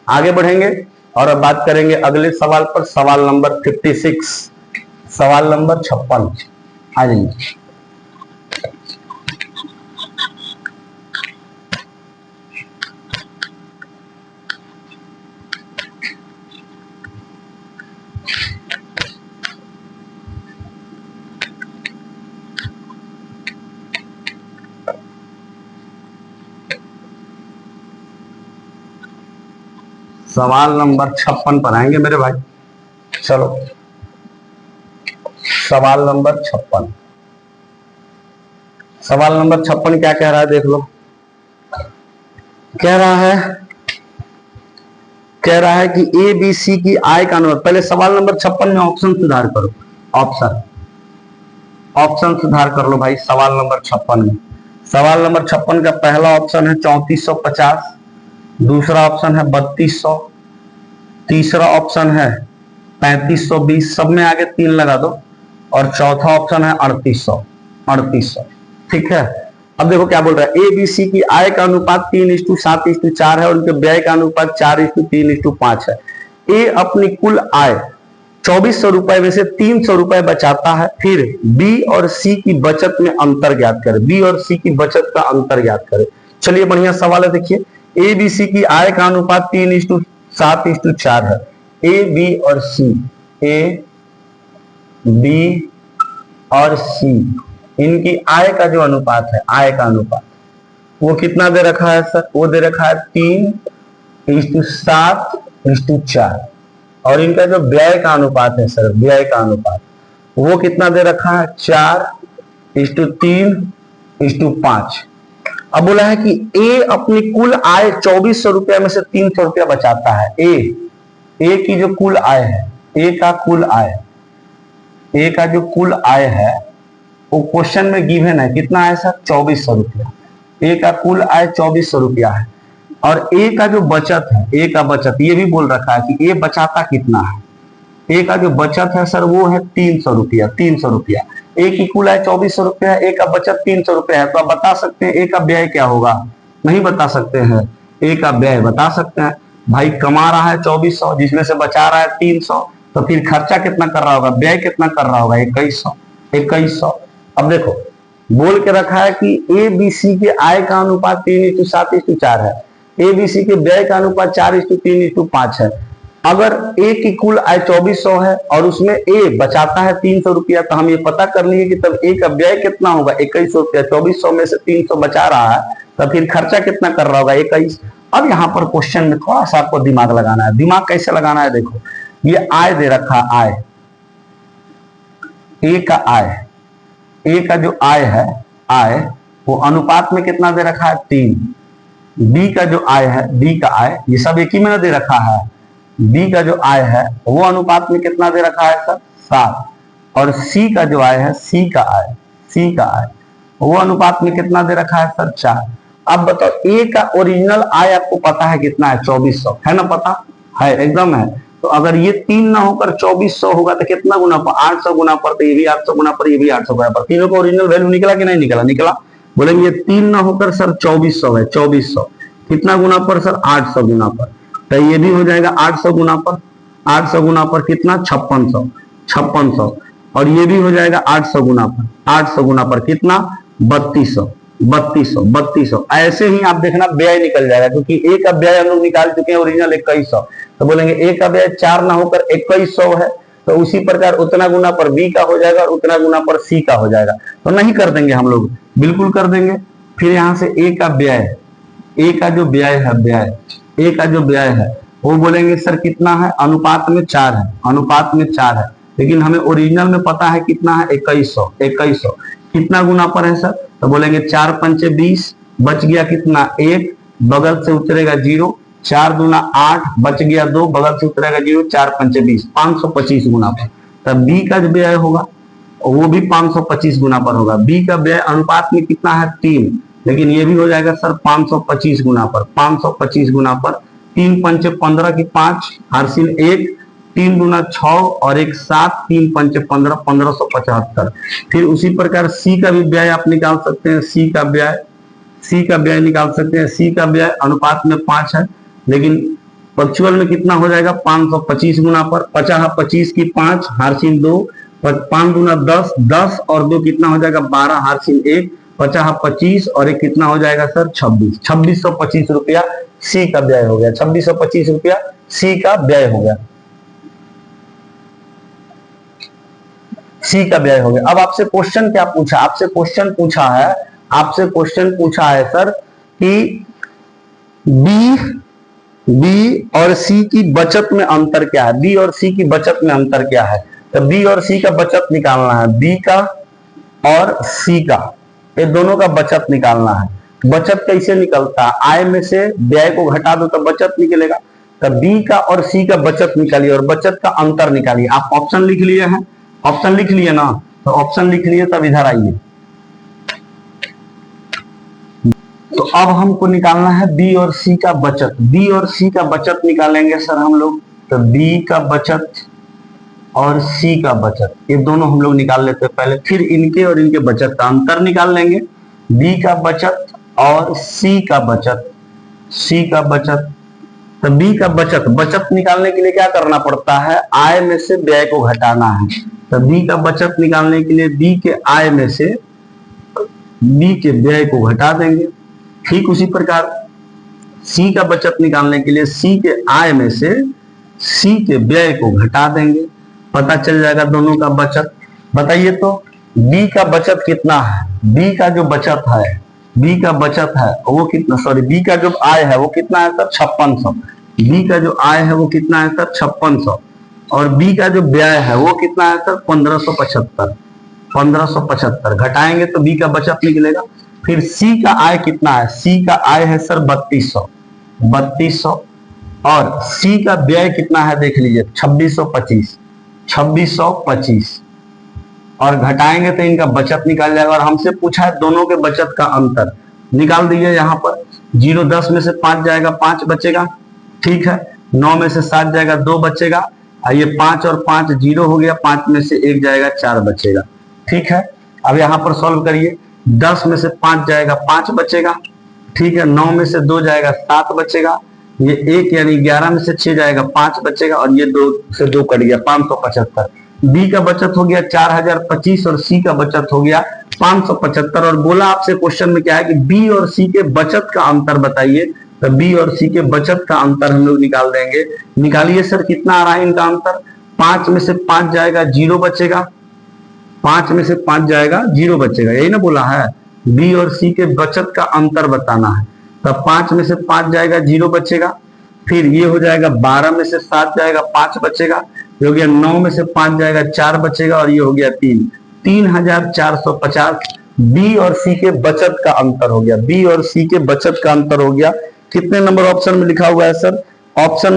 आगे बढ़ेंगे और अब बात करेंगे अगले सवाल पर, सवाल नंबर 56, सवाल नंबर 56 आ जाइए। सवाल नंबर 56 पर आएंगे मेरे भाई, चलो सवाल नंबर 56, सवाल नंबर 56 क्या कह रहा है देख लो, कह रहा है कि ए बी सी की आय का अनुपात। पहले सवाल नंबर 56 में ऑप्शन सुधार करो, ऑप्शन सुधार कर लो भाई। सवाल नंबर 56 में, सवाल नंबर 56 का पहला ऑप्शन है 3450, दूसरा ऑप्शन है 3200, तीसरा ऑप्शन है 3520, सब में आगे 3 लगा दो, और चौथा ऑप्शन है 3800। ठीक है, अब देखो क्या बोल रहा है, ए बी सी की आय का अनुपात 3:7:4 है और उनके व्यय का अनुपात 4:3:5 है। ए अपनी कुल आय 2400 रुपए में से 300 रुपए बचाता है, फिर बी और सी की बचत में अंतर ज्ञात करे, बी और सी की बचत का अंतर ज्ञात करे। चलिए बढ़िया सवाल है, देखिए ए बी सी की आय का अनुपात 3:7:4 है। ए बी और सी, ए बी और सी इनकी आय का जो अनुपात है, आय का अनुपात वो कितना दे रखा है सर? वो दे रखा है 3:7:4। और इनका जो व्यय का अनुपात है सर, व्यय का अनुपात, वो कितना दे रखा है? 4:3:5। अब बोला है कि ए अपनी कुल आय 2400 रुपया में से 300 रुपया बचाता है। ए की जो कुल आय है, ए का कुल आय, ए का जो कुल आय है वो क्वेश्चन में गिवन है, कितना है सर? 2400 रुपया। ए का कुल आय 2400 रुपया है। और ए का जो बचत है, ए का बचत, ये भी बोल रखा है कि ए बचाता कितना है। ए का जो बचत है सर वो है 300 रुपया, 300 रुपया। ए की कुल आय 2400 रुपया है, ए का बचत 300 रुपया है। तो आप बता सकते हैं ए का व्यय क्या होगा? नहीं बता सकते हैं? ए का व्यय बता सकते हैं। भाई कमा रहा है 2400, जिसमें से बचा रहा है 300, तो फिर खर्चा कितना कर रहा होगा? व्यय कितना कर रहा होगा? 2100। अब देखो बोल के रखा है कि ए बी सी के आय का अनुपात 3:7:4 है, ए बी सी के व्यय का अनुपात 4:3:5 है। अगर ए की कुल आय 2400 है और उसमें ए बचाता है 300 रुपया, तो हम ये पता कर लिए कि तब ए का व्यय कितना होगा? 2100 रुपया। 2400 में से 300 बचा रहा है, तो फिर खर्चा कितना कर रहा होगा? 21। अब यहाँ पर क्वेश्चन में थोड़ा सा आपको दिमाग लगाना है। दिमाग कैसे लगाना है? देखो ये आय दे रखा, आय, ए का आय, ए का जो आय है, आय वो अनुपात में कितना दे रखा है? 3। बी का जो आय है, बी का आय, ये सब एक ही में दे रखा है। बी का जो आय है वो अनुपात में कितना दे रखा है सर? 7। और सी का जो आय है, सी का आय, सी का आय वो अनुपात में कितना दे रखा है सर? 4। अब बताओ ए का ओरिजिनल आय आपको पता है कितना है? 2400 है ना? पता है, एकदम है। तो अगर ये 3 ना होकर 2400 होगा तो कितना गुना पर? 800 गुना पर, तो ये भी 800 गुना पर, ये भी 800 गुना पर। तीनों का ओरिजिनल वैल्यू निकला कि नहीं निकला? निकला। बोलेंगे ये 3 ना होकर सर 2400 है, 2400 कितना गुना पर सर? 800 गुना पर। तो ये भी हो जाएगा 800 गुना पर, 800 गुना पर कितना? 5600, 5600। और ये भी हो जाएगा 800 गुना पर, 800 गुना पर कितना? 3200, 3200, 3200। ऐसे ही आप देखना व्यय निकल जाएगा, क्योंकि ए का व्यय हम लोग निकाल चुके हैं ओरिजिनल 2100। तो बोलेंगे ए का व्यय 4 ना होकर 2100 है, तो उसी प्रकार उतना गुना पर बी का हो जाएगा और उतना गुना पर सी का हो जाएगा। तो नहीं कर देंगे हम लोग, बिल्कुल कर देंगे। फिर यहां से ए का व्यय, ए का जो व्यय है, व्यय, ए का जो व्यय है वो बोलेंगे सर कितना है? अनुपात में 4 है, अनुपात में 4 है। लेकिन हमें ओरिजिनल में पता है कितना है? 2100, 2100 कितना गुना पर है सर? तो बोलेंगे 4 पंचे 20, बच गया कितना? 1, बगल से उतरेगा 0, 4 दूना 8, बच गया 2, बगल से उतरेगा 0, 4 पंचे 20, 525 गुना पर। तब बी का जो व्यय होगा वो भी 525 गुना पर होगा। बी का व्यय अनुपात में कितना है? 3, लेकिन ये भी हो जाएगा सर 525 गुना पर, 525 गुना पर। 3 पंचे 15 की 5, हारसिन 1, 3 दूना 6 और 1 7, 3 पंचे 15, 1575। फिर उसी प्रकार सी का भी व्यय आप निकाल सकते हैं, सी का व्यय, सी का व्यय निकाल सकते हैं। सी का व्यय अनुपात में 5 है, लेकिन वर्चुअल में कितना हो जाएगा? 525 गुना पर। 50 25 की 5, हारसिन 2, 5 दूना 10, 10 और 2 कितना हो जाएगा? 12, हारसिन 1, 50 25 और 1 कितना हो जाएगा सर? 26, 2625 रुपया सी का व्यय हो गया। 2625 रुपया सी का व्यय हो गया, सी का व्यय हो गया। अब आपसे क्वेश्चन क्या पूछा? आपसे क्वेश्चन पूछा है, आपसे क्वेश्चन पूछा है सर कि बी और सी की बचत में अंतर क्या है? बी और सी की बचत में अंतर क्या है? तो बी और सी का बचत निकालना है, बी का और सी का, ये दोनों का बचत निकालना है। बचत कैसे निकलता है? आय में से व्यय को घटा दो तो बचत निकलेगा। तो बी का और सी का बचत निकालिए और बचत का अंतर निकालिए। आप ऑप्शन लिख लिए हैं, ऑप्शन लिख लिए ना? तो ऑप्शन लिख लिए, तब इधर आइए। तो अब हमको निकालना है बी और सी का बचत। बी और सी का बचत निकालेंगे सर हम लोग। तो बी का बचत और सी का बचत, ये दोनों हम लोग निकाल लेते हैं पहले, फिर इनके और इनके बचत का अंतर निकाल लेंगे। बी का बचत और सी का बचत, सी का बचत। तो बी का बचत, बचत निकालने के लिए क्या करना पड़ता है? आय में से व्यय को घटाना है। तो बी का बचत निकालने के लिए बी के आय में से बी के व्यय को घटा देंगे। ठीक उसी प्रकार सी का बचत निकालने के लिए सी के आय में से सी के व्यय को घटा देंगे, पता चल जाएगा दोनों का बचत। बताइए तो बी का बचत कितना है? बी का जो बचत है, बी का बचत है वो कितना, सॉरी बी का जो आय है वो कितना है सर 5600। बी का जो आय है वो कितना है सर 5600 और बी का जो व्यय है वो कितना है सर 1575। 1575 घटाएंगे तो बी का बचत निकलेगा। फिर सी का आय कितना है, सी का आय है सर 3200। 3200 और सी का व्यय कितना है देख लीजिए 2625। 2625 और घटाएंगे तो इनका बचत निकाल जाएगा। और हमसे पूछा है दोनों के बचत का अंतर, निकाल दीजिए। यहाँ पर 0 10 में से 5 जाएगा 5 बचेगा, ठीक है। 9 में से 7 जाएगा 2 बचेगा। ये 5 और 5 0 हो गया, 5 में से 1 जाएगा 4 बचेगा, ठीक है। अब यहाँ पर सॉल्व करिए, 10 में से 5 जाएगा 5 बचेगा, ठीक है। 9 में से 2 जाएगा 7 बचेगा। ये 1 यानी 11 में से 6 जाएगा 5 बचेगा और ये 2 से 2 कट गया 575। बी का बचत हो गया 4025 और सी का बचत हो गया 575। और बोला आपसे क्वेश्चन में क्या है कि बी और सी के बचत का अंतर बताइए, तो बी और सी के बचत का अंतर हम लोग निकाल देंगे। निकालिए सर कितना आ रहा है इनका अंतर। 5 में से 5 जाएगा 0 बचेगा, 5 में से 5 जाएगा 0 बचेगा, यही ना बोला है। बी और सी के बचत का अंतर बताना है, तब 5 में से 5 जाएगा 0 बचेगा। फिर ये हो जाएगा 12 में से 7 जाएगा 5 बचेगा, ये हो गया 9 में से 5 जाएगा 4 बचेगा और ये हो गया 3। 3450 बी और सी के बचत का अंतर हो गया। बी और सी के बचत का अंतर हो गया। कितने नंबर ऑप्शन में लिखा हुआ है सर, ऑप्शन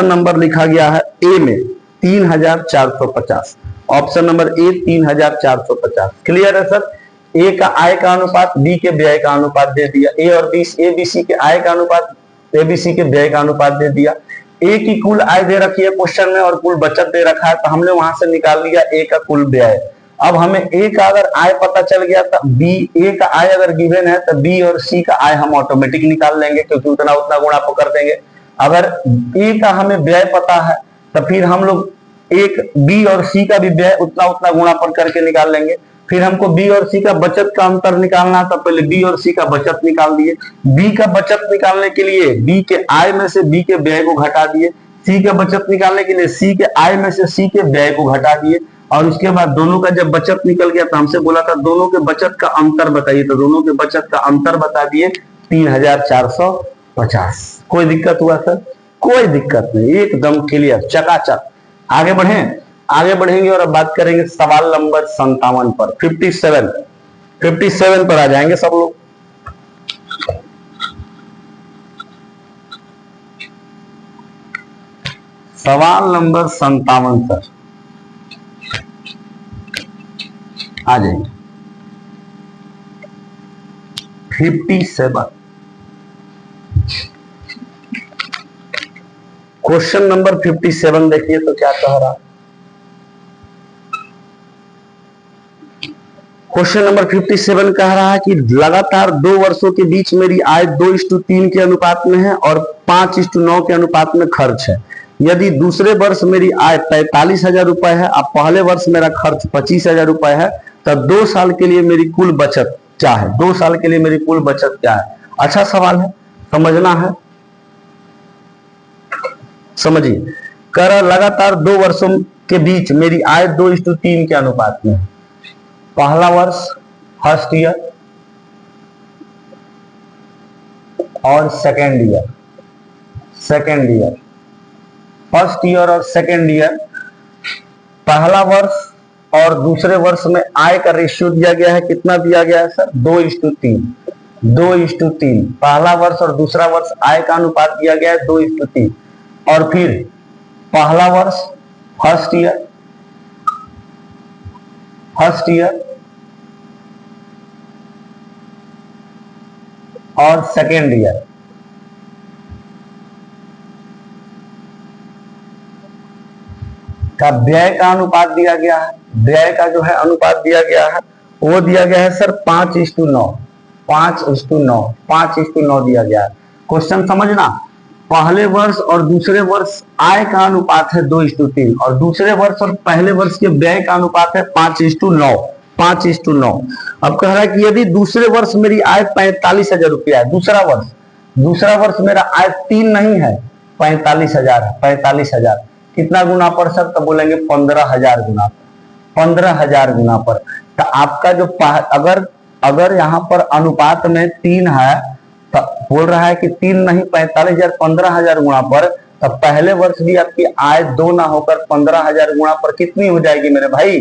नंबर लिखा गया है ए में 3450। Option number A 3450। क्लियर है सर। ए का आय का अनुपात बी के व्यय का अनुपात दे दिया, ए और बी, ए बी सी के आय का अनुपात ए बी सी के व्यय का अनुपात दे दिया। ए की कुल आय दे रखी है क्वेश्चन में और कुल बचत दे रखा है, तो हमने वहां से निकाल लिया ए का कुल व्यय। अब हमें ए का अगर आय पता चल गया तो बी, ए का आय अगर गिवन है तो बी और सी का आय हम ऑटोमेटिक निकाल लेंगे, क्योंकि उतना उतना गुणा को कर देंगे। अगर ए का हमें व्यय पता है तो फिर हम लोग एक बी और सी का भी व्यय उतना उतना गुणा पर करके निकाल लेंगे। फिर हमको बी और सी का बचत का अंतर निकालना था, पहले बी और सी का बचत निकाल दिए। बी का बचत निकालने के लिए बी के आय में से बी के व्यय को घटा दिए, सी का बचत निकालने के लिए सी के आय में से सी के व्यय को घटा दिए। और उसके बाद दोनों का जब बचत निकल गया तो हमसे बोला था दोनों के बचत का अंतर बताइए, तो दोनों के बचत का अंतर बता दिए 3450। कोई दिक्कत हुआ सर? कोई दिक्कत नहीं, एकदम क्लियर, चकाचक। आगे बढ़ेंगे और अब बात करेंगे सवाल नंबर 57 पर। 57 पर आ जाएंगे सब लोग। सवाल नंबर 57 सर आ जाएंगे। 57 क्वेश्चन नंबर 57 देखिए तो क्या कह रहा है। क्वेश्चन नंबर 57 कह रहा है कि लगातार 2 वर्षों के बीच मेरी आय 2:3 के अनुपात में है और 5:9 के अनुपात में खर्च है। यदि दूसरे वर्ष मेरी आय 45,000 रुपए है और पहले वर्ष मेरा खर्च 25,000 रुपए है, तब 2 साल के लिए मेरी कुल बचत क्या है? 2 साल के लिए मेरी कुल बचत क्या है? अच्छा सवाल है, समझना है, समझिए। कर लगातार 2 वर्षों के बीच मेरी आय 2:3 के अनुपात में है। पहला वर्ष फर्स्ट ईयर और सेकेंड ईयर। फर्स्ट ईयर और सेकेंड ईयर, पहला वर्ष और दूसरे वर्ष में आय का रेशियो दिया गया है। कितना दिया गया है सर? 2:3। 2:3 पहला वर्ष और दूसरा वर्ष आय का अनुपात दिया गया है 2:3। और फिर पहला वर्ष फर्स्ट ईयर और सेकेंड ईयर, का व्यय का अनुपात दिया गया है। व्यय का जो है अनुपात दिया गया है वो दिया गया है सर 5:9। 5:9 दिया गया है। क्वेश्चन समझना, पहले वर्ष और दूसरे वर्ष आय का अनुपात है 2:3 और दूसरे वर्ष और पहले वर्ष के व्यय का अनुपात है 5:9। 5:9। अब कह रहा है कि यदि दूसरे वर्ष मेरी आय 45,000 रुपया है, दूसरा वर्ष मेरा आय 3 नहीं है 45,000 है। 45,000 कितना गुना पर सर? तो बोलेंगे 15,000 गुना पर। 15,000 गुना पर। तो आपका जो अगर अगर यहाँ पर अनुपात में 3 है, तो बोल रहा है कि 3 नहीं 45,000 15,000 गुणा पर, तब पहले वर्ष भी आपकी आय 2 ना होकर 15,000 गुणा पर कितनी हो जाएगी मेरे भाई?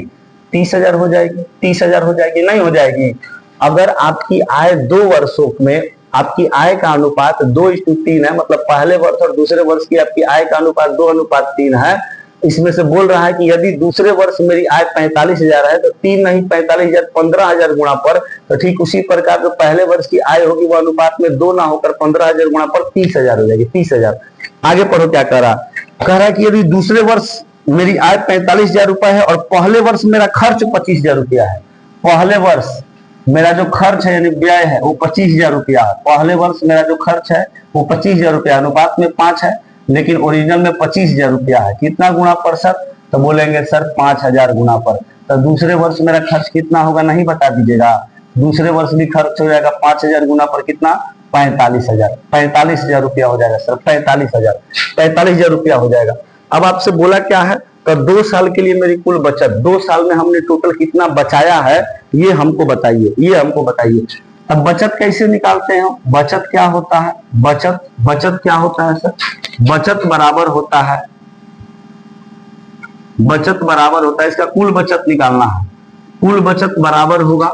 30,000 हो जाएगी। 30,000 हो जाएगी, नहीं हो जाएगी? अगर आपकी आय 2 वर्षों में, आपकी आय का अनुपात 2:3 है, मतलब पहले वर्ष और दूसरे वर्ष की आपकी आय का अनुपात 2:3 है। इसमें से बोल रहा है कि यदि दूसरे वर्ष मेरी आय 45,000 है, तो 3 नहीं 45,000 15,000 गुणा पर, तो ठीक उसी प्रकार जो पहले वर्ष की आय होगी वो अनुपात में 2 ना होकर 15,000 गुणा पर 30,000 हो जाएगी। 30,000। आगे पढ़ो क्या कह रहा, कह रहा है कि यदि दूसरे वर्ष मेरी आय 45,000 रुपए है और पहले वर्ष मेरा खर्च 25,000 रुपया है। पहले वर्ष मेरा जो खर्च है यानी व्यय है वो 25,000 रुपया है। पहले वर्ष मेरा जो खर्च है वो 25,000 रुपया, अनुपात में 5 है, लेकिन ओरिजिनल में 25,000 रुपया है। कितना गुणा पर सर? तो बोलेंगे सर 5,000 गुणा पर। तो दूसरे वर्ष मेरा खर्च कितना होगा नहीं बता दीजिएगा? दूसरे वर्ष भी खर्च हो जाएगा 5,000 गुणा पर कितना? 45,000। 45,000 रुपया हो जाएगा सर, 45,000। 45,000 रुपया हो जाएगा। अब आपसे बोला क्या है? तो 2 साल के लिए मेरी कुल बचत, 2 साल में हमने टोटल कितना बचाया है ये हमको बताइए, ये हमको बताइए। अब बचत कैसे निकालते हैं? बचत क्या होता है? बचत क्या होता है सर? बचत बराबर होता है, बचत बराबर होता है, इसका कुल बचत निकालना है। कुल बचत बराबर होगा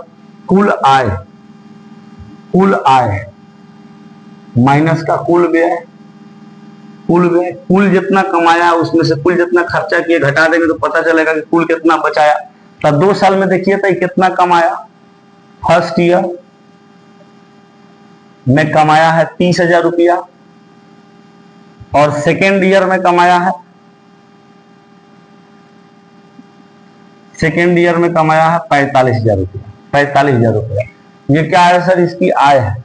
कुल आय, कुल आय माइनस का कुल व्यय। कुल व्यय, कुल जितना कमाया उसमें से कुल जितना खर्चा किए घटा देंगे तो पता चलेगा कि कुल कितना बचाया। तो 2 साल में देखिए तो कितना कमाया। फर्स्ट ईयर में कमाया है 30,000 रुपया और सेकेंड ईयर में कमाया है, सेकेंड ईयर में कमाया है 45,000 रुपया। 45,000 रुपया ये क्या है सर? इसकी आय है।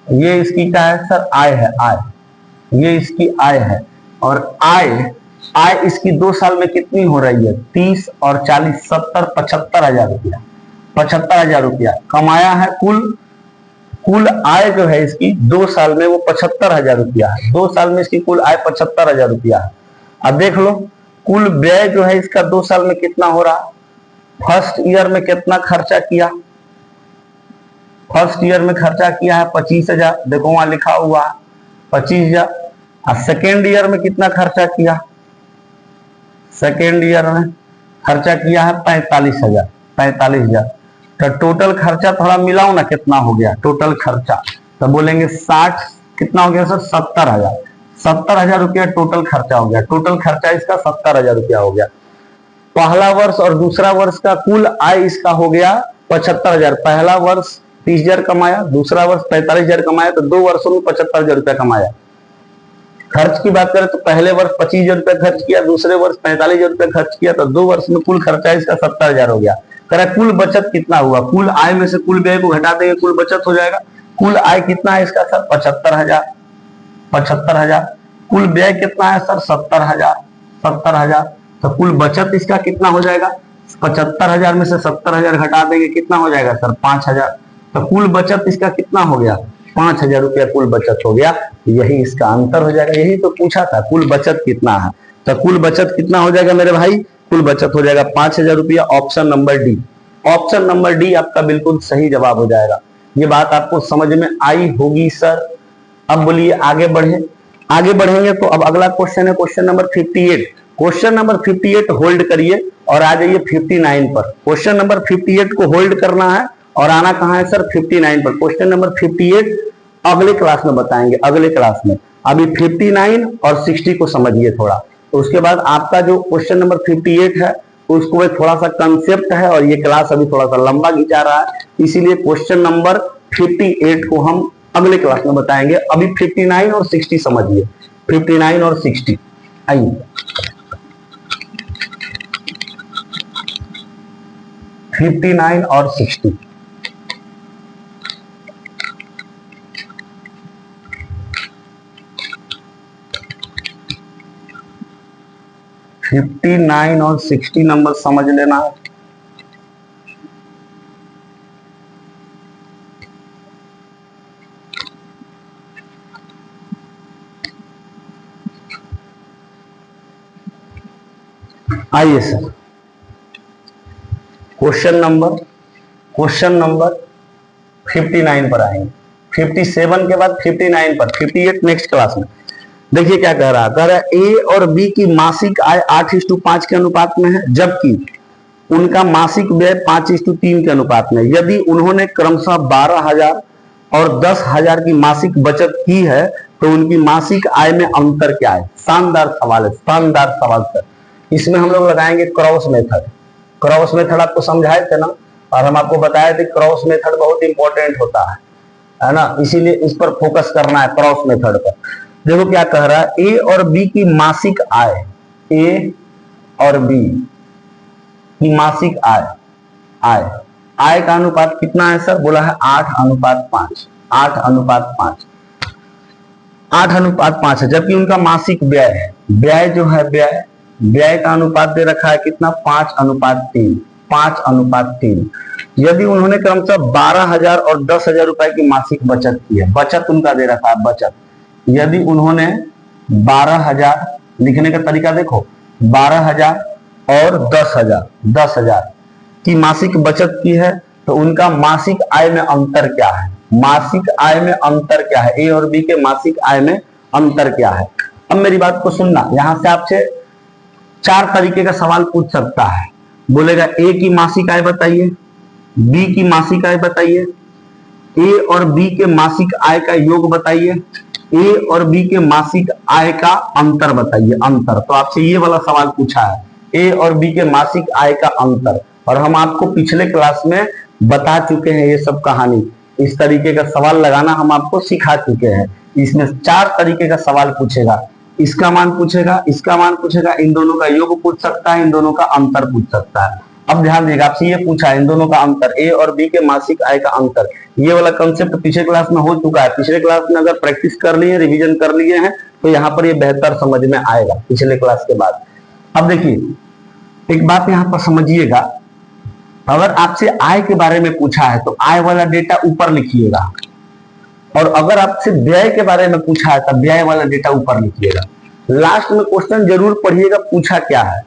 ये इसकी क्या है सर? आय है, आय। ये इसकी आय है और आय इसकी 2 साल में कितनी हो रही है? 30 और 40 70 75,000 रुपया। 75,000 रुपया कमाया है। कुल आय जो है इसकी 2 साल में वो 75,000 रुपया है। 2 साल में इसकी कुल आय 75,000 रुपया है। अब देख लो कुल व्यय जो है इसका 2 साल में कितना हो रहा। फर्स्ट ईयर में कितना खर्चा किया? फर्स्ट ईयर में खर्चा किया है 25,000, देखो वहां लिखा हुआ है 25,000। और सेकेंड ईयर में कितना खर्चा किया? सेकेंड ईयर में खर्चा किया है 45,000। 45,000 तो टोटल खर्चा थोड़ा मिलाओ ना, कितना हो गया टोटल खर्चा? तो बोलेंगे 60, कितना हो गया सर? 70,000। 70,000 रुपया टोटल खर्चा हो गया। टोटल खर्चा इसका 70,000 रुपया हो गया। पहला वर्ष और दूसरा वर्ष का कुल आय इसका हो गया 75,000। पहला वर्ष 30,000 कमाया, दूसरा वर्ष 45,000 कमाया, तो 2 वर्षों में 75,000 रुपया कमाया। खर्च की बात करें तो पहले वर्ष 25,000 रुपया खर्च किया, दूसरे वर्ष 45,000 रुपया खर्च किया, तो 2 वर्ष में कुल खर्चा इसका 70,000 हो गया। कह कुल बचत कितना हुआ? कुल आय में से कुल व्यय को घटा देंगे, कुल बचत हो जाएगा। कुल आय कितना है इसका सर? 75,000। 75,000। कुल व्यय कितना है सर? 70,000। 70,000। तो कुल बचत इसका कितना हो जाएगा? 75,000 में से 70,000 घटा देंगे, कितना हो जाएगा सर? 5,000। तो कुल बचत इसका कितना हो गया? 5,000 रुपया कुल बचत हो गया। यही इसका अंतर हो जाएगा। यही तो पूछा था, कुल बचत कितना है। तो कुल बचत कितना हो जाएगा मेरे भाई? कुल बचत हो जाएगा 5,000 रुपया। Option number D, option number D आपका बिल्कुल सही जवाब हो जाएगा। ये बात आपको समझ में आई होगी सर। अब बोलिए आगे बढ़े। आगे बढ़ेंगे तो अब अगला क्वेश्चन है question number 58। Question number 58 hold करिए और आ जाइए 59 पर। क्वेश्चन नंबर 58 को होल्ड करना है और आना कहां है सर? 59 पर। क्वेश्चन नंबर 58 अगले क्लास में बताएंगे, अगले क्लास में। अभी 59 और 60 को समझिए थोड़ा, तो उसके बाद आपका जो क्वेश्चन नंबर 58 है उसको एक थोड़ा सा कंसेप्ट है और ये क्लास अभी थोड़ा सा लंबा खिंचा रहा है, इसीलिए क्वेश्चन नंबर 58 को हम अगले क्लास में बताएंगे। अभी 59 और 60 समझिए। 59 और 60 आइए। 59 और 60 59 और 60 नंबर समझ लेना है। आइए सर, क्वेश्चन नंबर 59 पर आएंगे, 57 के बाद 59 पर, 58 नेक्स्ट क्लास में। देखिए क्या कह रहा है, कह रहा है ए और बी की मासिक आय 8:5 के अनुपात में है, जबकि उनका मासिक व्यय 5:3 के अनुपात में। यदि उन्होंने क्रमशः 12,000 और 10,000 की मासिक बचत की है तो उनकी मासिक आय में अंतर क्या है। शानदार सवाल है, शानदार सवाल सर। इसमें हम लोग लगाएंगे क्रॉस मेथड। क्रॉस मेथड आपको समझाए थे ना, और हम आपको बताए थे क्रॉस मेथड बहुत इंपॉर्टेंट होता है ना, इसीलिए इस पर फोकस करना है, क्रॉस मेथड पर। देखो क्या कह रहा है, ए और बी की मासिक आय, ए और बी की मासिक आय, आय का अनुपात कितना है सर, बोला है 8:5, 8:5, 8:5 है। जबकि उनका मासिक व्यय है, व्यय जो है व्यय का अनुपात दे रखा है कितना, 5:3, 5:3। यदि उन्होंने क्रमशः 12,000 और 10,000 रुपए की मासिक बचत की है, बचत उनका दे रखा है, बचत। यदि उन्होंने 12,000, लिखने का तरीका देखो, 12,000 और 10,000 की मासिक बचत की है तो उनका मासिक आय में अंतर क्या है, मासिक आय में अंतर क्या है, ए और बी के मासिक आय में अंतर क्या है। अब मेरी बात को सुनना, यहां से आपसे 4 तरीके का सवाल पूछ सकता है। बोलेगा ए की मासिक आय बताइए, बी की मासिक आय बताइए, ए और बी के मासिक आय का योग बताइए, ए और बी के मासिक आय का अंतर बताइए, अंतर। तो आपसे ये वाला सवाल पूछा है, ए और बी के मासिक आय का अंतर, और हम आपको पिछले क्लास में बता चुके हैं ये सब कहानी। इस तरीके का सवाल लगाना हम आपको सिखा चुके हैं। इसमें 4 तरीके का सवाल पूछेगा, इसका मान पूछेगा, इसका मान पूछेगा, इन दोनों का योग पूछ सकता है, इन दोनों का अंतर पूछ सकता है। अब ध्यान देगा, आपसे ये पूछा है इन दोनों का अंतर, ए और बी के मासिक आय का अंतर। ये वाला कंसेप्ट पिछले क्लास में हो चुका है, पिछले क्लास में अगर प्रैक्टिस कर लिए, रिवीजन कर लिए हैं तो यहाँ पर ये बेहतर समझ में आएगा पिछले क्लास के बाद। अब देखिए एक बात यहाँ पर समझिएगा, अगर आपसे आय के बारे में पूछा है तो आय वाला डेटा ऊपर लिखिएगा, और अगर आपसे व्यय के बारे में पूछा है तो व्यय वाला डेटा ऊपर लिखिएगा। लास्ट में क्वेश्चन जरूर पढ़िएगा पूछा क्या है,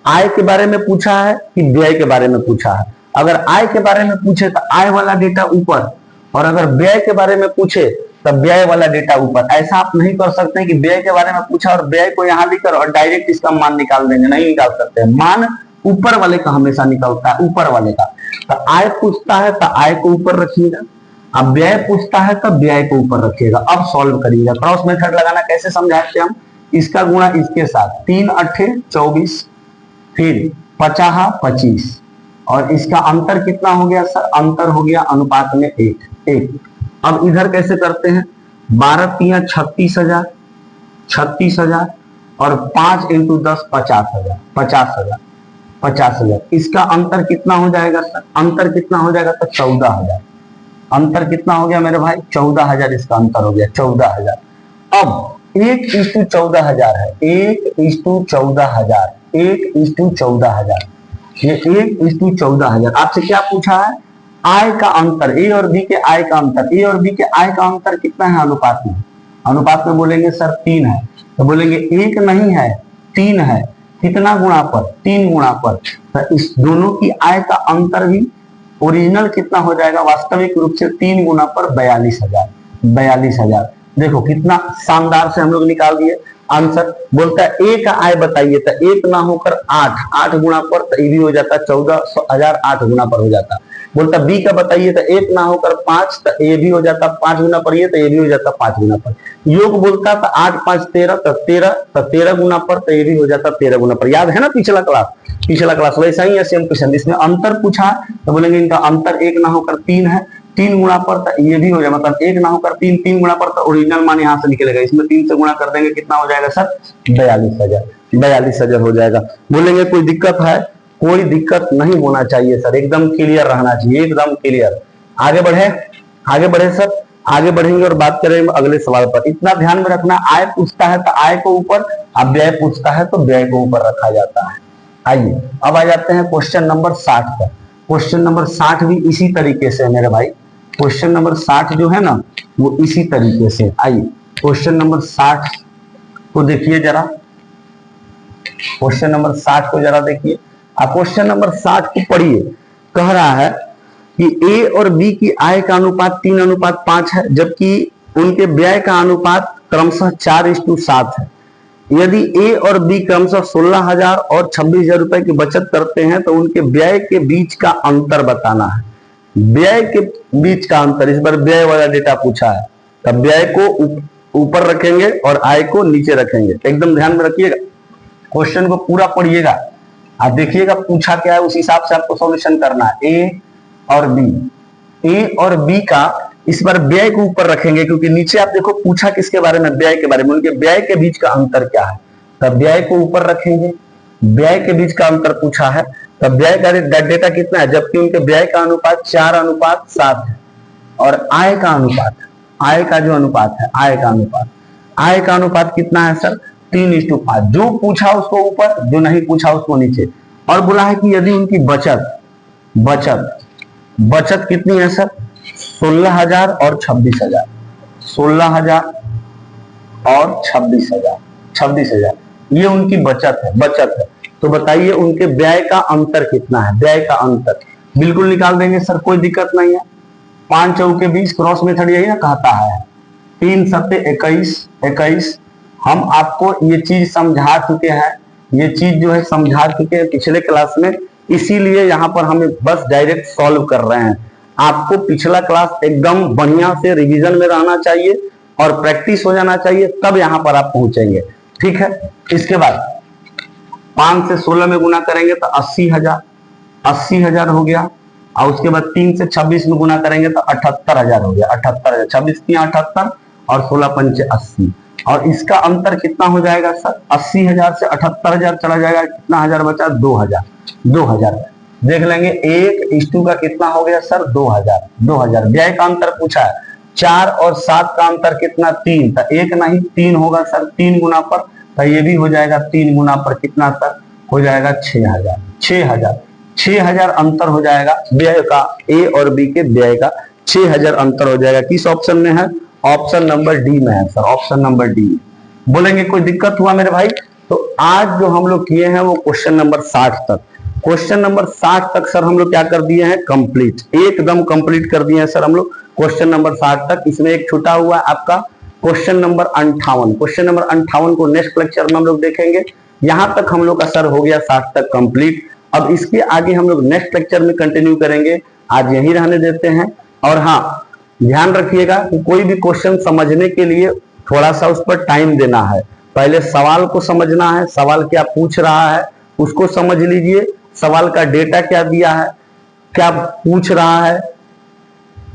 आय के बारे में पूछा है कि व्यय के बारे में पूछा है। अगर आय के बारे में पूछे तो आय वाला डेटा ऊपर, और अगर व्यय के बारे में पूछे तो व्यय वाला डेटा ऊपर। ऐसा आप नहीं कर सकते कि व्यय के बारे में पूछा और व्यय को यहाँ लिखकर और डायरेक्ट इसका मान निकाल देंगे, नहीं निकाल सकते। मान ऊपर वाले का हमेशा निकलता है, ऊपर वाले का। तो आय पूछता है तो आय को ऊपर रखिएगा, अब व्यय पूछता है तो व्यय को ऊपर रखिएगा। अब सॉल्व करिएगा। क्रॉस मेथड लगाना कैसे समझाते हम, इसका गुणा इसके साथ, 3 8 24, फिर 50 25, और इसका अंतर कितना हो गया सर, अंतर हो गया अनुपात में 1। अब इधर कैसे करते हैं, 12 3 36,000, 36,000, और 5 × 10 50,000, 50,000। इसका अंतर कितना हो जाएगा सर, अंतर कितना हो जाएगा तो 14,000। अंतर कितना हो गया मेरे भाई, 14,000 इसका अंतर हो गया, 14,000। अब 1:14,000 है, 1:14,000, 1:14,000, ये 1:14,000। आपसे क्या पूछा है, आय का अंतर, ए और बी के आय का अंतर। ए और बी के आय का अंतर कितना है अनुपात में, अनुपात में बोलेंगे सर 3 है, तो बोलेंगे 1 नहीं है 3 है, कितना गुणा पर, 3 गुणा पर। तो इस दोनों की आय का अंतर भी ओरिजिनल कितना हो जाएगा, वास्तविक रूप से 3 गुणा पर 42,000, 42,000। देखो कितना शानदार से हम लोग निकाल दिए आंसर। बोलता है ए का आय बताइए, तो 1 ना होकर 8 गुणा पर, तो ये भी हो जाता 14,000, 8 गुणा पर हो जाता। बोलता बी का बताइए, तो 1 ना होकर 5, तो ये भी हो जाता 5 गुना पर, ये तो ये भी हो जाता 5 गुना पर। योग बोलता था 8 5 13, तो 13 गुना पर, तो ये भी हो जाता 13 गुना पर। याद है ना पिछला क्लास वैसा ही है, सेम क्वेश्चन। इसमें अंतर पूछा तो बोलेंगे इनका अंतर 1 ना होकर 3 है, 3 गुणा पर, तो ये भी हो जाए, मतलब 1 ना होकर 3, 3 गुणा पर, तो ओरिजिनल मान यहाँ से निकलेगा। इसमें 3 से गुणा कर देंगे, कितना हो जाएगा सर, 42,000, 42,000 हो जाएगा। बोलेंगे कोई दिक्कत है, कोई दिक्कत नहीं होना चाहिए सर, एकदम क्लियर रहना चाहिए, एकदम क्लियर। आगे बढ़े सर, आगे बढ़ेंगे और बात करेंगे अगले सवाल पर। इतना ध्यान में रखना, आय पूछता है तो आय को ऊपर, अब व्यय पूछता है तो व्यय को ऊपर रखा जाता है। आइए अब आ जाते हैं क्वेश्चन नंबर 60 पर। क्वेश्चन नंबर 60 भी इसी तरीके से है मेरे भाई, क्वेश्चन नंबर 60 जो है ना वो इसी तरीके से। आइए क्वेश्चन नंबर 60 को देखिए जरा, क्वेश्चन नंबर 60 को जरा देखिए। आप क्वेश्चन नंबर 60 को पढ़िए। कह रहा है कि ए और बी की आय का अनुपात 3:5 है, जबकि उनके व्यय का अनुपात क्रमशः 4:7 है। यदि ए और बी क्रमशः 16,000 और 26,000 रुपए की बचत करते हैं तो उनके व्यय के बीच का अंतर बताना है। व्यय के बीच का अंतर, इस बार व्यय वाला डेटा पूछा है, तब व्यय को ऊपर रखेंगे और आय को नीचे रखेंगे। एकदम ध्यान में रखिएगा, क्वेश्चन को पूरा पढ़िएगा, आप देखिएगा पूछा क्या है, उस हिसाब से आपको सॉल्यूशन करना है। ए और बी का इस बार व्यय को ऊपर रखेंगे, क्योंकि नीचे आप देखो पूछा किसके बारे में, व्यय के बारे में। उनके व्यय के बीच का अंतर क्या है, तब व्यय को ऊपर रखेंगे। व्यय के बीच का अंतर पूछा है, तब व्यय का डेटा कितना है, जबकि उनके व्यय का अनुपात 4:7 है। और आय का अनुपात, आय का जो अनुपात है, आय का अनुपात कितना है सर, 3:5। जो पूछा उसको ऊपर, जो नहीं पूछा उसको नीचे। और बोला है कि यदि उनकी बचत कितनी है सर, 16,000 और 26,000, 16,000 और 26,000, ये उनकी बचत है। तो बताइए उनके व्यय का अंतर कितना है, व्यय का अंतर बिल्कुल निकाल देंगे सर, कोई दिक्कत नहीं है। 5 चौके 20, क्रॉस मेथड यही ना कहता है। 3 सत्ते 21। हम आपको ये चीज समझा चुके हैं, ये चीज जो है समझा चुके हैं पिछले क्लास में, इसीलिए यहाँ पर हम बस डायरेक्ट सॉल्व कर रहे हैं। आपको पिछला क्लास एकदम बढ़िया से रिवीजन में रहना चाहिए और प्रैक्टिस हो जाना चाहिए, तब यहाँ पर आप पहुंचेंगे। ठीक है, इसके बाद 5 से 16 में गुना करेंगे तो 80,000 हो गया। और उसके बाद 3 से 26 में गुना करेंगे तो 78,000 हो गया। 78,000, 26 की 78 और 16 पंचे 80। और इसका अंतर कितना हो जाएगा सर, 80,000 से 78,000 चला जाएगा, कितना हजार बचा, 2,000 देख लेंगे। 1:2 का कितना हो गया सर, 2,000। व्यय का अंतर पूछा है, 4 और 7 का अंतर कितना, 3, तो 1 नहीं 3 होगा सर, 3 गुना पर, तो ये भी हो जाएगा 3 गुना पर कितना सर, हो जाएगा 6,000 अंतर हो जाएगा व्यय का, ए और बी के व्यय का 6,000 अंतर हो जाएगा। किस ऑप्शन में है, ऑप्शन नंबर डी में है सर, ऑप्शन नंबर डी। बोलेंगे कोई दिक्कत हुआ मेरे भाई, तो आज जो हम लोग किए हैं वो क्वेश्चन नंबर 60 तक, क्वेश्चन नंबर 60 तक सर हम लोग क्या कर दिए हैं, कंप्लीट, एकदम कंप्लीट कर दिए हैं सर हम लोग क्वेश्चन नंबर 60 तक। इसमें एक छूटा हुआ आपका क्वेश्चन नंबर 58, क्वेश्चन नंबर 58 को नेक्स्ट लेक्चर में हम लोग देखेंगे। यहां तक हम लोग का सर हो गया 60 तक कंप्लीट। अब इसके आगे हम लोग नेक्स्ट लेक्चर में कंटिन्यू करेंगे, आज यही रहने देते हैं। और हाँ, ध्यान रखिएगा कि कोई भी क्वेश्चन समझने के लिए थोड़ा सा उस पर टाइम देना है। पहले सवाल को समझना है, सवाल क्या पूछ रहा है उसको समझ लीजिए, सवाल का डेटा क्या दिया है, क्या पूछ रहा है,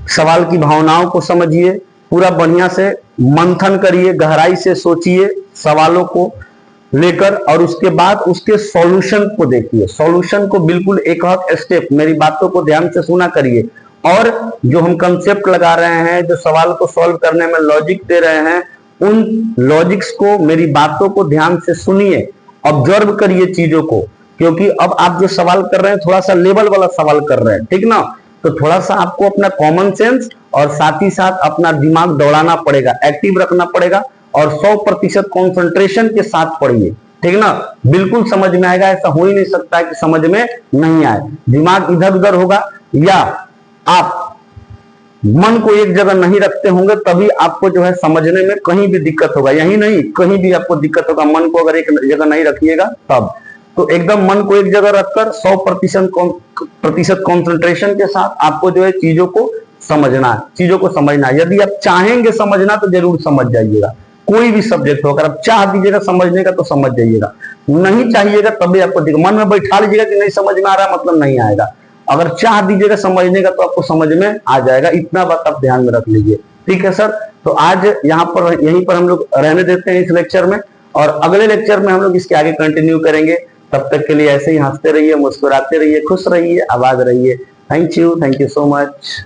सवाल की भावनाओं को समझिए, पूरा बढ़िया से मंथन करिए, गहराई से सोचिए सवालों को लेकर, और उसके बाद उसके सॉल्यूशन को देखिए। सॉल्यूशन को बिल्कुल एक स्टेप, मेरी बातों को ध्यान से सुना करिए, और जो हम कंसेप्ट लगा रहे हैं, जो सवाल को सॉल्व करने में लॉजिक दे रहे हैं, उन लॉजिक्स को, मेरी बातों को ध्यान से सुनिए, ऑब्जर्व करिए चीजों को, क्योंकि अब आप जो सवाल कर रहे हैं थोड़ा सा लेवल वाला सवाल कर रहे हैं, ठीक ना। तो थोड़ा सा आपको अपना कॉमन सेंस और साथ ही साथ अपना दिमाग दौड़ाना पड़ेगा, एक्टिव रखना पड़ेगा, और 100% कॉन्सेंट्रेशन के साथ पढ़िए, ठीक ना। बिल्कुल समझ में आएगा, ऐसा हो ही नहीं सकता है कि समझ में नहीं आए। दिमाग इधर उधर होगा या आप मन को एक जगह नहीं रखते होंगे, तभी आपको जो है समझने में कहीं भी दिक्कत होगा। यही नहीं, कहीं भी आपको दिक्कत होगा, मन को अगर एक जगह नहीं रखिएगा तब। तो एकदम मन को एक जगह रखकर 100% कॉन्सेंट्रेशन के साथ आपको जो है चीजों को समझना है, यदि आप चाहेंगे समझना तो जरूर समझ जाइएगा, कोई भी सब्जेक्ट हो। अगर आप चाह दीजिएगा समझने का तो समझ जाइएगा, नहीं चाहिएगा तभी आपको मन में बैठा लीजिएगा कि नहीं समझ में आ रहा, मतलब नहीं आएगा। अगर चाह दीजिएगा समझने का तो आपको समझ में आ जाएगा, इतना बात आप ध्यान में रख लीजिए, ठीक है सर। तो आज यहीं पर हम लोग रहने देते हैं इस लेक्चर में, और अगले लेक्चर में हम लोग इसके आगे कंटिन्यू करेंगे। तब तक के लिए ऐसे ही हंसते रहिए, मुस्कुराते रहिए, खुश रहिए, आबाद रहिए। Thank you so much.